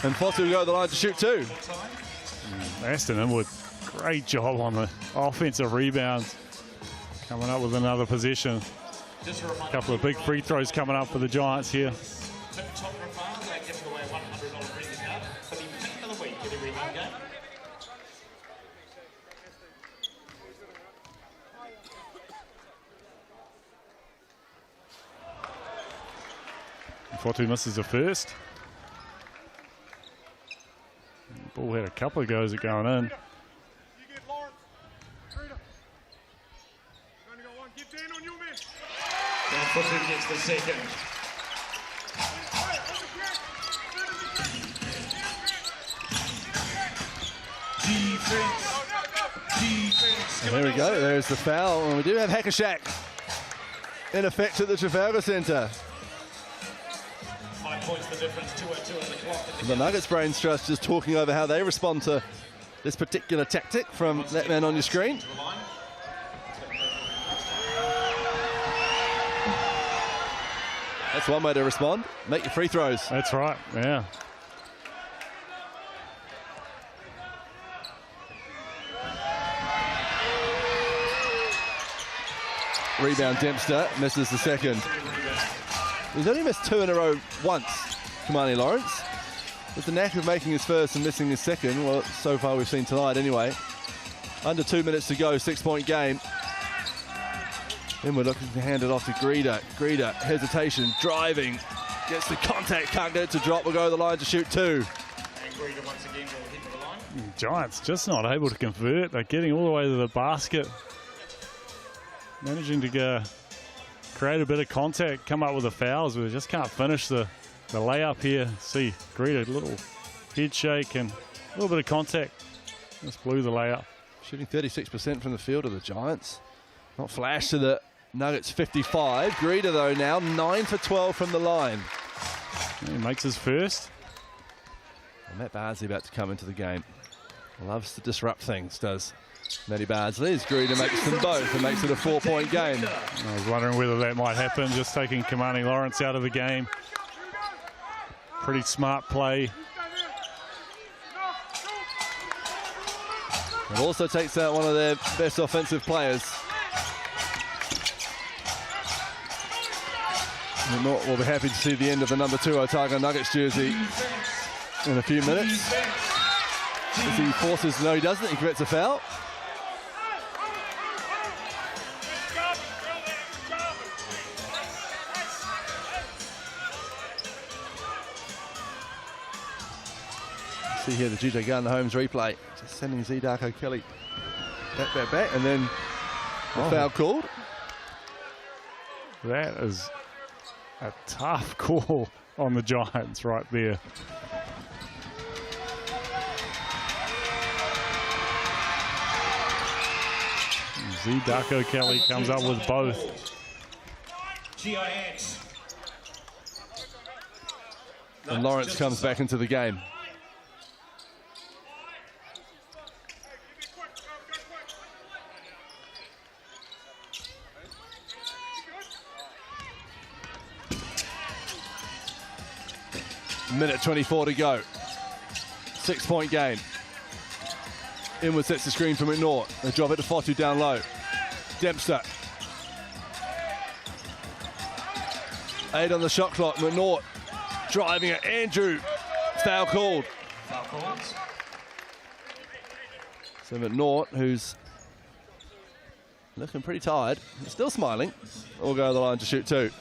And Fotu will go to the line to shoot 2. Aston Inwood, great job on the offensive rebounds. coming up with another possession. A couple of big free throws coming up for the Giants here. Top Trafalgar, they give away $100 premium card for the pick of the week at every home game. Fotu misses the first. The ball had a couple of goes at going in. And Fotu gets the second. And there we go, there's the foul, and we do have Hackashack in effect at the Trafalgar Centre. 5 points the difference, 2:02 on the clock. The Nuggets brains trust just talking over how they respond to this particular tactic from that man on your screen. That's one way to respond. Make your free throws. That's right, yeah. Rebound Dempster, misses the second. He's only missed 2 in a row once, Kamani Lawrence. With the knack of making his first and missing his second, well, so far we've seen tonight anyway. Under 2 minutes to go, 6-point game. Then we're looking to hand it off to Greeder. Greeder, hesitation, driving, gets the contact, can't get it to drop, will go to the line to shoot 2. And Greeder once again will hit the line. Giants just not able to convert. They're getting all the way to the basket. Managing to create a bit of contact, come up with the fouls, but they just can't finish the layup here. See, Greeder, a little head shake and a little bit of contact. Just blew the layup. Shooting 36% from the field of the Giants. Not flash to the Nuggets 55. Greeder though now 9 for 12 from the line. He makes his first. And Matt Bardsley about to come into the game. Loves to disrupt things, does Matty Bardsley. As Greeder makes them both and makes it a 4-point game. I was wondering whether that might happen, just taking Kamani Lawrence out of the game. Pretty smart play. It also takes out one of their best offensive players. We'll be happy to see the end of the number 2 Otago Nuggets jersey in a few minutes. As he forces, no he doesn't, he commits a foul. See here the GJ Gardner Holmes replay, just sending Z Darko Kelly back, and then the foul called. That is a tough call on the Giants right there. Z Darko Kelly comes up with both. GIX. And Lawrence comes back into the game. Minute 24 to go. 6-point game. Inwood sets the screen for McNaught. They drop it to Fotu down low. Dempster. 8 on the shot clock. McNaught driving it. Andrew. Foul called. Foul called. So McNaught, who's looking pretty tired, still smiling, will go to the line to shoot 2.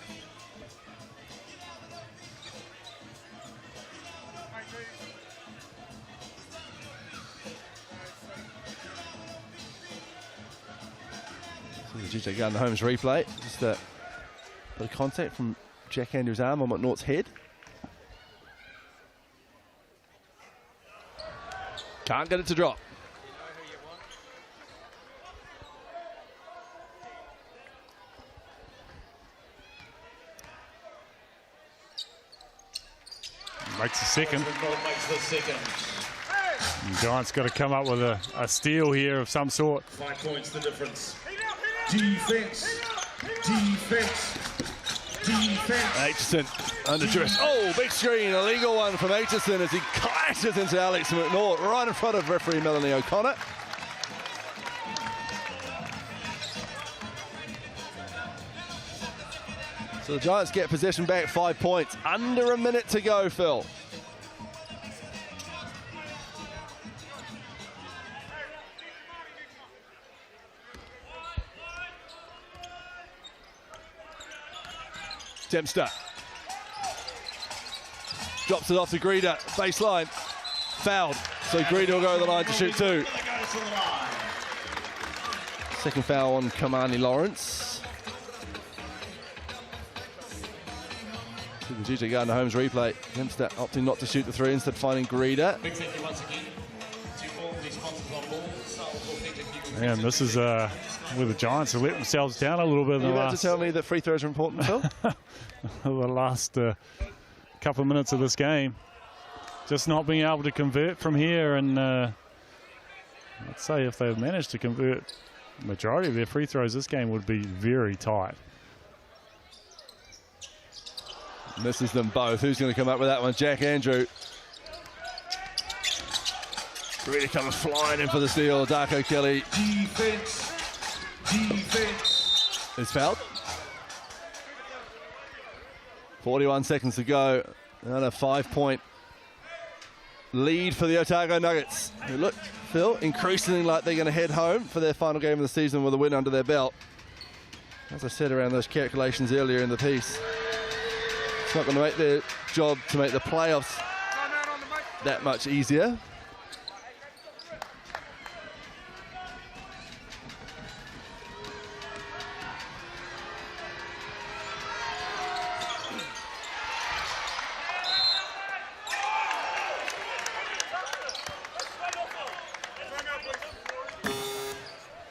GJ Gardner Holmes replay. Just a bit of contact from Jack Andrews' arm on McNaught's head. Can't get it to drop. Makes the second. Makes the second. And Giants got to come up with a steal here of some sort. 5 points the difference. Defense. Defense. Defense. Aitchison under duress. Oh, big screen. Illegal one from Aitchison as he clashes into Alex McNaught right in front of referee Melanie O'Connor. So the Giants get possession back, 5 points. Under a minute to go, Phil. Dempster. Drops it off to Greeder, baseline. Fouled. So Greeder will go to the line to shoot 2. Second foul on Kamani Lawrence. To the GJ Gardner Holmes replay. Dempster opting not to shoot the 3, instead finding Greeder. Man, this is where the Giants have let themselves down a little bit in the last... You about to tell me that free throws are important, Phil? the last couple of minutes of this game. Just not being able to convert from here, and I'd say if they've managed to convert the majority of their free throws, this game would be very tight. Misses them both. Who's going to come up with that one? Jack Andrew. Really comes flying in for the steal. Darko Kelly. Defense. Is fouled. 41 seconds to go. Another 5-point lead for the Otago Nuggets, who look, Phil, increasingly like they're going to head home for their final game of the season with a win under their belt. As I said around those calculations earlier in the piece, it's not going to make their job to make the playoffs that much easier.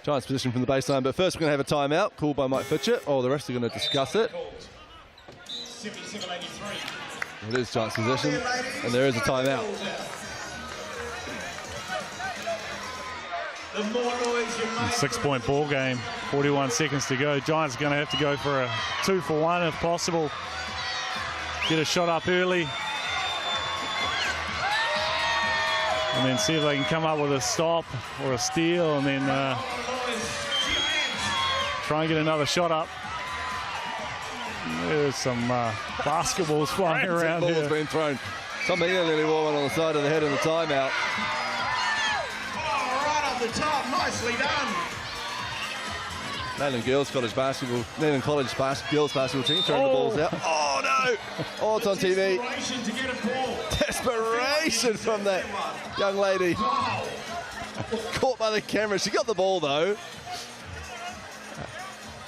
Giants position from the baseline, but first we're going to have a timeout called by Mike Fitchett. Oh, the rest are going to discuss it. It is Giants position, and there is a timeout. The more noise you make, 6-point ball game, 41 seconds to go. Giants are going to have to go for a 2-for-1 if possible. Get a shot up early. And then see if they can come up with a stop or a steal, and then try and get another shot up. There's some basketballs flying around here. Ball's been thrown. Something nearly wore one on the side of the head in the timeout. oh, right off the top, nicely done. Nayland College girls basketball team throwing the balls out. Oh no! Oh, it's on TV. Desperation to get a ball. Desperation from that young lady. Caught by the camera. She got the ball though.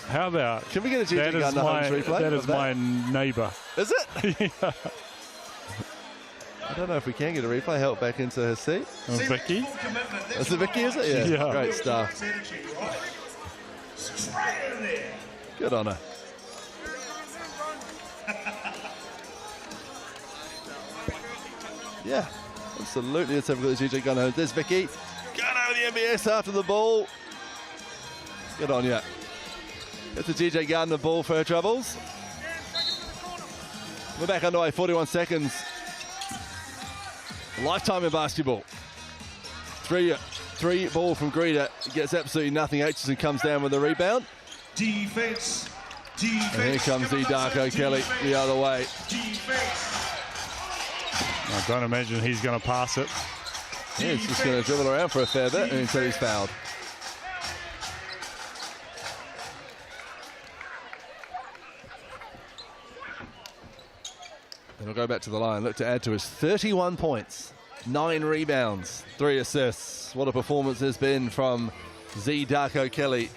How about? Can we get a GG Gardner Holmes replay? That is my neighbour. Is it? Yeah. I don't know if we can get a replay. Help back into her seat. Vicky. Is it Vicky? Is it? Yeah. Great stuff. Straight in there. Good on her. Yeah, absolutely. Let's have a look at the GG Gardner Holmes. There's Vicky. Gardner with the MBS after the ball. Good on you. That's the GJ Gardner ball for her troubles. We're back underway, 41 seconds. Lifetime in basketball. Three ball from Greeder. Gets absolutely nothing. Aitchison comes down with the rebound. Defense. And here comes the Darko Kelly the other way. I don't imagine he's going to pass it. Yeah, he's just going to dribble around for a fair bit until he's fouled. And he'll go back to the line, look to add to his 31 points, 9 rebounds, 3 assists. What a performance has been from Z Darko Kelly.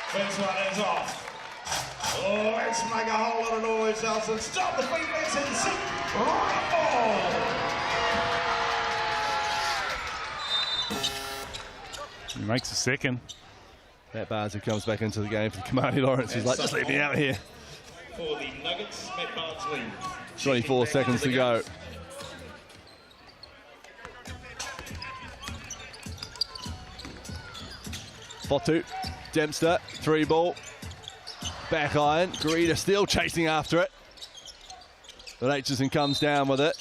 First one is off. Oh, let's make a whole lot of noise, Nelson. Stop the feet, let's hit the seat. Right ball. He makes a second. Matt Barnes, who comes back into the game for Kamani Lawrence, he's like, just leave me out here. For the Nuggets, Matt Barnes lead. 24 seconds to go. Fotu, Dempster, 3 ball. Back iron, Greeder still chasing after it. But Aitchison comes down with it.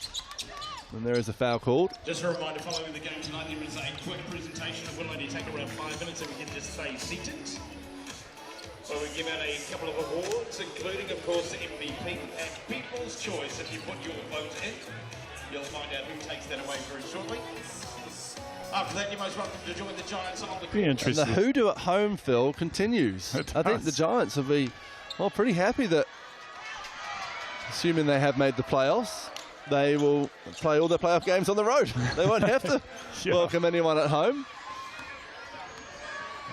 And there is a foul called. Just a reminder, following the game tonight, there is a quick presentation. It will only take around 5 minutes, so we can just stay seated. So we give out a couple of awards, including, of course, the MVP and People's Choice. If you put your vote in, you'll find out who takes that away very shortly. After that, you're most welcome to join the Giants on the court. And the hoodoo at home, Phil, continues. I think the Giants will be, well, pretty happy that, assuming they have made the playoffs, they will play all their playoff games on the road. They won't have to welcome anyone at home.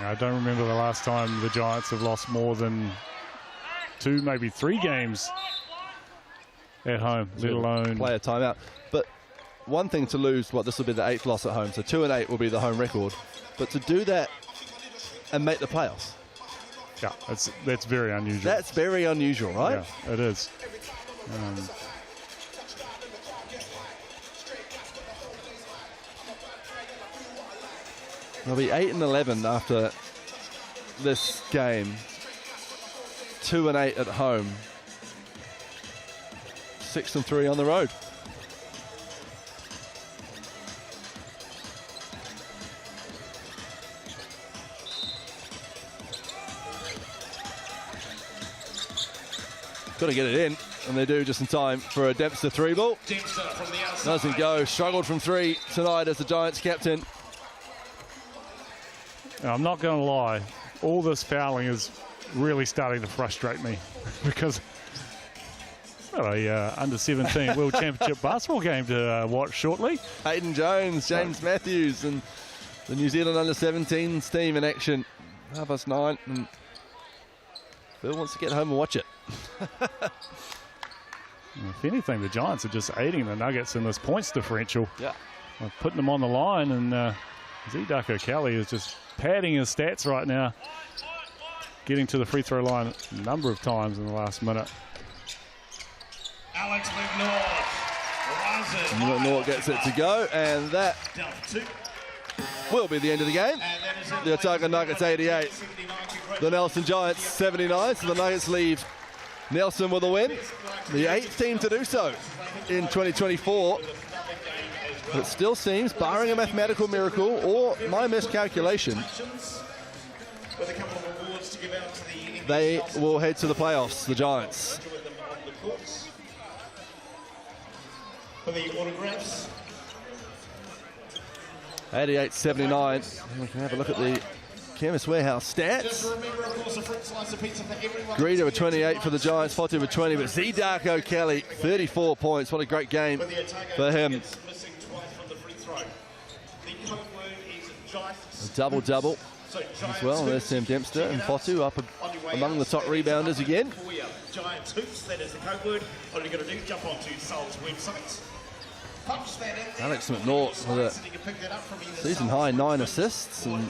I don't remember the last time the Giants have lost more than 2, maybe 3 games at home, let alone play a timeout. But one thing to lose, this will be the 8th loss at home, so 2-8 will be the home record. But to do that and make the playoffs. Yeah, that's very unusual. That's very unusual, right? Yeah, it is. They'll be 8-11 after this game. 2-8 at home. 6-3 on the road. Got to get it in, and they do just in time for a Dempster 3-ball. Doesn't go. Struggled from 3 tonight as the Giants captain. Now, I'm not going to lie, all this fouling is really starting to frustrate me because a under-17 World Championship basketball game to watch shortly. Hayden Jones, James Matthews, and the New Zealand under-17s team in action. 9:30, and Phil wants to get home and watch it. If anything, the Giants are just aiding the Nuggets in this points differential. Yeah. Putting them on the line, and Zidako Kelly is just padding his stats right now, getting to the free throw line a number of times in the last minute. Alex McNaught. McNaught gets it to go, and that will be the end of the game. The Otago Nuggets 88, the Nelson Giants 79. So the Nuggets leave Nelson with a win, the 8th team to do so in 2024. It still seems, barring a mathematical miracle or my miscalculation, they will head to the playoffs, the Giants. For the autographs. 88-79. We can have a look at the Chemist Warehouse stats. Greeter with 28 for the Giants, Fotu with 20, but Zidako Kelly, 34 points. What a great game for him. A double-double as well. There's Sam Dempster and Fotu up among the top rebounders again. Giants Hoops, that is the code word. All you got to do, jump onto Sol's website. Alex McNaught with a season-high 9 assists and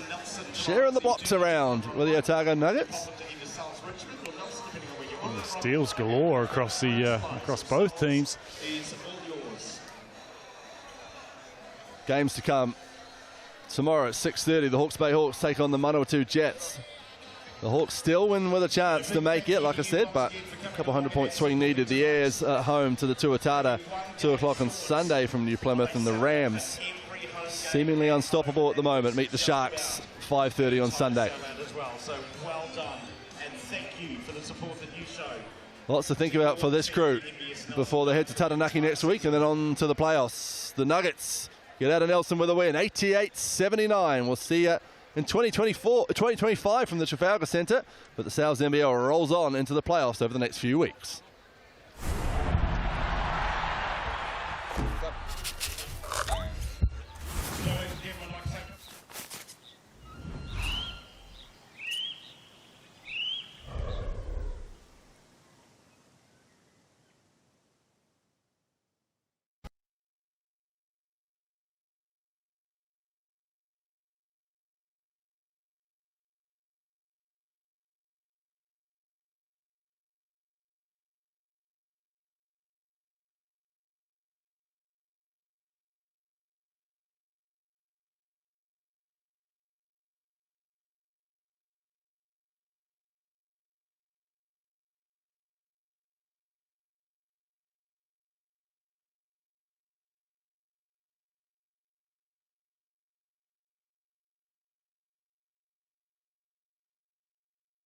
sharing the box around with the Otago Nuggets. Steals galore across both teams. Games to come. Tomorrow at 6:30, the Hawke's Bay Hawks take on the Manawatu Jets. The Hawks still win with a chance to make it, like I said, but a couple 100-point swing needed. The Airs at home to the Tuatara, 2 o'clock on Sunday from New Plymouth, and the Rams, seemingly unstoppable at the moment, meet the Sharks, 5:30 on Sunday. Lots to think about for this crew before they head to Taranaki next week and then on to the playoffs. The Nuggets get out of Nelson with a win, 88-79. We'll see you in 2025 from the Trafalgar Centre, but the Sales NBL rolls on into the playoffs over the next few weeks.